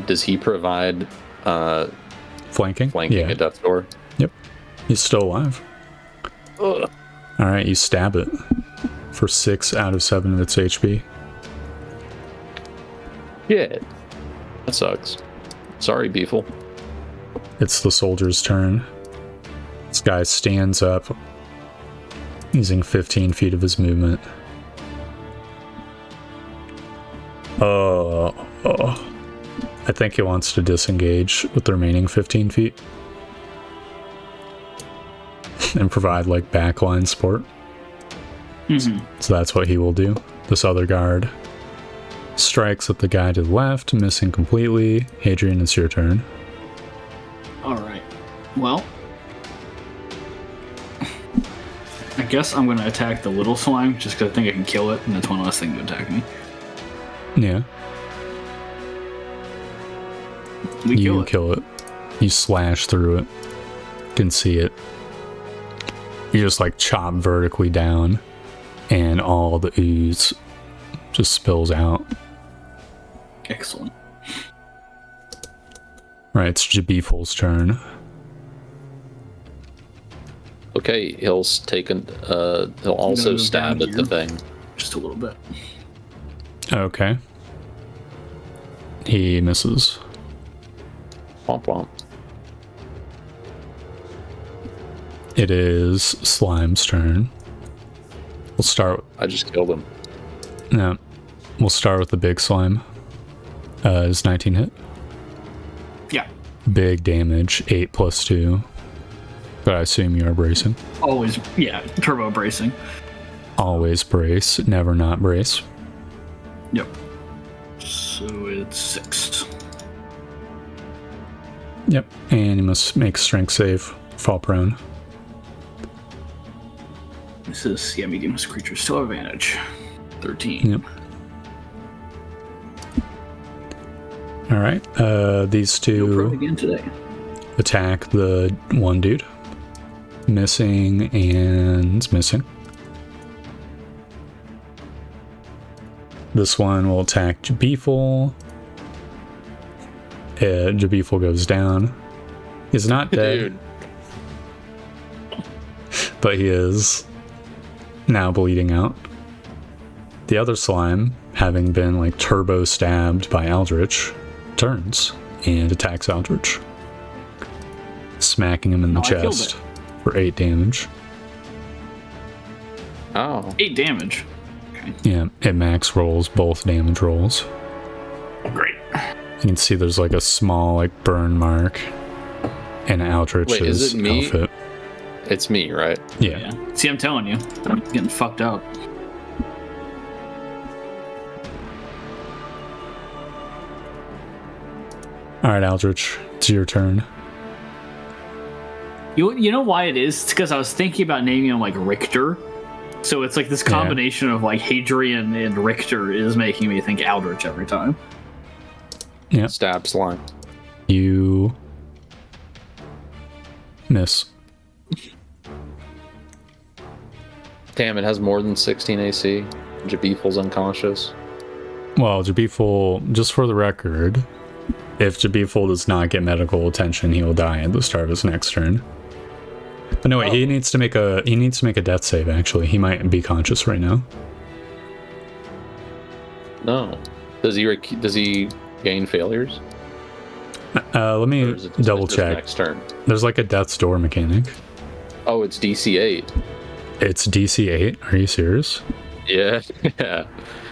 Speaker 3: Does he provide
Speaker 1: Flanking?
Speaker 3: flanking
Speaker 1: Yeah.
Speaker 3: at death's door?
Speaker 1: Yep. He's still alive.
Speaker 3: Ugh.
Speaker 1: Alright, you stab it for 6 out of 7 of its HP.
Speaker 3: Yeah. That sucks. Sorry, Beefle.
Speaker 1: It's the soldier's turn. This guy stands up using 15 feet of his movement. I think he wants to disengage with the remaining 15 feet and provide like backline support. So that's what he will do. This other guard strikes at the guy to the left, missing completely. Hadrian, it's your turn.
Speaker 2: All right. Well, I guess I'm gonna attack the little slime just because I think I can kill it, and that's one less thing to attack me.
Speaker 1: Yeah,
Speaker 2: We
Speaker 1: you
Speaker 2: kill it.
Speaker 1: kill it. You slash through it. You can see it. You just like chop vertically down, and all the ooze just spills out.
Speaker 2: Excellent.
Speaker 1: Right, it's Jabiful's turn.
Speaker 3: Okay, he'll he'll also
Speaker 2: go
Speaker 3: stab
Speaker 2: down
Speaker 3: at the
Speaker 2: here.
Speaker 3: thing.
Speaker 2: Just a little bit.
Speaker 1: Okay. He misses.
Speaker 3: Womp womp.
Speaker 1: It is Slime's turn. We'll start.
Speaker 3: I just killed him.
Speaker 1: No, we'll start with the big slime. Is 19 hit?
Speaker 2: Yeah.
Speaker 1: Big damage, 8 plus 2. But I assume you are bracing.
Speaker 2: Always. Yeah. Turbo bracing.
Speaker 1: Always brace, never not brace.
Speaker 2: Yep. So it's 6.
Speaker 1: Yep, and you must make strength save, fall prone.
Speaker 2: This is medium creatures still have advantage. 13.
Speaker 1: Yep. Alright, these
Speaker 2: You'll
Speaker 1: two
Speaker 2: prone again today.
Speaker 1: attack the one dude. Missing and missing. This one will attack Jabiful. Jabiful goes down. He's not dead,
Speaker 3: Dude.
Speaker 1: but he is now bleeding out. The other slime, having been like turbo stabbed by Aldrich, turns and attacks Aldrich, smacking him in the
Speaker 2: Oh, I killed
Speaker 1: chest for 8 damage.
Speaker 3: Oh.
Speaker 2: 8 damage.
Speaker 1: Yeah, it max rolls both damage rolls.
Speaker 2: Great.
Speaker 1: You can see there's like a small like burn mark in Aldrich's
Speaker 3: Wait, is it me?
Speaker 1: outfit.
Speaker 3: It's me, right?
Speaker 1: Yeah.
Speaker 2: See, I'm telling you, I'm getting fucked up.
Speaker 1: All right, Aldrich, it's your turn.
Speaker 2: You know why it is? It's because I was thinking about naming him like Richter. So it's like this combination of like Hadrian and Richter is making me think Aldrich every time.
Speaker 1: Yeah.
Speaker 3: Stab slime.
Speaker 1: You miss.
Speaker 3: Damn, it has more than 16 AC. Jabiful's unconscious.
Speaker 1: Well, Jabiful, just for the record, if Jabiful does not get medical attention, he will die at the start of his next turn. But no, wait, he needs to make a death save. Actually, he might be conscious right now.
Speaker 3: No. Does he gain failures?
Speaker 1: Let me
Speaker 3: Or is it just
Speaker 1: double
Speaker 3: his
Speaker 1: check.
Speaker 3: Next turn.
Speaker 1: There's like a death's door mechanic.
Speaker 3: Oh, it's DC 8.
Speaker 1: It's DC 8. Are you serious?
Speaker 3: Yeah. Yeah.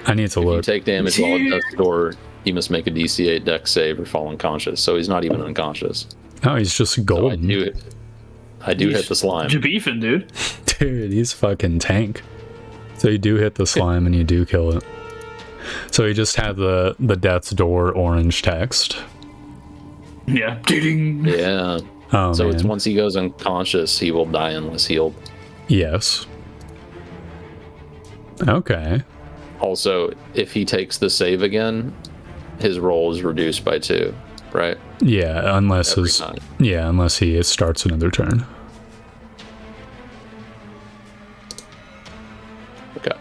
Speaker 1: I need to
Speaker 3: If you
Speaker 1: look.
Speaker 3: take damage while at death's door, he must make a DC 8 dex save or fall unconscious. So he's not even unconscious.
Speaker 1: Oh, he's just
Speaker 3: So
Speaker 1: golden.
Speaker 3: I do hit the slime.
Speaker 2: Jabifin, dude.
Speaker 1: Dude, he's fucking tank. So you do hit the slime and you do kill it. So he just had the death's door orange text.
Speaker 2: Yeah. Ding.
Speaker 3: Yeah.
Speaker 1: Oh,
Speaker 3: So
Speaker 1: man.
Speaker 3: it's once he goes unconscious, he will die unless healed.
Speaker 1: Yes. Okay.
Speaker 3: Also, if he takes the save again, his roll is reduced by 2, right?
Speaker 1: Yeah, unless
Speaker 3: Every time.
Speaker 1: unless he starts another turn.
Speaker 3: Okay.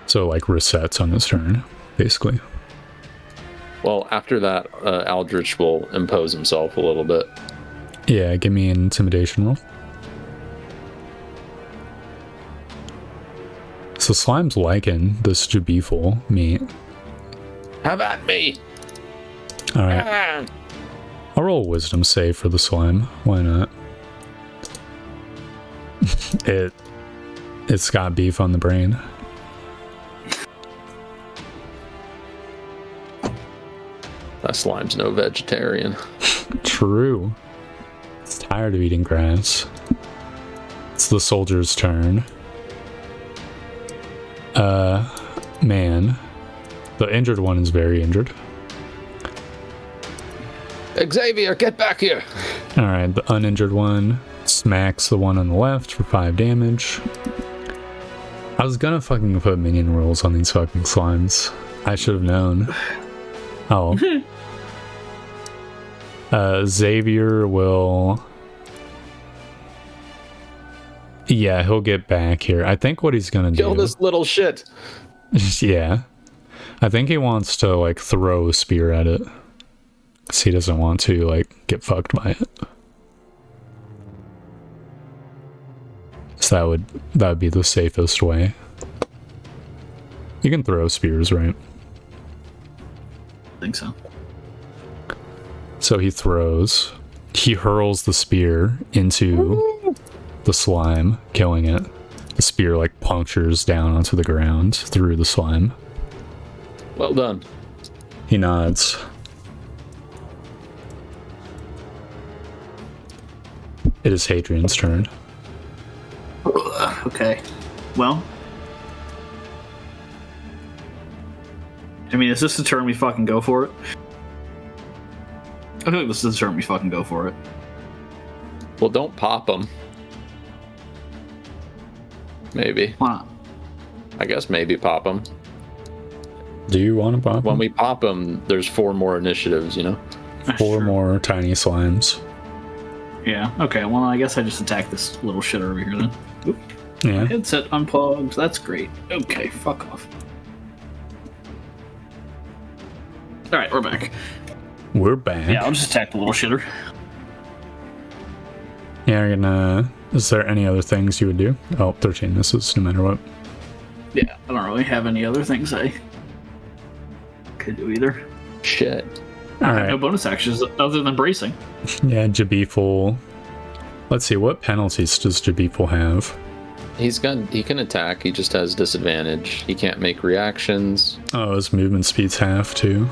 Speaker 1: So like resets on his turn, basically.
Speaker 3: Well, after that, Aldrich will impose himself a little bit.
Speaker 1: Yeah, give me an intimidation roll. So Slime's liking this Jabiful meat.
Speaker 3: Have at me!
Speaker 1: Alright,
Speaker 3: Ah!
Speaker 1: I'll roll a wisdom save for the slime. Why not? It's got beef on the brain.
Speaker 3: That slime's no vegetarian.
Speaker 1: True. It's tired of eating grass. It's the soldier's turn. Man. The injured one is very injured.
Speaker 3: Xavier, get back here!
Speaker 1: Alright, the uninjured one smacks the one on the left for 5 damage. I was gonna fucking put minion rules on these fucking slimes. I should have known. Oh. Xavier will... Yeah, he'll get back here. I think what he's gonna
Speaker 3: Kill
Speaker 1: do...
Speaker 3: this little shit!
Speaker 1: Yeah. I think he wants to, like, throw a spear at it. Because he doesn't want to, like, get fucked by it. So that would be the safest way. You can throw spears, right?
Speaker 2: I think so.
Speaker 1: So he throws. He hurls the spear into the slime, killing it. The spear, like, punctures down onto the ground through the slime.
Speaker 3: Well done.
Speaker 1: He nods. It is Hadrian's turn.
Speaker 2: Okay. Well. I mean, is this the turn we fucking go for it? I feel like this is the turn we fucking go for it.
Speaker 3: Well, don't pop him. Maybe.
Speaker 2: Why not?
Speaker 3: I guess maybe pop him.
Speaker 1: Do you want to pop
Speaker 3: When
Speaker 1: him?
Speaker 3: we pop him, there's 4 more initiatives, you know?
Speaker 2: That's
Speaker 1: 4
Speaker 2: true.
Speaker 1: more tiny slimes.
Speaker 2: Yeah, okay, well, I guess I just attack this little shit over here then. Oop.
Speaker 1: Yeah.
Speaker 2: Headset unplugged, that's great. Okay, fuck off. Alright, we're back.
Speaker 1: We're back.
Speaker 2: Yeah, I'll just attack the little shitter.
Speaker 1: Yeah, you're gonna... Is there any other things you would do? Oh, 13 misses no matter what.
Speaker 2: Yeah, I don't really have any other things I could do either.
Speaker 3: Shit.
Speaker 1: Alright.
Speaker 2: No bonus actions other than bracing.
Speaker 1: Yeah, Jabiful. Let's see, what penalties does Jabiful have?
Speaker 3: He can attack. He just has disadvantage. He can't make reactions.
Speaker 1: Oh, his movement speed's half too.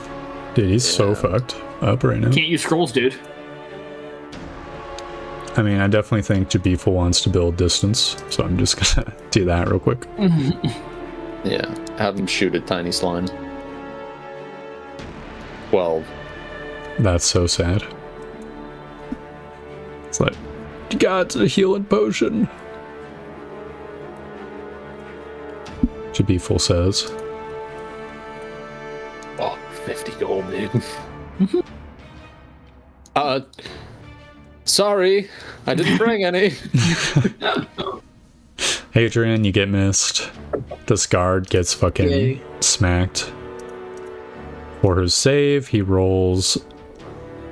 Speaker 1: Dude, he's so fucked up right now.
Speaker 2: Can't use scrolls, dude.
Speaker 1: I mean, I definitely think Jabiful wants to build distance, so I'm just gonna do that real quick.
Speaker 3: Yeah, have him shoot a tiny slime. 12.
Speaker 1: That's so sad. It's like, you got a healing potion. Jabiful says.
Speaker 3: Oh, 50 gold, dude. Sorry, I didn't bring any.
Speaker 1: Hadrian, you get missed. This guard gets fucking smacked. For his save, he rolls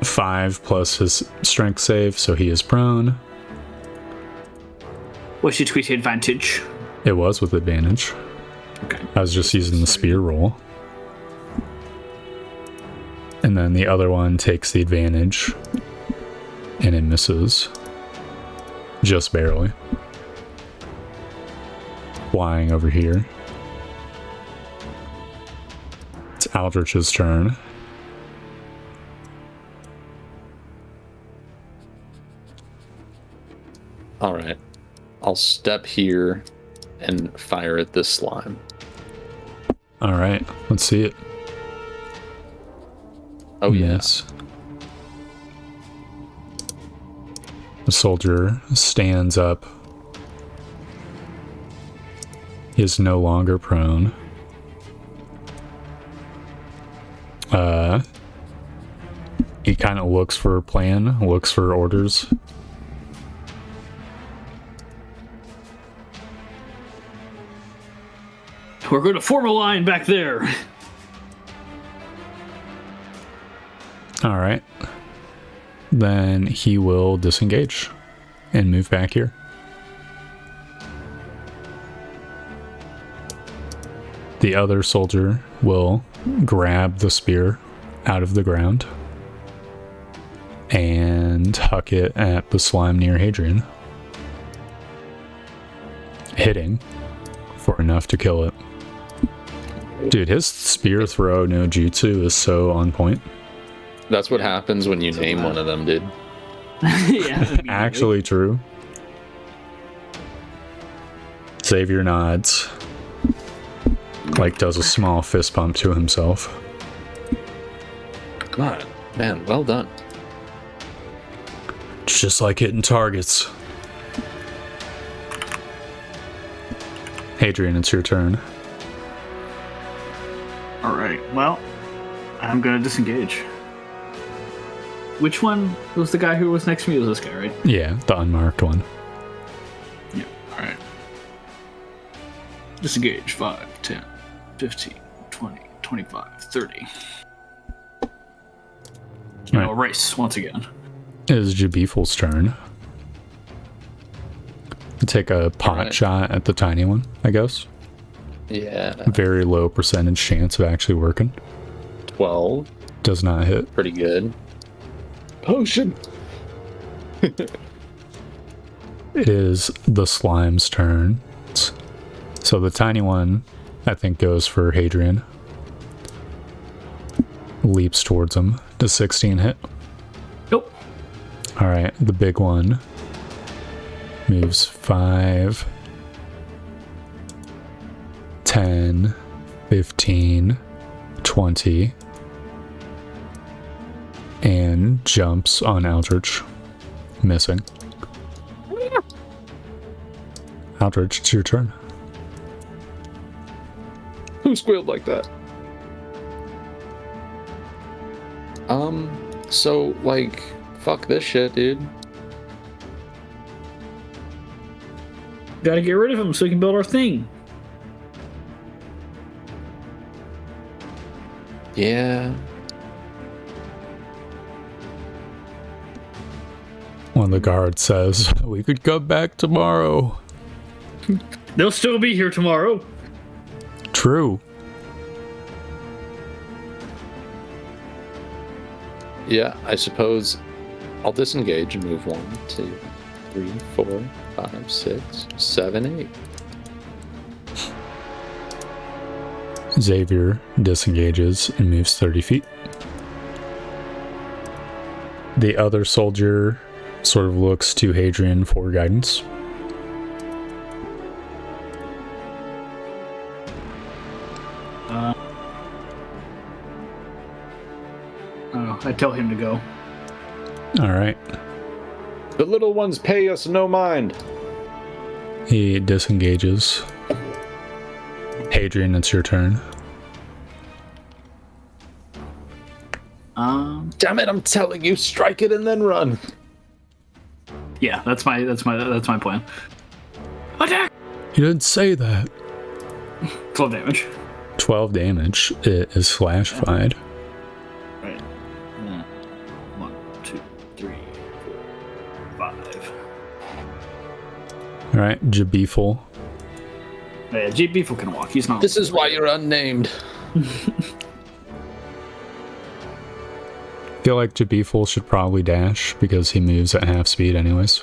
Speaker 1: 5 plus his strength save, so he is prone.
Speaker 2: What's your tweet advantage?
Speaker 1: It was with advantage.
Speaker 2: Okay.
Speaker 1: I was just using the spear roll. And then the other one takes the advantage. And it misses. Just barely. Flying over here. It's Aldrich's turn.
Speaker 3: Alright. I'll step here and fire at this slime.
Speaker 1: Alright, let's see it.
Speaker 3: Oh,
Speaker 1: yes. The soldier stands up. He is no longer prone. He kind of looks for a plan, looks for orders.
Speaker 2: We're going to form a line back there.
Speaker 1: All right. Then he will disengage and move back here. The other soldier will grab the spear out of the ground and huck it at the slime near Hadrian, hitting for enough to kill it. Dude, his spear throw no jutsu is so on point.
Speaker 3: That's what happens when you name one of them, dude.
Speaker 2: Yeah.
Speaker 1: Actually true. Xavier nods. Like does a small fist bump to himself.
Speaker 3: God, man, well done.
Speaker 1: It's just like hitting targets. Hadrian, it's your turn.
Speaker 2: All right. Well, I'm going to disengage. Which one was the guy who was next to me? It was this guy, right?
Speaker 1: Yeah, the unmarked one.
Speaker 2: Yeah. All right. Disengage. 5, 10, 15, 20, 25, 30.
Speaker 1: Right.
Speaker 2: Race once again.
Speaker 1: It is Jabiful's turn. Take a pot shot at the tiny one, I guess.
Speaker 3: Yeah.
Speaker 1: Very low percentage chance of actually working.
Speaker 3: 12.
Speaker 1: Does not hit.
Speaker 3: Pretty good. Potion.
Speaker 1: It is the slime's turn. So the tiny one, I think, goes for Hadrian. Leaps towards him. Does 16 hit?
Speaker 2: Nope.
Speaker 1: Alright, the big one moves 5, 10, 15, 20, and jumps on Aldrich, missing. Aldrich, it's your turn.
Speaker 3: Who squealed like that? So, like, fuck this shit, dude.
Speaker 2: Gotta get rid of him so we can build our thing.
Speaker 3: Yeah.
Speaker 1: One of the guards says, we could come back tomorrow.
Speaker 2: They'll still be here tomorrow.
Speaker 1: True.
Speaker 3: Yeah, I suppose I'll disengage and move 1, 2, 3, 4, 5, 6, 7, 8.
Speaker 1: Xavier disengages and moves 30 feet. The other soldier sort of looks to Hadrian for guidance.
Speaker 2: I tell him to go.
Speaker 1: All right.
Speaker 4: The little ones pay us no mind.
Speaker 1: He disengages. Hadrian, it's your turn.
Speaker 4: Damn it! I'm telling you, strike it and then run.
Speaker 2: Yeah, that's my plan. Attack!
Speaker 1: You didn't say that.
Speaker 2: 12 damage.
Speaker 1: 12 damage. It is slash-fied.
Speaker 2: Right. 1, 2, 3, 4, 5.
Speaker 1: All right, Jabiful.
Speaker 2: Yeah, G Beefle can walk. He's not.
Speaker 3: This is why you're unnamed.
Speaker 1: I feel like Jabiful should probably dash because he moves at half speed anyways.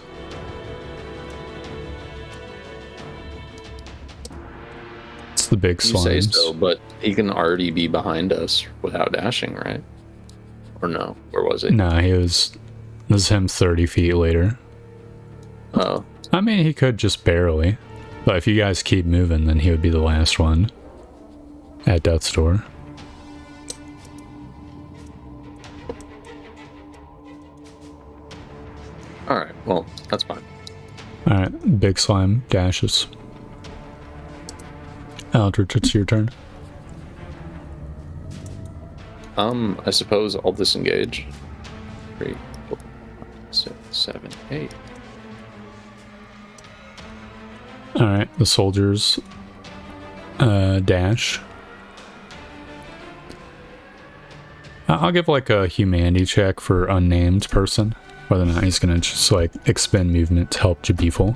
Speaker 1: It's the big
Speaker 3: You say
Speaker 1: slimes.
Speaker 3: so, but he can already be behind us without dashing, right? Or no? Where was he?
Speaker 1: Nah, this is him 30 feet later.
Speaker 3: Oh.
Speaker 1: I mean, he could just barely. But if you guys keep moving, then he would be the last one at death's door.
Speaker 3: Alright, well, that's fine.
Speaker 1: Alright, big slime dashes. Aldrich, it's your turn.
Speaker 3: I suppose I'll disengage. 3, 4, 5, 6, 7, 8.
Speaker 1: Alright, the soldiers dash. I'll give like a humanity check for unnamed person, whether or not he's gonna just like expend movement to help Jabiful.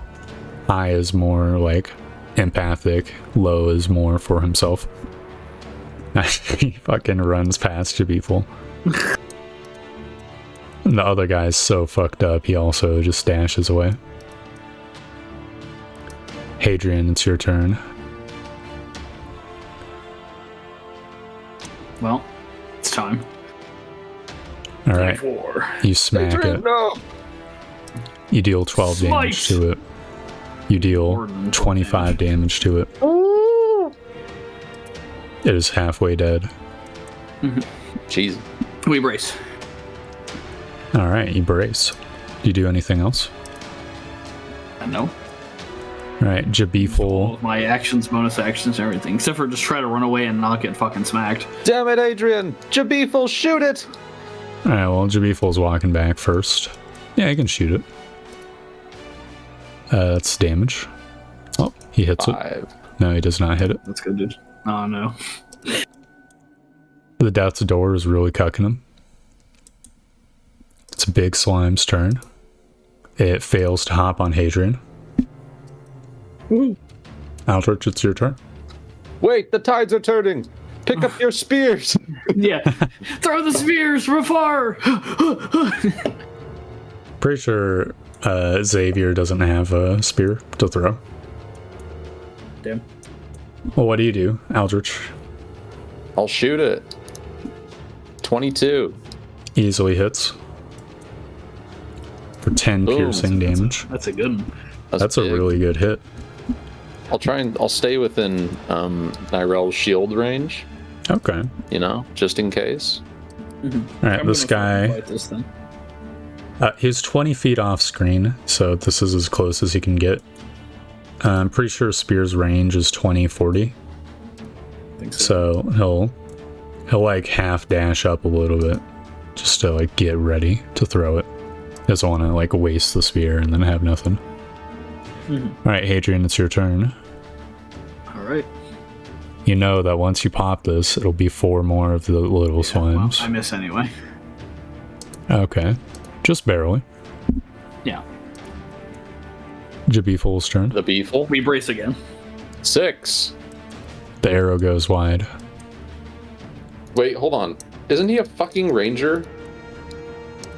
Speaker 1: High is more like empathic, low is more for himself. He fucking runs past Jabiful. And the other guy's so fucked up, he also just dashes away. Hadrian, it's your turn.
Speaker 2: Well, it's time.
Speaker 1: All right,
Speaker 2: 4.
Speaker 1: you smack it.
Speaker 3: No!
Speaker 1: You deal 12 damage
Speaker 2: Slice!
Speaker 1: to it. You deal
Speaker 2: More than
Speaker 1: 25 damage to it. It is halfway dead.
Speaker 3: Jeez.
Speaker 2: We brace.
Speaker 1: All right, you brace. Do you do anything else?
Speaker 2: No.
Speaker 1: All right,
Speaker 2: All
Speaker 1: Jabiful.
Speaker 2: of my actions, bonus actions, everything, except for just try to run away and not get fucking smacked.
Speaker 4: Damn it, Adrian! Jabiful, shoot it!
Speaker 1: All right, well, Jabiful's walking back first. Yeah, he can shoot it. That's damage. Oh, he hits
Speaker 3: 5.
Speaker 1: it. No, he does not hit it.
Speaker 2: That's good, dude. Oh no.
Speaker 1: The death's door is really cucking him. It's Big Slime's turn. It fails to hop on Hadrian. Aldrich, it's your turn.
Speaker 4: Wait, the tides are turning! Pick up your spears!
Speaker 2: Yeah. Throw the spears from afar!
Speaker 1: Pretty sure Xavier doesn't have a spear to throw.
Speaker 2: Damn.
Speaker 1: Well, what do you do, Aldrich?
Speaker 3: I'll shoot it. 22.
Speaker 1: Easily hits. For 10
Speaker 3: Boom.
Speaker 1: piercing damage.
Speaker 2: That's a good one.
Speaker 1: That's a
Speaker 3: big.
Speaker 1: really good hit.
Speaker 3: I'll stay within Nirel's shield range,
Speaker 1: Okay.
Speaker 3: you know, just in case.
Speaker 1: Alright, this guy,
Speaker 2: Fight this thing.
Speaker 1: he's 20 feet off screen, so this is as close as he can get. I'm pretty sure Spear's range is 20, 40.
Speaker 2: I think so.
Speaker 1: So he'll like half dash up a little bit just to like get ready to throw it. Doesn't want to like waste the spear and then have nothing. Alright, Hadrian, it's your turn.
Speaker 2: Alright.
Speaker 1: You know that once you pop this, it'll be 4 more of the little
Speaker 2: Well,
Speaker 1: slimes.
Speaker 2: I miss anyway.
Speaker 1: Okay. Just barely.
Speaker 2: Yeah.
Speaker 1: Jabiful's turn.
Speaker 3: The Beefle.
Speaker 2: We brace again.
Speaker 3: 6.
Speaker 1: The arrow goes wide.
Speaker 3: Wait, hold on. Isn't he a fucking ranger?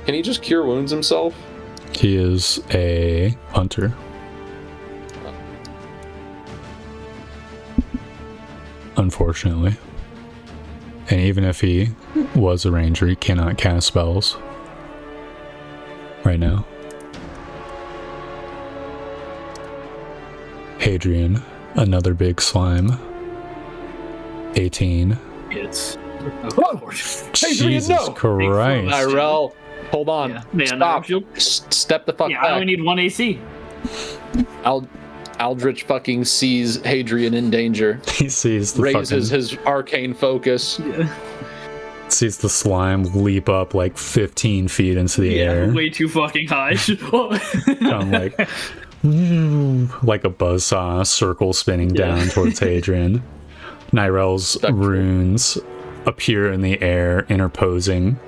Speaker 3: Can he just cure wounds himself?
Speaker 1: He is a hunter. Unfortunately. And even if he was a ranger, he cannot cast spells right now. Hadrian, another big slime. 18.
Speaker 2: It's.
Speaker 1: Jesus
Speaker 3: no!
Speaker 1: Christ.
Speaker 3: Tyrell, hold on.
Speaker 2: Yeah, man,
Speaker 3: Stop. Step the fuck
Speaker 2: Yeah, I only
Speaker 3: back.
Speaker 2: need 1 AC.
Speaker 3: Aldrich fucking sees Hadrian in danger.
Speaker 1: He sees the
Speaker 3: Raises
Speaker 1: fucking,
Speaker 3: his arcane focus.
Speaker 1: sees the slime leap up like 15 feet into the air.
Speaker 2: Way too fucking high.
Speaker 1: Come like a buzzsaw circle spinning down towards Hadrian. Nirel's runes appear in the air, interposing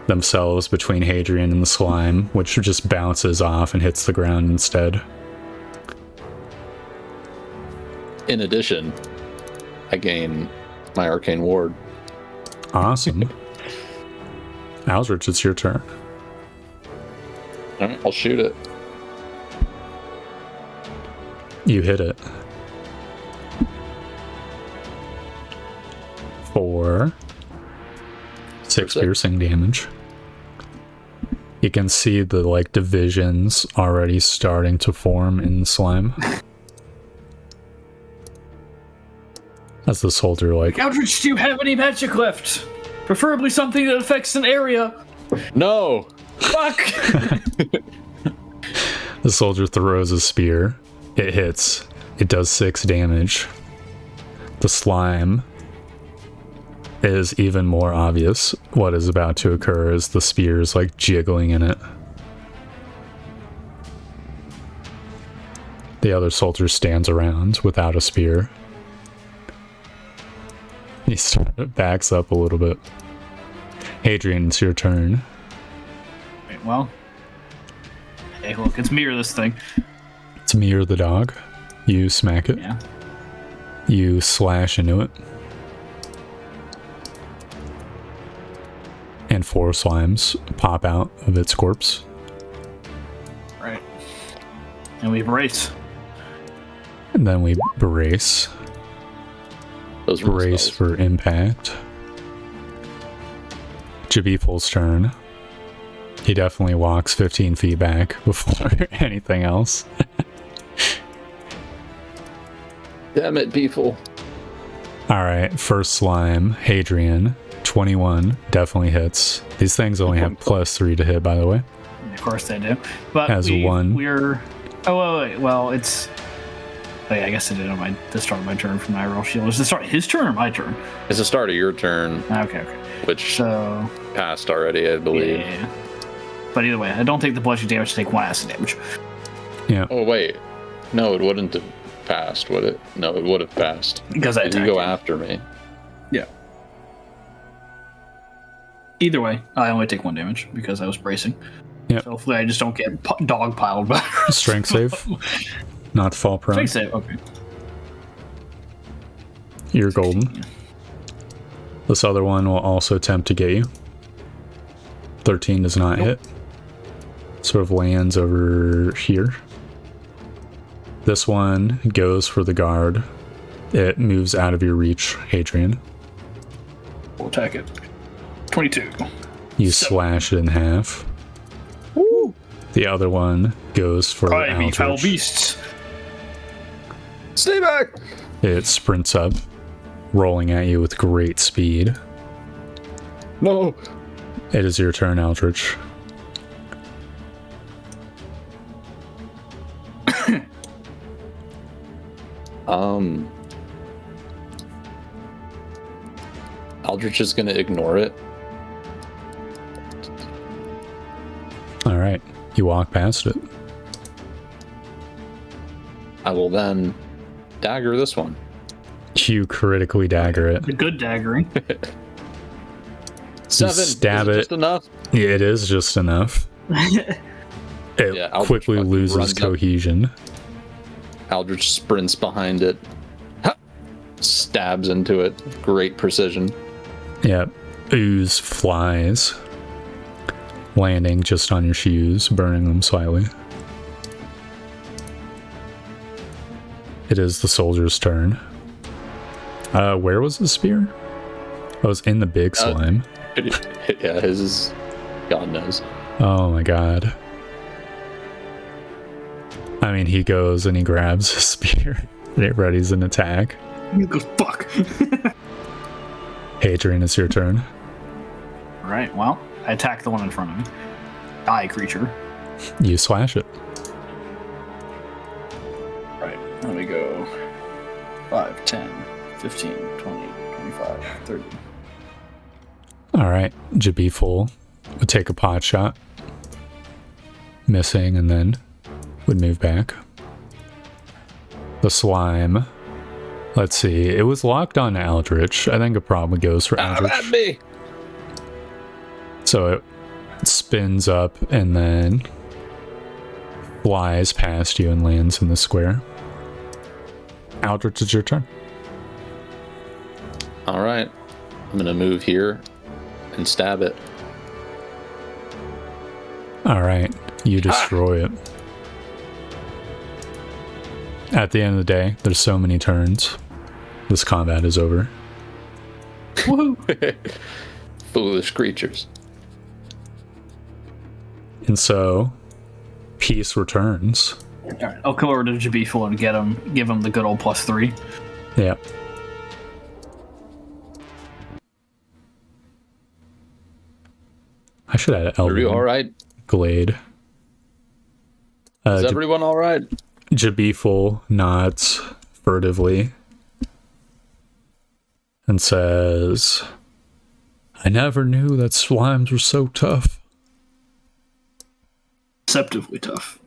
Speaker 1: themselves between Hadrian and the slime, which just bounces off and hits the ground instead.
Speaker 3: In addition, I gain my arcane ward.
Speaker 1: Awesome. Aldrich, it's your turn.
Speaker 3: All right, I'll shoot it.
Speaker 1: You hit it. For 6 piercing damage. You can see the like divisions already starting to form in the slime. As the soldier like,
Speaker 2: Eldritch, do you have any magic left? Preferably something that affects an area.
Speaker 3: No!
Speaker 2: Fuck!
Speaker 1: the soldier throws a spear. It hits. It does 6 damage. The slime is even more obvious. What is about to occur as the spear is like jiggling in it. The other soldier stands around without a spear. He backs up a little bit. Hadrian, it's your turn.
Speaker 2: Wait, well. Hey, look, it's mirror this thing.
Speaker 1: It's Mir the dog. You smack it.
Speaker 2: Yeah.
Speaker 1: You slash into it. And 4 slimes pop out of its corpse.
Speaker 2: Right. And we brace.
Speaker 1: And then we brace.
Speaker 3: Those
Speaker 1: Brace for impact. Jabiful's turn. He definitely walks 15 feet back before anything else.
Speaker 3: Damn it, people.
Speaker 1: Alright, first slime, Hadrian. 21 definitely hits. These things only have +3 to hit, by the way.
Speaker 2: Of course they do. But
Speaker 1: Has 1.
Speaker 2: We're. Oh, wait. Well, it's. Oh, yeah, I guess I did on the start of my turn from my roll shield. Is the start his turn or my turn?
Speaker 3: It's the start of your turn,
Speaker 2: Okay.
Speaker 3: which
Speaker 2: So.
Speaker 3: passed already, I believe.
Speaker 2: Yeah. But either way, I don't take the bludgeoning damage to take 1 acid damage.
Speaker 1: Yeah.
Speaker 3: Oh, wait. No, it wouldn't have passed, would it? No, it would have passed.
Speaker 2: Because I
Speaker 3: You
Speaker 2: attacked
Speaker 3: go
Speaker 2: him.
Speaker 3: after me.
Speaker 2: Yeah. Either way, I only take 1 damage because I was bracing.
Speaker 1: Yep.
Speaker 2: So hopefully I just don't get dog piled by.
Speaker 1: Strength save. Not to fall prone.
Speaker 2: Strength save, okay.
Speaker 1: You're golden. This other one will also attempt to get you. 13 does not hit. Sort of lands over here. This one goes for the guard. It moves out of your reach, Hadrian.
Speaker 2: We'll attack it. 22.
Speaker 1: You slash it in half.
Speaker 2: Woo!
Speaker 1: The other one goes for
Speaker 2: Cry me, foul
Speaker 1: Aldrich.
Speaker 2: beasts.
Speaker 3: Stay back!
Speaker 1: It sprints up, rolling at you with great speed.
Speaker 3: No!
Speaker 1: It is your turn, Aldrich.
Speaker 3: Aldrich is gonna ignore it.
Speaker 1: Alright, you walk past it.
Speaker 3: I will then dagger this one.
Speaker 1: You critically dagger it.
Speaker 2: The good daggering.
Speaker 3: 7.
Speaker 1: stab
Speaker 3: Is
Speaker 1: it.
Speaker 3: Just enough.
Speaker 1: Yeah, it is just enough. It
Speaker 3: Yeah, Aldrich
Speaker 1: quickly
Speaker 3: fucking
Speaker 1: loses
Speaker 3: runs up.
Speaker 1: cohesion.
Speaker 3: Aldrich sprints behind it. Ha! Stabs into it. Great precision.
Speaker 1: Yeah, ooze flies. landing just on your shoes, burning them slightly. It is the soldier's turn. Where was the spear? I was in the big slime.
Speaker 3: Yeah, his is... God knows.
Speaker 1: Oh my god. I mean, he goes and he grabs a spear and it readies an attack.
Speaker 2: You go, fuck.
Speaker 1: Hadrian, it's your turn.
Speaker 2: Alright, well, I attack the one in front of me. Die, creature.
Speaker 1: You slash it.
Speaker 2: Right, let me go 5, 10, 15, 20, 25, 30.
Speaker 1: Alright, Jabiful would take a pot shot. Missing, and then would move back. The slime. Let's see. It was locked on Aldrich. I think it probably goes for Aldrich.
Speaker 3: Me.
Speaker 1: So it spins up and then flies past you and lands in the square. Aldrich, it's your turn.
Speaker 3: All right. I'm going to move here and stab it.
Speaker 1: Alright, you destroy it. At the end of the day, there's so many turns. This combat is over.
Speaker 2: Woohoo!
Speaker 3: Foolish creatures.
Speaker 1: And so, peace returns.
Speaker 2: Alright, I'll come over to Jabiful and give him the good old +3.
Speaker 1: Yeah. I should add
Speaker 3: Are you
Speaker 1: Elven
Speaker 3: all right?
Speaker 1: Glade.
Speaker 3: Is everyone all right?
Speaker 1: Jabiful nods furtively and says, I never knew that slimes were so tough.
Speaker 2: Deceptively tough.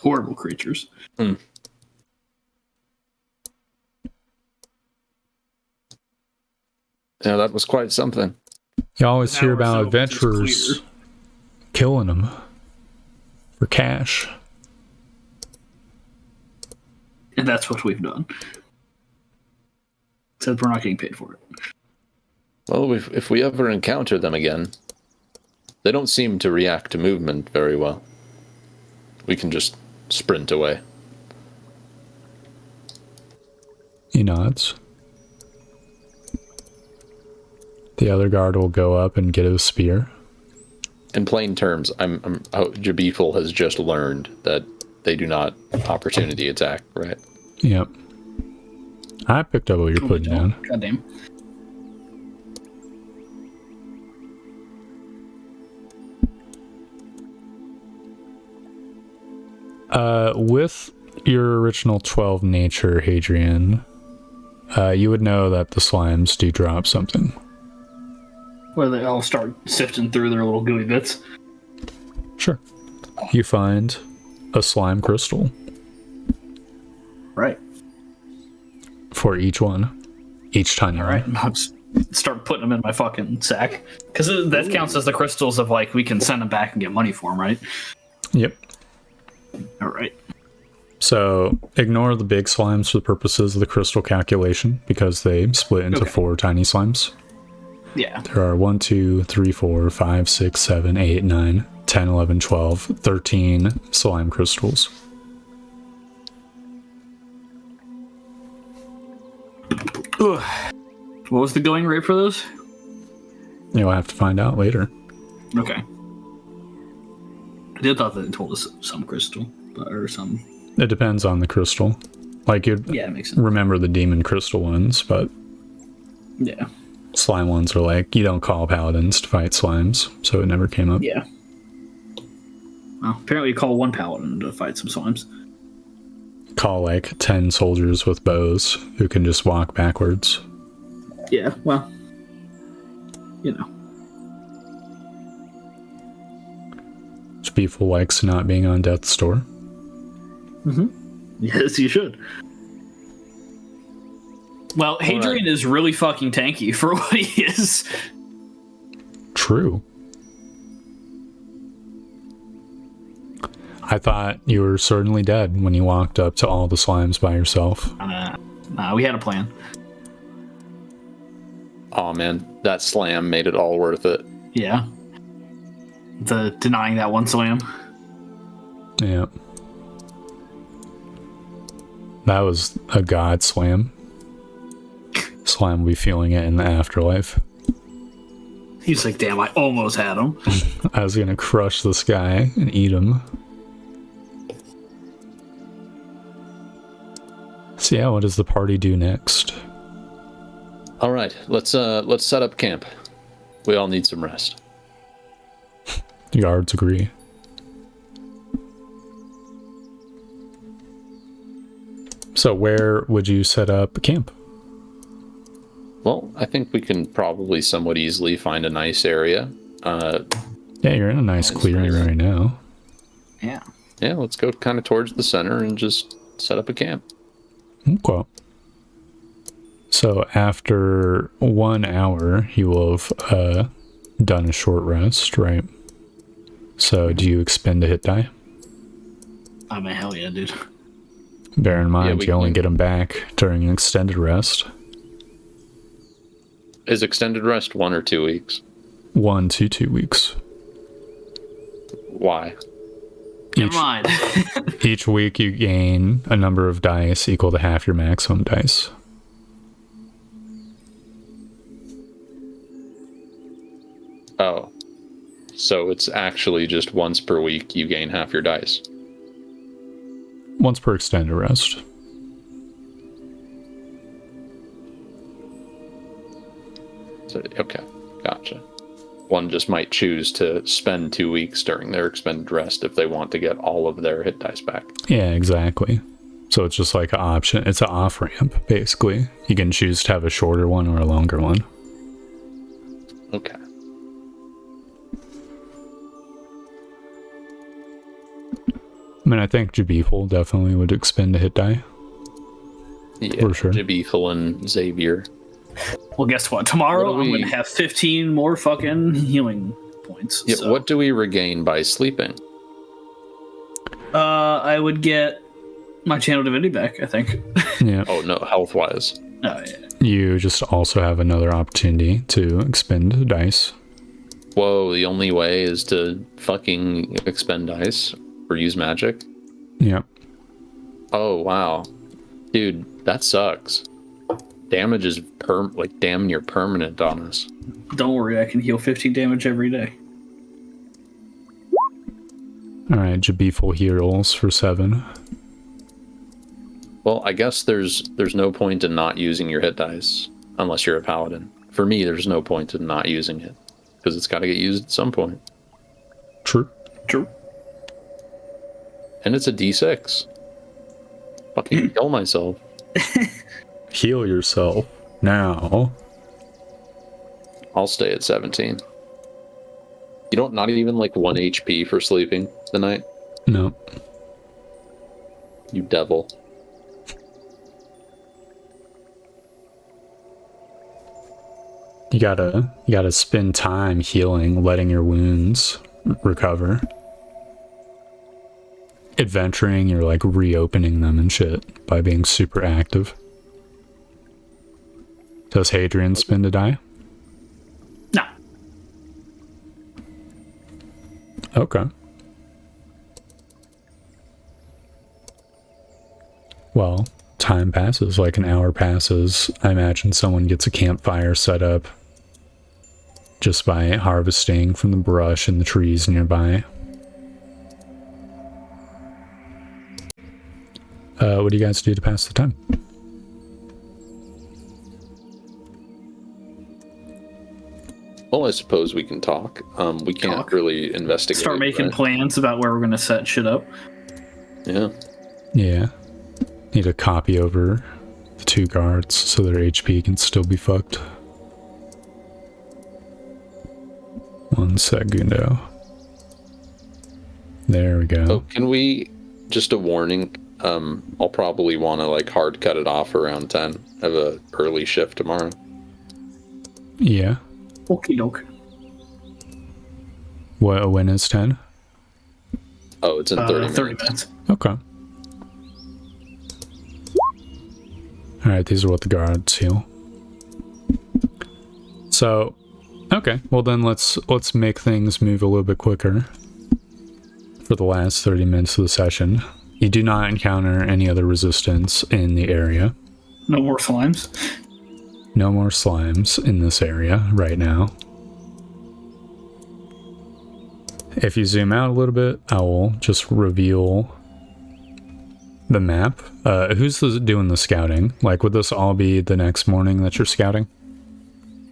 Speaker 2: Horrible creatures.
Speaker 3: Yeah, that was quite something.
Speaker 1: You always
Speaker 2: An
Speaker 1: hear
Speaker 2: hour
Speaker 1: about
Speaker 2: so, which is
Speaker 1: adventurers
Speaker 2: clear.
Speaker 1: killing them for cash.
Speaker 2: And that's what we've done. Except we're not getting paid for it.
Speaker 3: Well, if we ever encounter them again, they don't seem to react to movement very well. We can just sprint away.
Speaker 1: He nods. The other guard will go up and get his spear.
Speaker 3: In plain terms, Jabiful has just learned that they do not opportunity attack, right?
Speaker 1: Yep. I picked up what you're putting down.
Speaker 2: Goddamn.
Speaker 1: With your original 12 nature, Hadrian, you would know that the slimes do drop something.
Speaker 2: Where they all start sifting through their little gooey bits.
Speaker 1: Sure. You find a slime crystal
Speaker 2: Right.
Speaker 1: for each one. Each tiny
Speaker 2: All right.
Speaker 1: one.
Speaker 2: I'll just start putting them in my fucking sack. Because that counts as the crystals of, like, we can send them back and get money for them, right?
Speaker 1: Yep.
Speaker 2: All right.
Speaker 1: So ignore the big slimes for the purposes of the crystal calculation because they split into
Speaker 2: Okay.
Speaker 1: 4 tiny slimes.
Speaker 2: Yeah.
Speaker 1: There are 1, 2, 3, 4, 5, 6, 7, 8, 9, 10, 11, 12, 13 slime crystals.
Speaker 2: Ugh. What was the going rate for those?
Speaker 1: You'll have to find out later.
Speaker 2: Okay. I did thought that it told us some crystal, or some.
Speaker 1: It depends on the crystal. Like, you'd
Speaker 2: Yeah, it makes sense.
Speaker 1: remember the demon crystal ones, but
Speaker 2: Yeah.
Speaker 1: slime ones are like, you don't call paladins to fight slimes, so it never came up.
Speaker 2: Yeah. Well, apparently you call one paladin to fight some slimes.
Speaker 1: Call like 10 soldiers with bows who can just walk backwards.
Speaker 2: Yeah, well, you know.
Speaker 1: People likes not being on death's door.
Speaker 2: Yes, you should. Well, Hadrian is really fucking tanky for what he is.
Speaker 1: True. I thought you were certainly dead when you walked up to all the slimes by yourself.
Speaker 2: Nah, we had a plan.
Speaker 3: Oh man, that slam made it all worth it.
Speaker 2: Yeah. The denying that one slam.
Speaker 1: Yeah. That was a god slam. Slime will be feeling it in the afterlife.
Speaker 2: He's like, damn, I almost had him.
Speaker 1: I was gonna crush this guy and eat him. So yeah, what does the party do next?
Speaker 3: All right, let's set up camp. We all need some rest.
Speaker 1: The guards agree. So where would you set up camp?
Speaker 3: Well, I think we can probably somewhat easily find a nice area.
Speaker 1: Yeah, you're in a nice clearing right now.
Speaker 2: Yeah.
Speaker 3: Yeah, let's go kind of towards the center and just set up a camp.
Speaker 1: Okay. So after 1 hour, you will have done a short rest, right? So do you expend a hit die?
Speaker 2: I mean, hell yeah, dude.
Speaker 1: Bear in mind,
Speaker 3: we
Speaker 1: you only
Speaker 3: can-
Speaker 1: get them back during an extended rest.
Speaker 3: Is extended rest 1 or 2 weeks?
Speaker 1: 1 to 2 weeks.
Speaker 3: Why?
Speaker 2: Never mind.
Speaker 1: Each week you gain a number of dice equal to half your maximum dice.
Speaker 3: Oh. So it's actually just once per week you gain half your dice.
Speaker 1: Once per extended rest.
Speaker 3: So, okay, gotcha. One just might choose to spend 2 weeks during their expended rest if they want to get all of their hit dice back.
Speaker 1: Yeah, exactly. So it's just like an option. It's an off ramp, basically. You can choose to have a shorter one or a longer one.
Speaker 3: Okay.
Speaker 1: I mean, I think Jabiful definitely would expend a hit die.
Speaker 3: Yeah,
Speaker 1: For sure.
Speaker 3: Jabethel and Xavier.
Speaker 2: Well, guess what? Tomorrow
Speaker 3: What do
Speaker 2: I'm
Speaker 3: we-
Speaker 2: going to have 15 more fucking healing points.
Speaker 3: Yeah,
Speaker 2: so.
Speaker 3: what do we regain by sleeping?
Speaker 2: I would get my channel divinity back, I think.
Speaker 1: Yeah.
Speaker 3: Oh, no, health-wise.
Speaker 2: Oh, yeah.
Speaker 1: You just also have another opportunity to expend dice.
Speaker 3: Whoa, the only way is to fucking expend dice or use magic?
Speaker 1: Yeah.
Speaker 3: Oh, wow. Dude, that sucks. Damage is like damn near permanent on us.
Speaker 2: Don't worry, I can heal 15 damage every day.
Speaker 1: Alright, Jabiful heals for 7.
Speaker 3: Well, I guess there's no point in not using your hit dice unless you're a paladin. For me, there's no point in not using it because it's got to get used at some point.
Speaker 1: True.
Speaker 2: True.
Speaker 3: And it's a D6. Fucking kill myself.
Speaker 1: Heal yourself now.
Speaker 3: I'll stay at 17. You don't, not even like 1 HP for sleeping the night?
Speaker 1: No.
Speaker 3: You devil.
Speaker 1: You gotta spend time healing, letting your wounds recover. Adventuring, you're like reopening them and shit by being super active. Does Hadrian spend a die?
Speaker 2: No.
Speaker 1: Okay. Well, time passes, like an hour passes. I imagine someone gets a campfire set up just by harvesting from the brush and the trees nearby. What do you guys do to pass the time?
Speaker 3: Well, I suppose we can talk. We can't
Speaker 2: Talk.
Speaker 3: really investigate.
Speaker 2: Start making
Speaker 3: right?
Speaker 2: plans about where we're going to set shit up.
Speaker 3: Yeah.
Speaker 1: Yeah. Need to copy over the 2 guards so their HP can still be fucked. 1 segundo. There we go.
Speaker 3: Oh, can we, just a warning, I'll probably want to like hard cut it off around 10. I have a early shift tomorrow.
Speaker 1: Yeah.
Speaker 2: Okie doke.
Speaker 1: When is 10?
Speaker 3: Oh, it's in 30
Speaker 2: 30
Speaker 3: minutes.
Speaker 2: minutes.
Speaker 1: Okay. Alright, these are what the guards heal. So, Okay, well then let's make things move a little bit quicker for the last 30 minutes of the session. You do not encounter any other resistance in the area.
Speaker 2: No more slimes.
Speaker 1: No more slimes in this area right now. If you zoom out a little bit, I will just reveal the map. Who's doing the scouting? Like, would this all be the next morning that you're scouting?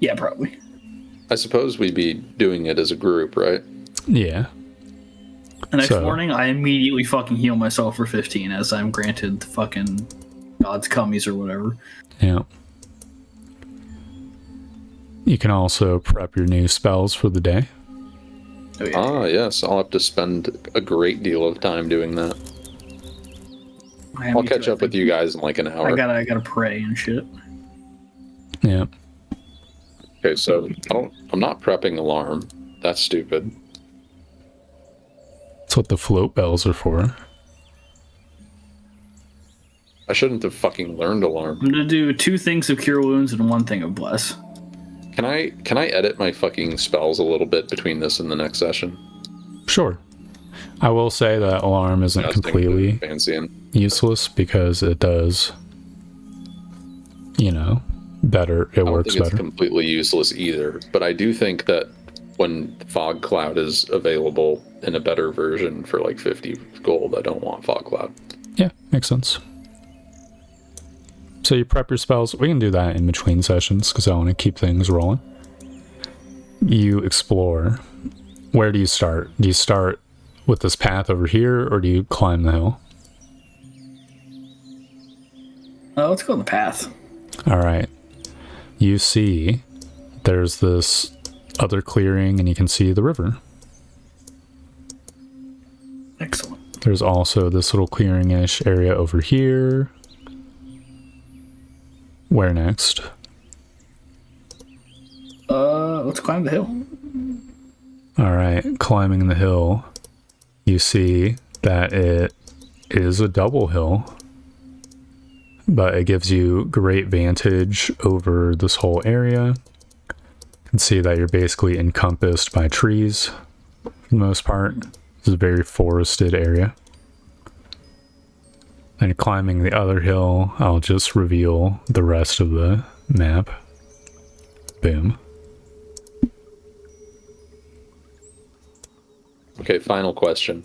Speaker 2: Yeah, probably.
Speaker 4: I suppose we'd be doing it as a group, right?
Speaker 1: Yeah.
Speaker 2: The next morning, I immediately fucking heal myself for 15 as I'm granted the fucking God's cummies or whatever.
Speaker 1: Yeah. You can also prep your new spells for the day.
Speaker 2: Oh, yeah.
Speaker 4: Ah, yes. I'll have to spend a great deal of time doing that. I'll catch up with you guys in like an hour.
Speaker 2: I gotta pray and shit.
Speaker 1: Yeah.
Speaker 4: Okay, so I'm not prepping alarm. That's stupid.
Speaker 1: That's what the float bells are for.
Speaker 4: I shouldn't have fucking learned alarm.
Speaker 2: I'm gonna do 2 things of cure wounds and 1 thing of bless.
Speaker 4: Can I edit my fucking spells a little bit between this and the next session?
Speaker 1: Sure. I will say that alarm isn't completely useless because it does, better. It works better.
Speaker 4: It's completely useless either, but I do think that when Fog Cloud is available in a better version for like 50 gold, I don't want Fog Cloud.
Speaker 1: Yeah, makes sense. So you prep your spells. We can do that in between sessions because I want to keep things rolling. You explore. Where do you start? Do you start with this path over here, or do you climb the hill?
Speaker 2: Let's go on the path.
Speaker 1: All right. You see there's this other clearing, and you can see the river.
Speaker 2: Excellent.
Speaker 1: There's also this little clearing-ish area over here. Where next?
Speaker 2: Let's climb the hill.
Speaker 1: All right, climbing the hill, you see that it is a double hill, but it gives you great vantage over this whole area. You can see that you're basically encompassed by trees for the most part. It's a very forested area. And climbing the other hill, I'll just reveal the rest of the map. Boom.
Speaker 4: Okay, final question.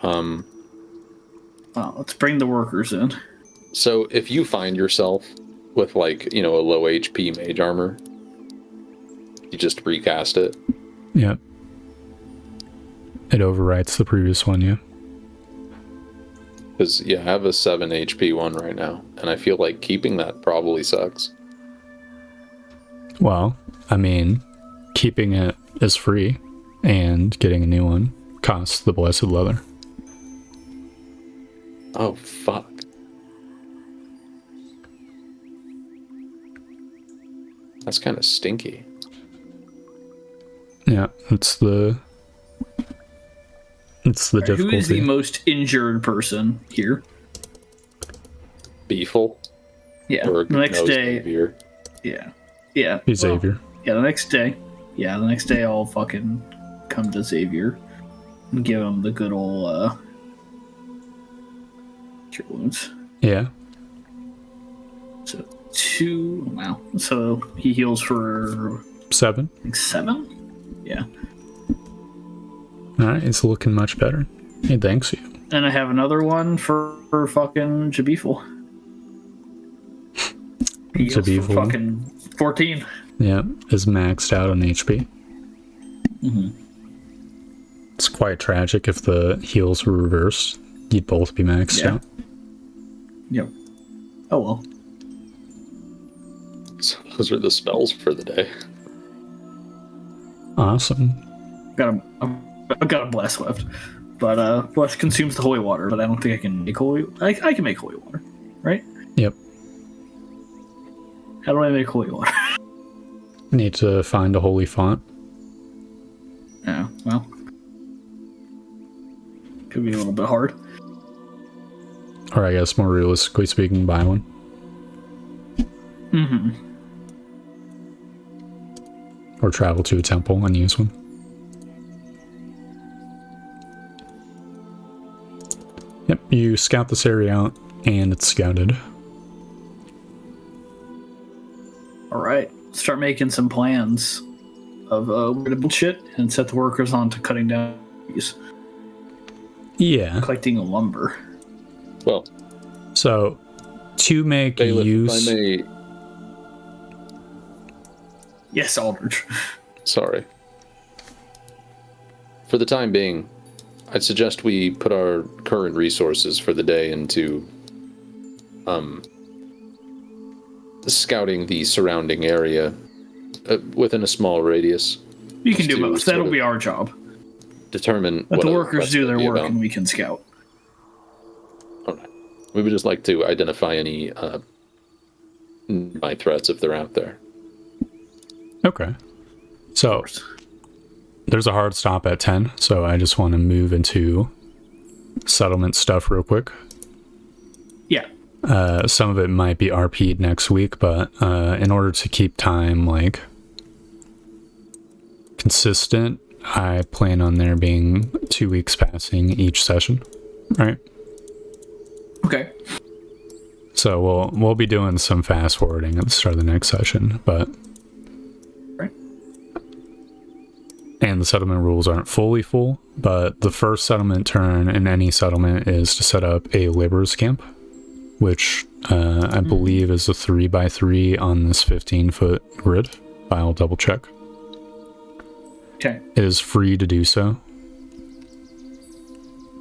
Speaker 2: Let's bring the workers in.
Speaker 4: So if you find yourself with like, a low HP mage armor, you just recast it?
Speaker 1: Yep. It overwrites the previous one, yeah.
Speaker 4: Because, I have a 7 HP one right now, and I feel like keeping that probably sucks.
Speaker 1: Well, I mean, keeping it is free, and getting a new one costs the blessed leather.
Speaker 4: Oh, fuck. That's kind of stinky.
Speaker 1: Yeah, it's the difficulty.
Speaker 2: Who is the most injured person here?
Speaker 4: Beefle?
Speaker 2: Yeah.
Speaker 4: Or
Speaker 2: the next day.
Speaker 4: Xavier?
Speaker 2: Yeah. Yeah.
Speaker 1: Be Xavier.
Speaker 2: Yeah, the next day. Yeah, the next day I'll fucking come to Xavier and give him the good old cure wounds.
Speaker 1: Yeah.
Speaker 2: So 2. Wow. So he heals for
Speaker 1: 7.
Speaker 2: like 7? Yeah.
Speaker 1: Alright, it's looking much better. Hey, thanks you.
Speaker 2: And I have another one for fucking Jabiful. He heals for
Speaker 1: Jabiful.
Speaker 2: fucking 14.
Speaker 1: Yeah, is maxed out on HP.
Speaker 2: Mm-hmm.
Speaker 1: It's quite tragic if the heals were reversed. You'd both be maxed out.
Speaker 2: Yep. Oh well.
Speaker 4: So those are the spells for the day.
Speaker 1: Awesome.
Speaker 2: I've got a bless left, but bless consumes the holy water. But I don't think I can make holy. I can make holy water, right?
Speaker 1: Yep.
Speaker 2: How do I make holy water?
Speaker 1: Need to find a holy font.
Speaker 2: Yeah. Well, could be a little bit hard.
Speaker 1: Or I guess more realistically speaking, buy one. or travel to a temple and use one. Yep, you scout this area out, and it's scouted.
Speaker 2: All right, start making some plans of where to build shit and set the workers on to cutting down trees,
Speaker 1: Yeah.
Speaker 2: collecting lumber.
Speaker 3: Well,
Speaker 1: So, to make
Speaker 3: Bailiff,
Speaker 1: use...
Speaker 3: if I may...
Speaker 2: Yes, Aldrich.
Speaker 3: Sorry. For the time being, I'd suggest we put our current resources for the day into scouting the surrounding area within a small radius.
Speaker 2: You can do
Speaker 3: to
Speaker 2: both.
Speaker 3: sort
Speaker 2: That'll
Speaker 3: of
Speaker 2: be our job.
Speaker 3: Determine
Speaker 2: Let
Speaker 3: what
Speaker 2: the
Speaker 3: other
Speaker 2: workers
Speaker 3: quests
Speaker 2: do
Speaker 3: may
Speaker 2: their
Speaker 3: be
Speaker 2: work
Speaker 3: about.
Speaker 2: and we can scout.
Speaker 3: All right. We would just like to identify any my threats if they're out there.
Speaker 1: Okay. So, there's a hard stop at 10, so I just want to move into settlement stuff real quick.
Speaker 2: Yeah.
Speaker 1: Some of it might be RP'd next week, but in order to keep time, like, consistent, I plan on there being 2 weeks passing each session, right?
Speaker 2: Okay.
Speaker 1: So we'll be doing some fast forwarding at the start of the next session, but...
Speaker 2: Right.
Speaker 1: And the settlement rules aren't fully full, but the first settlement turn in any settlement is to set up a laborer's camp, which I believe is a 3x3 on this 15-foot grid. I'll double check.
Speaker 2: Okay.
Speaker 1: It is free to do so.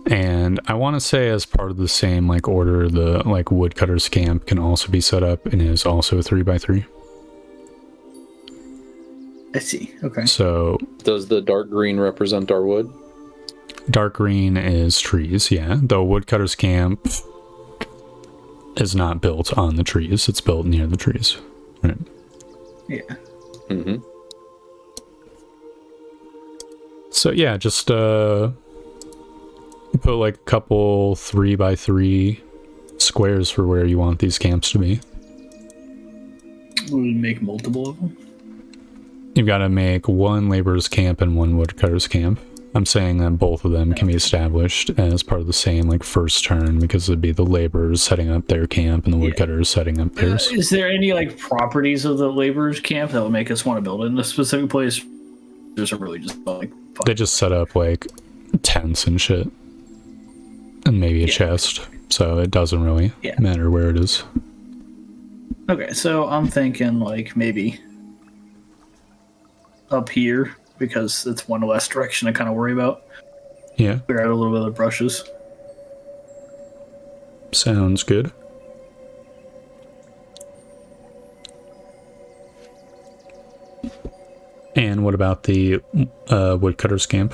Speaker 1: And I want to say as part of the same like order, the like woodcutter's camp can also be set up and is also a 3x3.
Speaker 2: I see. Okay.
Speaker 1: So
Speaker 3: Does the dark green represent our wood?
Speaker 1: dark green is trees, yeah. The woodcutter's camp is not built on the trees, it's built near the trees. Right.
Speaker 2: Yeah.
Speaker 3: Mm-hmm.
Speaker 1: So yeah, just put like a couple 3x3 squares for where you want these camps to be.
Speaker 2: We'll make multiple of them.
Speaker 1: You've got to make one laborer's camp and one woodcutter's camp. I'm saying that both of them can be established as part of the same like first turn, because it'd be the laborers setting up their camp and the woodcutters setting up theirs.
Speaker 2: Is there any like properties of the laborers' camp that would make us want to build it in a specific place? There's a really just like fuck.
Speaker 1: They just set up like tents and shit, and maybe a chest, so it doesn't really matter where it is.
Speaker 2: Okay, so I'm thinking like maybe up here, because it's one less direction to kind of worry about.
Speaker 1: Yeah,
Speaker 2: Clear out a little bit of the brushes.
Speaker 1: sounds good. And what about the woodcutter's camp?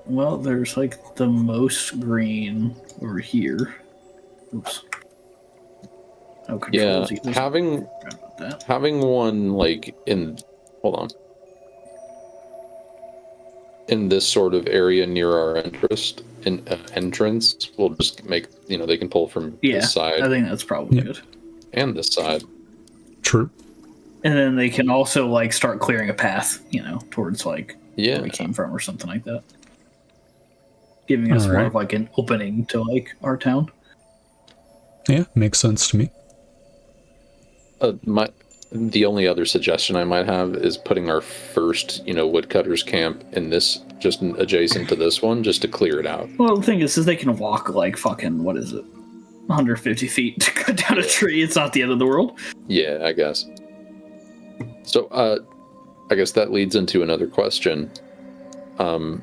Speaker 2: Well, there's like the most green over here. Oops. No
Speaker 3: Yeah,
Speaker 2: controls either.
Speaker 3: having
Speaker 2: Forgot about that.
Speaker 3: having one like in in this sort of area near our entrance will just make they can pull from
Speaker 2: Yeah,
Speaker 3: this side
Speaker 2: I think that's probably
Speaker 1: Yeah.
Speaker 2: good.
Speaker 3: and this side.
Speaker 1: True.
Speaker 2: And then they can also like start clearing a path, towards like
Speaker 3: Yeah,
Speaker 2: where we came from or something like that. Giving us more
Speaker 1: Alright.
Speaker 2: of like an opening to like our town.
Speaker 1: Yeah, makes sense to me.
Speaker 3: the only other suggestion I might have is putting our first woodcutter's camp in this, just adjacent to this one, just to clear it out.
Speaker 2: Well, the thing is they can walk like fucking, 150 feet to cut down a tree. It's not the end of the world.
Speaker 3: Yeah, I guess. So, I guess that leads into another question. Are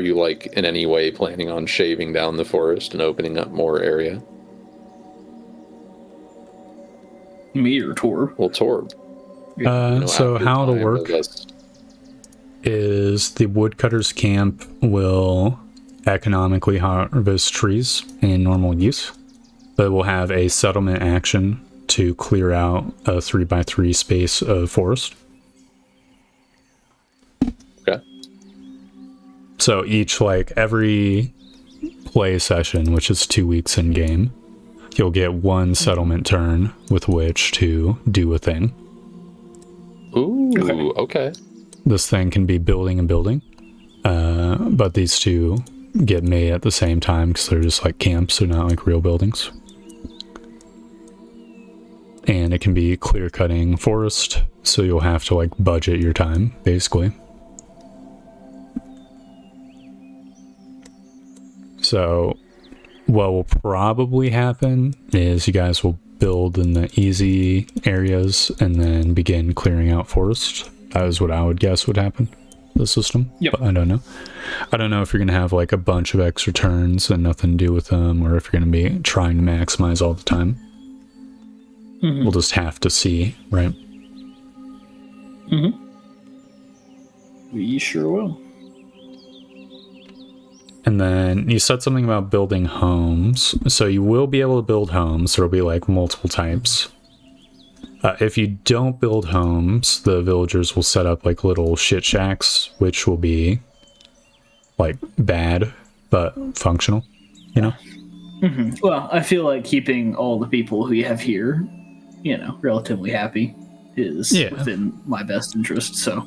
Speaker 3: you like in any way planning on shaving down the forest and opening up more area?
Speaker 2: Me or Tor.
Speaker 3: Well, Torb.
Speaker 1: So
Speaker 3: after
Speaker 1: how it'll
Speaker 3: time,
Speaker 1: work
Speaker 3: I guess.
Speaker 1: is the woodcutter's camp will economically harvest trees in normal use, but will have a settlement action to clear out a 3x3 space of forest.
Speaker 3: Okay.
Speaker 1: So each, every play session, which is 2 weeks in game, you'll get one settlement turn with which to do a thing.
Speaker 3: Ooh, okay.
Speaker 1: This thing can be building and building, but these two get made at the same time because they're just like camps, they're not like real buildings. And it can be clear cutting forest, so you'll have to like budget your time, basically. So what will probably happen is you guys will build in the easy areas and then begin clearing out forest. That is what I would guess would happen, the system.
Speaker 2: Yep.
Speaker 1: But I don't know. I don't know if you're going to have like a bunch of extra turns and nothing to do with them, or if you're going to be trying to maximize all the time.
Speaker 2: Mm-hmm.
Speaker 1: We'll just have to see, right?
Speaker 2: Mm-hmm. We sure will.
Speaker 1: And then you said something about building homes. So you will be able to build homes. There'll be like multiple types. If you don't build homes, the villagers will set up like little shit shacks, which will be like bad, but functional, you know?
Speaker 2: Mm-hmm. Well, I feel like keeping all the people who you have here, relatively happy is within my best interest, so.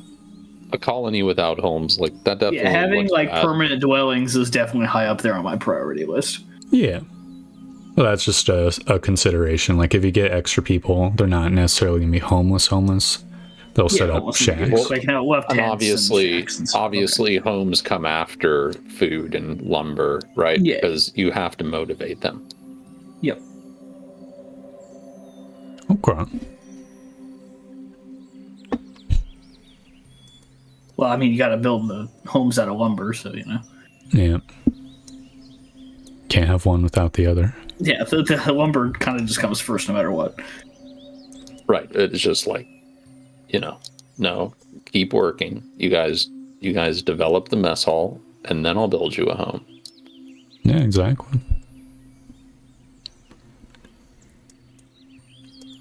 Speaker 3: A colony without homes, like that definitely.
Speaker 2: Yeah, having
Speaker 3: looks
Speaker 2: like
Speaker 3: bad.
Speaker 2: permanent dwellings is definitely high up there on my priority list.
Speaker 1: Yeah. Well, that's just a consideration. Like if you get extra people, they're not necessarily going to be homeless. They'll set up shacks.
Speaker 2: We'll have
Speaker 3: And
Speaker 2: tents
Speaker 3: obviously homes come after food and lumber, right?
Speaker 2: Yeah.
Speaker 3: Because you have to motivate them.
Speaker 2: Yep.
Speaker 1: Okay.
Speaker 2: Well, I mean, you got to build the homes out of lumber, so
Speaker 1: Yeah. Can't have one without the other.
Speaker 2: Yeah, the lumber kind of just comes first, no matter what.
Speaker 3: Right. It's just like, no, keep working. You guys develop the mess hall, and then I'll build you a home.
Speaker 1: Yeah, exactly.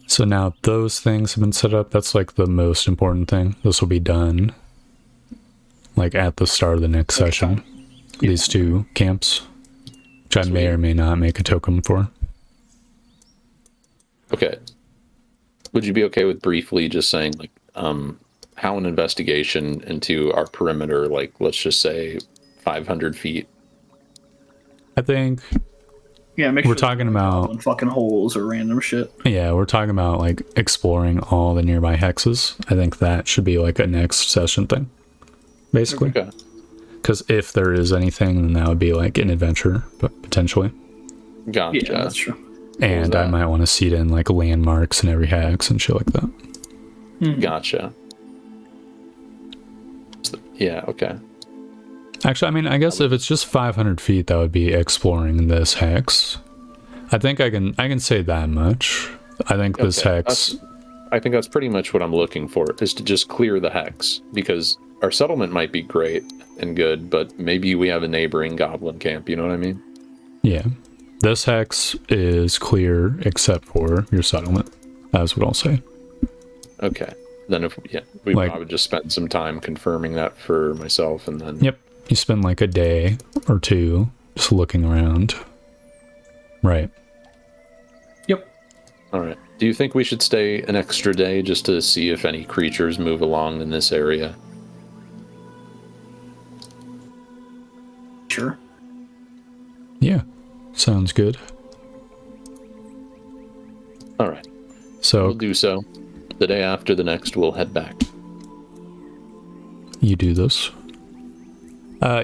Speaker 1: So now those things have been set up. That's like the most important thing. This will be done like at the start of the next session.
Speaker 2: Yeah.
Speaker 1: These two camps, which I may or may not make a token for.
Speaker 3: Okay. Would you be okay with briefly just saying like how an investigation into our perimeter, like let's just say 500 feet?
Speaker 1: I think
Speaker 2: Yeah, make
Speaker 1: we're
Speaker 2: sure
Speaker 1: talking about
Speaker 2: fucking holes or random shit.
Speaker 1: Yeah, we're talking about like exploring all the nearby hexes. I think that should be like a next session thing, basically.
Speaker 3: Okay.
Speaker 1: Because if there is anything, then that would be like an adventure, but potentially.
Speaker 3: Gotcha.
Speaker 2: Yeah, that's true.
Speaker 1: And I might want to seed in like landmarks in every hex and shit like that.
Speaker 2: Mm-hmm.
Speaker 3: Gotcha. Yeah, okay.
Speaker 1: Actually, I mean, I guess if it's just 500 feet, that would be exploring this hex. I think I can say that much. I think this hex...
Speaker 3: I think that's pretty much what I'm looking for, is to just clear the hex. Because our settlement might be great and good, but maybe we have a neighboring goblin camp, you know what I mean?
Speaker 1: Yeah. This hex is clear except for your settlement. That's what I'll say.
Speaker 3: Okay. Then we probably just spent some time confirming that for myself, and then...
Speaker 1: Yep. You spend like a day or two just looking around. Right.
Speaker 2: Yep.
Speaker 3: All right. Do you think we should stay an extra day just to see if any creatures move along in this area?
Speaker 2: Sure.
Speaker 1: Yeah. Sounds good.
Speaker 3: All right.
Speaker 1: So
Speaker 3: we'll do so. The day after the next, we'll head back.
Speaker 1: You do this.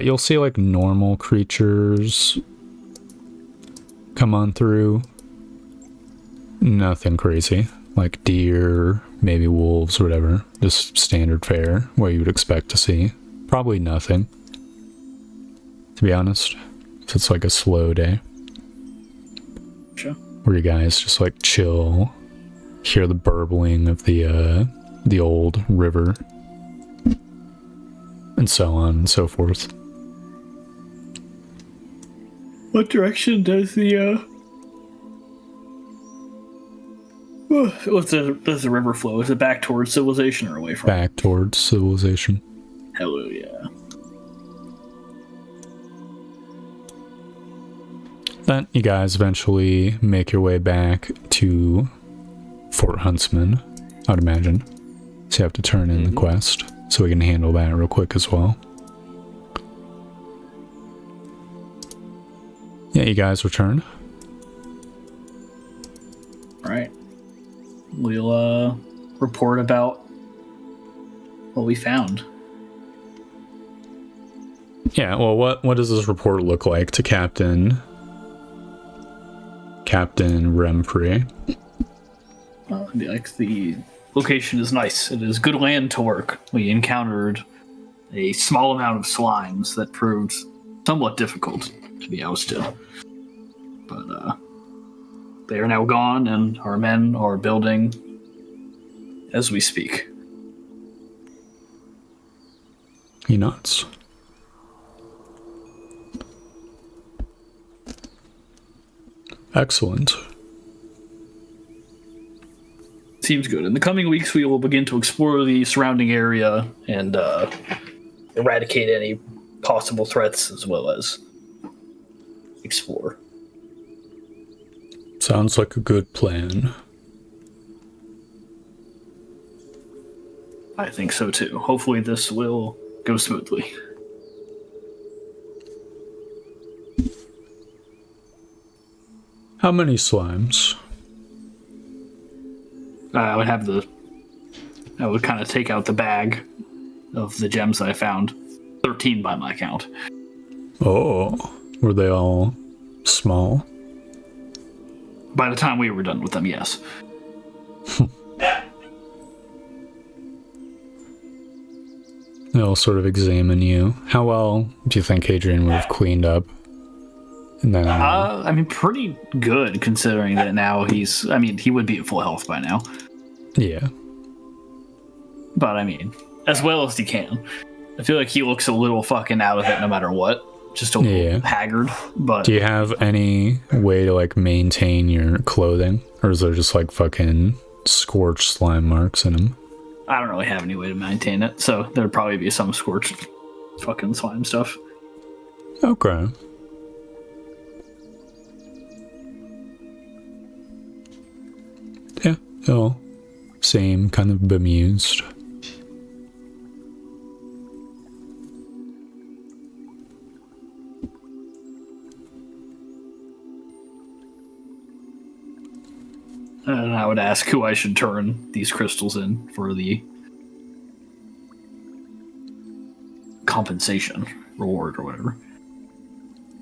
Speaker 1: You'll see like normal creatures come on through. Nothing crazy. Like deer, maybe wolves, or whatever. Just standard fare, what you would expect to see. Probably nothing, to be honest. So it's like a slow day.
Speaker 2: Sure.
Speaker 1: Where you guys just like chill, hear the burbling of the old river, and so on and so forth.
Speaker 2: What direction does the does the river flow? Is it back towards civilization or away from?
Speaker 1: Back towards civilization.
Speaker 2: Hello, yeah.
Speaker 1: Then you guys eventually make your way back to Fort Huntsman, I would imagine. So you have to turn in the quest, so we can handle that real quick as well. Yeah, you guys return.
Speaker 2: Right. We'll report about what we found.
Speaker 1: Yeah, well, what does this report look like to Captain Remfrey?
Speaker 2: Like, the location is nice. It is good land to work. We encountered a small amount of slimes that proved somewhat difficult to be ousted. But they are now gone, and our men are building as we speak.
Speaker 1: He nods. Excellent.
Speaker 2: Seems good. In the coming weeks, we will begin to explore the surrounding area and eradicate any possible threats, as well as explore.
Speaker 1: Sounds like a good plan.
Speaker 2: I think so too. Hopefully this will go smoothly.
Speaker 1: How many slimes?
Speaker 2: I would kind of take out the bag of the gems that I found. 13 by my count.
Speaker 1: Oh, were they all small?
Speaker 2: By the time we were done with them, yes.
Speaker 1: They'll sort of examine you. How well do you think Hadrian would have cleaned up? And then,
Speaker 2: I mean, pretty good considering that now he would be at full health by now.
Speaker 1: yeah.
Speaker 2: But I mean, as well as he can. I feel like he looks a little fucking out of it no matter what. Just a little haggard. But
Speaker 1: Do you have any way to like maintain your clothing? Or is there just like fucking scorched slime marks in them?
Speaker 2: I don't really have any way to maintain it, so there'd probably be some scorched fucking slime stuff.
Speaker 1: Okay. Yeah, all same, kind of bemused.
Speaker 2: And I would ask who I should turn these crystals in for the compensation, reward, or whatever.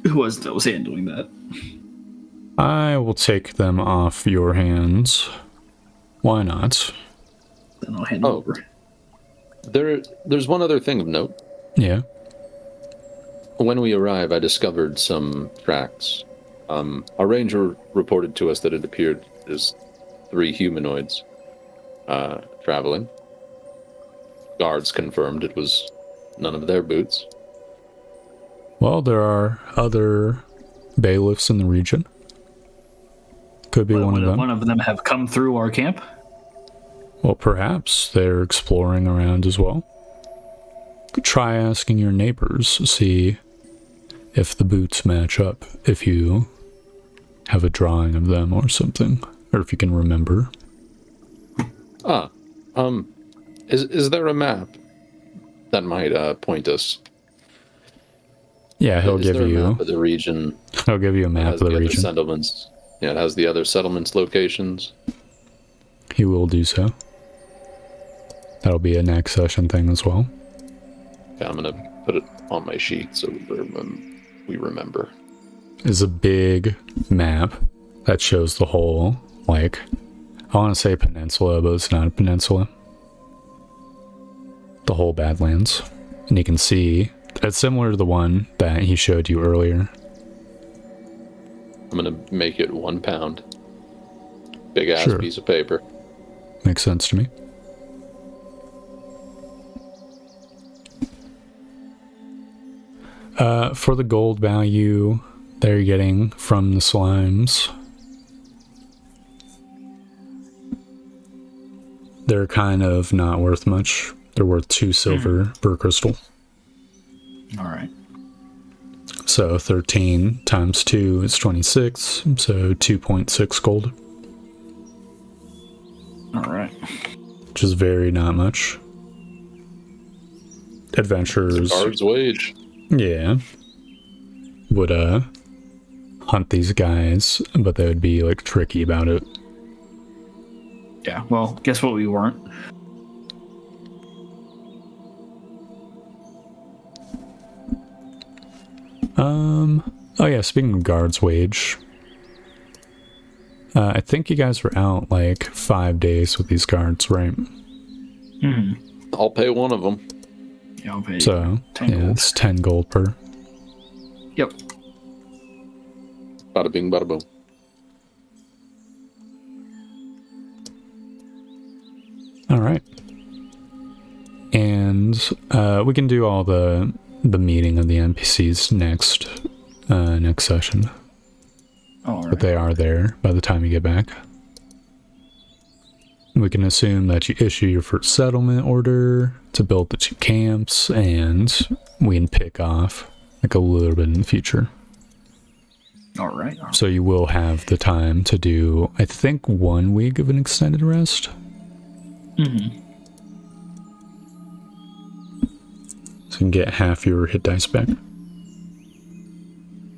Speaker 2: Who was it that was handling that?
Speaker 1: I will take them off your hands. Why not?
Speaker 2: Then I'll hand it over.
Speaker 3: There's one other thing of note.
Speaker 1: Yeah.
Speaker 3: When we arrive, I discovered some tracks. Our ranger reported to us that it appeared as 3 humanoids traveling. Guards confirmed it was none of their boots.
Speaker 1: Well, there are other bailiffs in the region. Could be one of them.
Speaker 2: One of them have come through our camp?
Speaker 1: Well, perhaps they're exploring around as well. Try asking your neighbors, see if the boots match up, if you have a drawing of them or something, or if you can remember.
Speaker 3: Is there a map that might point us?
Speaker 1: Yeah, he'll give you
Speaker 3: a map of the region.
Speaker 1: He'll give you a map of the region.
Speaker 3: Settlements. Yeah, it has the other settlements locations.
Speaker 1: He will do so. That'll be a next session thing as well.
Speaker 3: Okay, I'm gonna put it on my sheet so we remember.
Speaker 1: Is a big map that shows the whole, like, I want to say peninsula, but it's not a peninsula. The whole Badlands. And you can see, it's similar to the one that he showed you earlier.
Speaker 3: I'm gonna make it 1 pound. Big ass piece of paper.
Speaker 1: Makes sense to me. For the gold value they're getting from the slimes, they're kind of not worth much. They're worth 2 silver per crystal.
Speaker 2: All right.
Speaker 1: So 13 times 2 is 26, so 2.6 gold.
Speaker 2: Alright.
Speaker 1: Which is very not much. Adventurers,
Speaker 3: Guard's wage.
Speaker 1: yeah, would hunt these guys, but they would be like tricky about it.
Speaker 2: Yeah, well, guess what we weren't?
Speaker 1: Oh yeah, speaking of guard's wage, I think you guys were out like 5 days with these guards, right?
Speaker 3: I'll pay one of them.
Speaker 2: Yeah, I'll pay
Speaker 1: So
Speaker 2: 10
Speaker 1: yeah,
Speaker 2: gold.
Speaker 1: it's 10 gold per.
Speaker 2: Yep.
Speaker 3: Bada bing, bada boom.
Speaker 1: All right, and we can do all the meeting of the NPCs next session.
Speaker 2: Alright.
Speaker 1: But they are there by the time you get back. We can assume that you issue your first settlement order to build the 2 camps, and we can pick off like a little bit in the future.
Speaker 2: Alright.
Speaker 1: So you will have the time to do, I think, 1 week of an extended rest.
Speaker 2: Mm-hmm.
Speaker 1: So you can get half your hit dice back.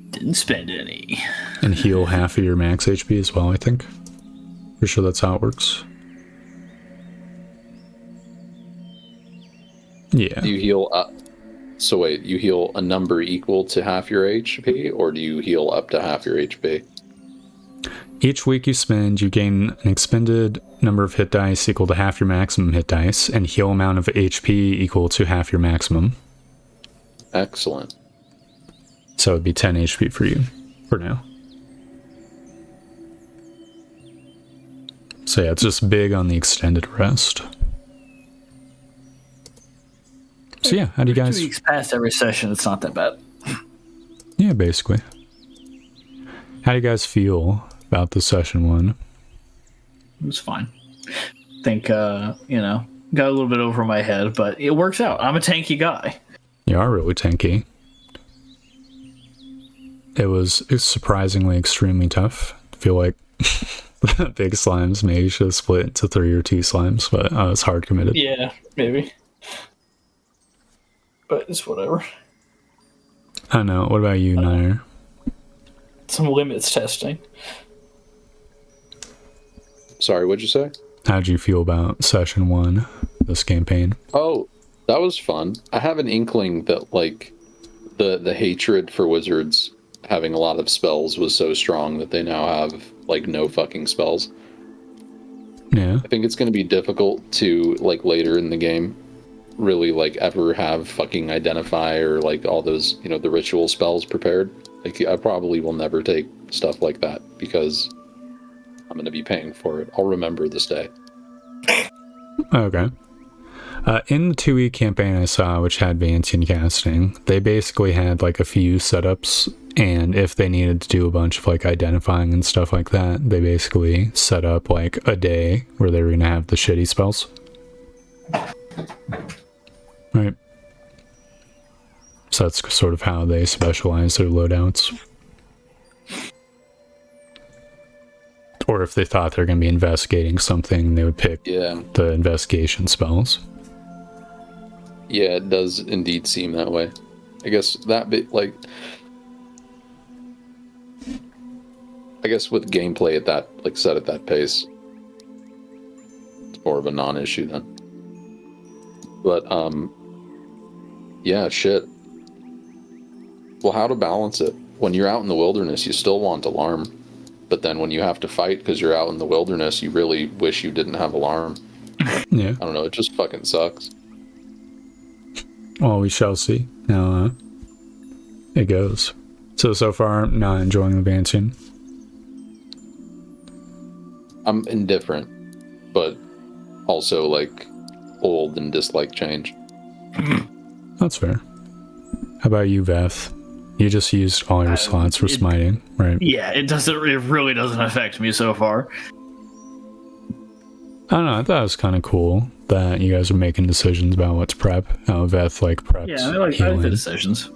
Speaker 2: Didn't spend any.
Speaker 1: And heal half of your max HP as well, I think. Pretty sure that's how it works. Yeah.
Speaker 3: Do you heal up? So wait, you heal a number equal to half your HP, or do you heal up to half your HP?
Speaker 1: Each week you spend, you gain an expended number of hit dice equal to half your maximum hit dice, and heal amount of HP equal to half your maximum.
Speaker 3: Excellent.
Speaker 1: So it'd be 10 HP for you, for now. So yeah, it's just big on the extended rest. So yeah, how do you
Speaker 2: 2
Speaker 1: guys...
Speaker 2: weeks past every session, it's not that bad.
Speaker 1: Yeah, basically. How do you guys feel about the session 1?
Speaker 2: It was fine. I think, got a little bit over my head, but it works out. I'm a tanky guy.
Speaker 1: You are really tanky. It's surprisingly extremely tough. I feel like big slimes maybe should have split into 3 or 2 slimes, but I was hard committed.
Speaker 2: Yeah, maybe. But it's whatever.
Speaker 1: I don't know. What about you, Nair?
Speaker 2: Some limits testing.
Speaker 3: Sorry, what'd you say?
Speaker 1: How'd you feel about session 1, this campaign?
Speaker 3: Oh, that was fun. I have an inkling that like the hatred for wizards having a lot of spells was so strong that they now have like no fucking spells.
Speaker 1: Yeah.
Speaker 3: I think it's going to be difficult to like later in the game really like ever have fucking identify or like all those, the ritual spells prepared. Like I probably will never take stuff like that because I'm going to be paying for it. I'll remember this day.
Speaker 1: Okay. In the 2-week campaign I saw, which had Vantian casting, they basically had like a few setups, and if they needed to do a bunch of like identifying and stuff like that, they basically set up like a day where they were going to have the shitty spells. Right. So that's sort of how they specialize their loadouts. Or if they thought they're going to be investigating something, they would pick the investigation spells.
Speaker 3: Yeah, it does indeed seem that way. I guess that bit, like... I guess with gameplay at that, like, set at that pace, it's more of a non-issue then. But, yeah, shit. Well, how to balance it? When you're out in the wilderness, you still want alarm. But then when you have to fight because you're out in the wilderness, you really wish you didn't have alarm.
Speaker 1: Yeah.
Speaker 3: I don't know, it just fucking sucks.
Speaker 1: Well, we shall see how it goes. So far, not enjoying the Vantian.
Speaker 3: I'm indifferent, but also, like, old and dislike change.
Speaker 1: That's fair. How about you, Veth? You just used all your slots for smiting, right?
Speaker 2: Yeah, it really doesn't affect me so far.
Speaker 1: I don't know, I thought it was kind of cool that you guys are making decisions about what to prep. How Veth, like, preps
Speaker 2: Yeah, I like the decisions.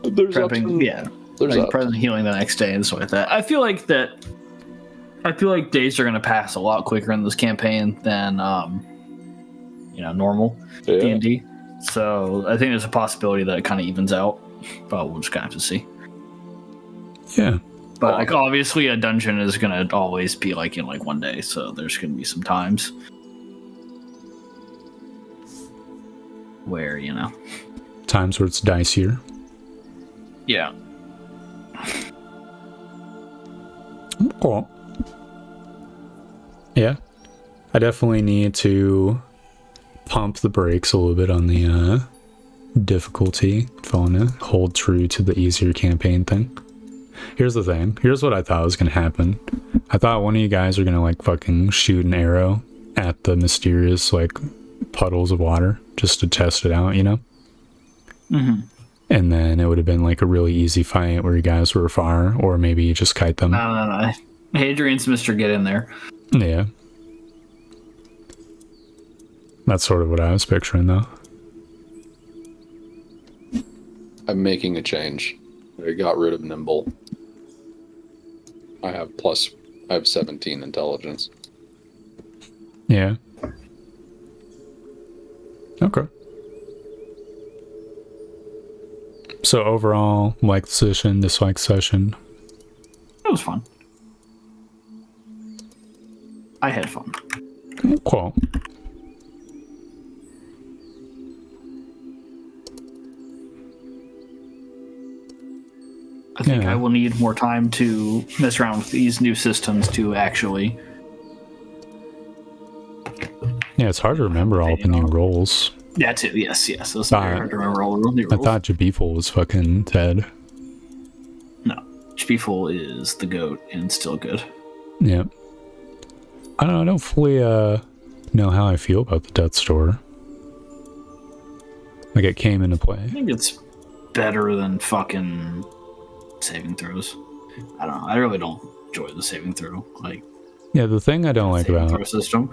Speaker 4: There's ups
Speaker 2: prepping.
Speaker 4: and-
Speaker 2: Yeah,
Speaker 4: There's
Speaker 2: like
Speaker 4: ups.
Speaker 2: present healing the next day and stuff like that. I feel like days are gonna pass a lot quicker in this campaign than normal
Speaker 4: Yeah.
Speaker 2: D&D. So I think there's a possibility that it kind of evens out, but we'll just kind of have to see.
Speaker 1: Yeah.
Speaker 2: But like obviously a dungeon is gonna always be like in like one day, so there's gonna be some times where
Speaker 1: Times where it's dicier.
Speaker 2: yeah.
Speaker 1: Cool. Yeah. I definitely need to pump the brakes a little bit on the difficulty if I want to hold true to the easier campaign thing. Here's the thing. Here's what I thought was going to happen. I thought one of you guys were going to like fucking shoot an arrow at the mysterious like puddles of water just to test it out,
Speaker 2: Mm-hmm.
Speaker 1: And then it would have been like a really easy fight where you guys were far, or maybe you just kite them.
Speaker 2: No. Hadrian's Mr. Get in there.
Speaker 1: Yeah. That's sort of what I was picturing, though.
Speaker 4: I'm making a change. I got rid of nimble. I have 17 intelligence.
Speaker 1: Yeah. Okay. So overall, like the session, dislike session.
Speaker 2: It was fun. I had fun.
Speaker 1: Cool.
Speaker 2: I think
Speaker 1: Yeah.
Speaker 2: I will need more time to mess around with these new systems to actually.
Speaker 1: Yeah, it's hard to remember all the new roles.
Speaker 2: Yeah, too. Yes. Those are very hard to remember all the new
Speaker 1: I
Speaker 2: rules.
Speaker 1: thought Jabiful was fucking dead.
Speaker 2: No, Beeful is the goat and still good.
Speaker 1: Yeah. I don't know. I don't fully know how I feel about the Death Store. Like it came into play.
Speaker 2: I think it's better than fucking saving throws. I don't know. I really don't enjoy the saving throw. Like
Speaker 1: Yeah, the thing I don't like
Speaker 2: saving
Speaker 1: about
Speaker 2: throw system.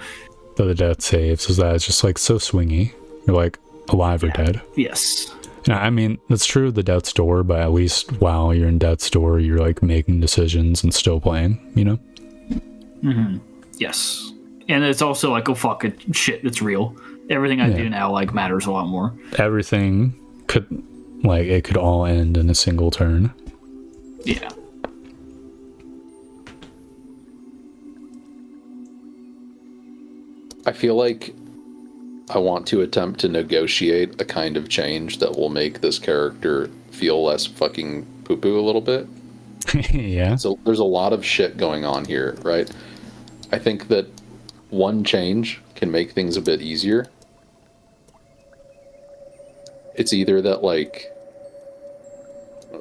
Speaker 1: the death saves is that it's just like so swingy. You're like alive or dead.
Speaker 2: Yes.
Speaker 1: Yeah, I mean, that's true of the Death's Door, but at least while you're in Death's Door, you're like making decisions and still playing,
Speaker 2: Mm-hmm. Yes. And it's also like, oh fuck it, shit, it's real. Everything I do now like matters a lot more.
Speaker 1: Everything could, like, it could all end in a single turn.
Speaker 2: Yeah.
Speaker 4: I feel like I want to attempt to negotiate a kind of change that will make this character feel less fucking poo-poo a little bit.
Speaker 1: Yeah.
Speaker 4: So there's a lot of shit going on here, right? I think that one change can make things a bit easier. It's either that, like,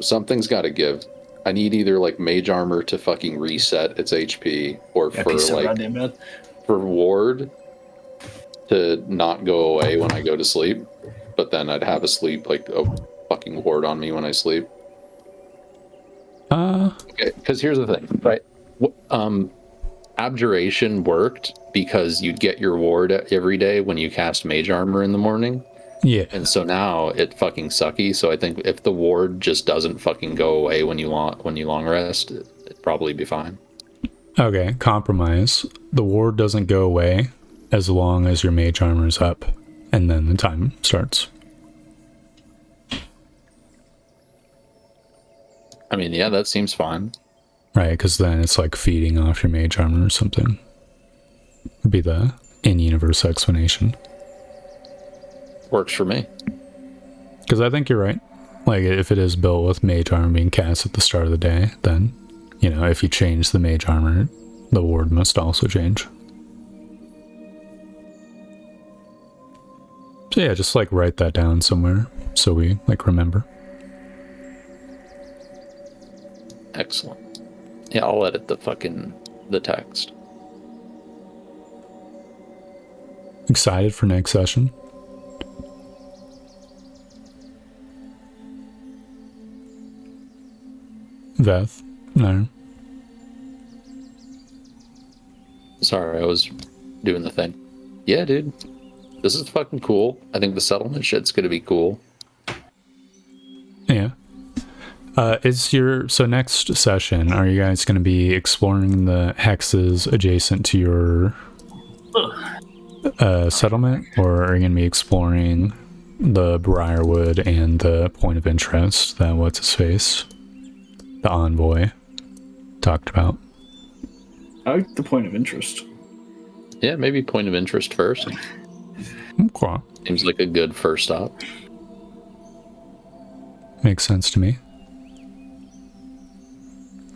Speaker 4: something's got to give. I need either, like, mage armor to fucking reset its HP, or for, like, for ward to not go away when I go to sleep, but then I'd have a fucking ward on me when I sleep. Okay, because here's the thing, right? Abjuration worked because you'd get your ward every day when you cast mage armor in the morning.
Speaker 1: Yeah.
Speaker 4: And so now it fucking sucky. So I think if the ward just doesn't fucking go away when you long rest, it'd probably be fine.
Speaker 1: Okay, compromise. The ward doesn't go away as long as your mage armor is up, and then the time starts.
Speaker 4: I mean, yeah, that seems fine.
Speaker 1: Right, because then it's like feeding off your mage armor or something. Would be the in-universe explanation.
Speaker 4: Works for me.
Speaker 1: Because I think you're right. Like, if it is built with mage armor being cast at the start of the day, then, if you change the mage armor, the ward must also change. So yeah, just like write that down somewhere so we like remember.
Speaker 4: Excellent. Yeah, I'll edit the text.
Speaker 1: Excited for next session? Veth? No.
Speaker 4: Sorry, I was doing the thing. Yeah, dude. This is fucking cool. I think the settlement shit's gonna be cool.
Speaker 1: Yeah. So next session, are you guys going to be exploring the hexes adjacent to your settlement, or are you going to be exploring the Briarwood and the point of interest that what's-his-face, the envoy, talked about?
Speaker 2: I like the point of interest.
Speaker 3: Yeah, maybe point of interest first.
Speaker 1: Okay.
Speaker 3: Seems like a good first stop.
Speaker 1: Makes sense to me.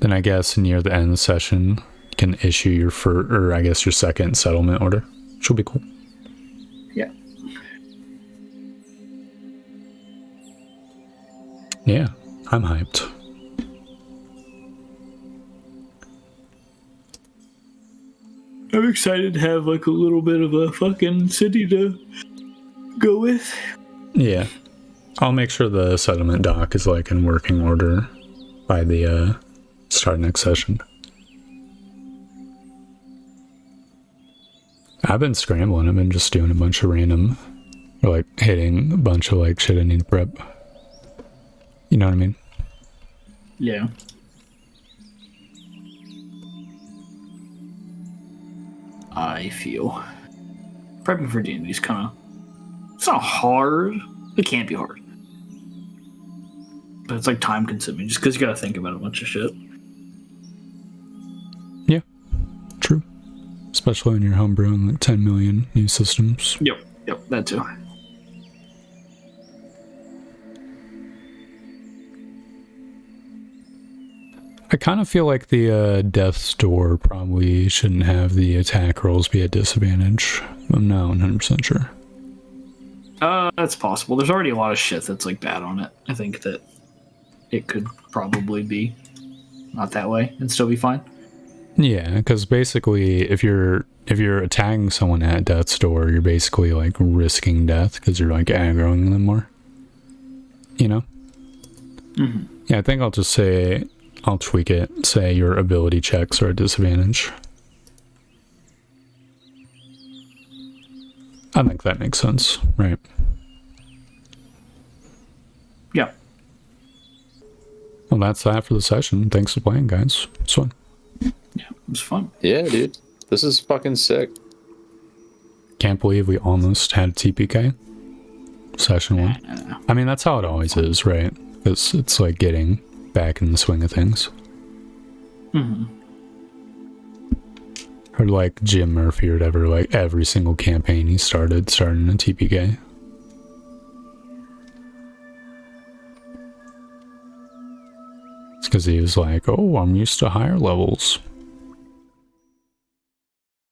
Speaker 1: Then I guess near the end of the session, you can issue your your second settlement order, which will be cool.
Speaker 2: Yeah.
Speaker 1: Yeah, I'm hyped.
Speaker 2: I'm excited to have like a little bit of a fucking city to go with.
Speaker 1: Yeah. I'll make sure the settlement dock is like in working order by the start next session. I've been scrambling. I've been just doing a bunch of random, or like hitting a bunch of like shit I need to prep. You know what I mean?
Speaker 2: Yeah. I feel prepping for D&D is kind of, it's not hard. It can't be hard. But it's like time consuming just because you gotta think about a bunch of shit.
Speaker 1: Yeah, true. Especially when you're homebrewing like 10 million new systems.
Speaker 2: Yep, that too.
Speaker 1: I kind of feel like the Death's Door probably shouldn't have the attack rolls be a disadvantage. I'm not 100% sure.
Speaker 2: That's possible. There's already a lot of shit that's like bad on it. I think that it could probably be not that way and still be fine.
Speaker 1: Yeah, because basically, if you're attacking someone at Death's Door, you're basically like risking death because you're like aggroing them more. You know?
Speaker 2: Mm-hmm.
Speaker 1: Yeah, I think I'll just say, I'll tweak it. Say your ability checks are a disadvantage. I think that makes sense, right?
Speaker 2: Yeah.
Speaker 1: Well, that's that for the session. Thanks for playing, guys. It's fun.
Speaker 2: Yeah, it was fun.
Speaker 3: Yeah, dude. This is fucking sick.
Speaker 1: Can't believe we almost had TPK. Session 1. I mean, that's how it always is, right? It's like getting back in the swing of things.
Speaker 2: Mm-hmm.
Speaker 1: Or like Jim Murphy or whatever, like every single campaign he starting a TPK. It's because he was like, oh, I'm used to higher levels.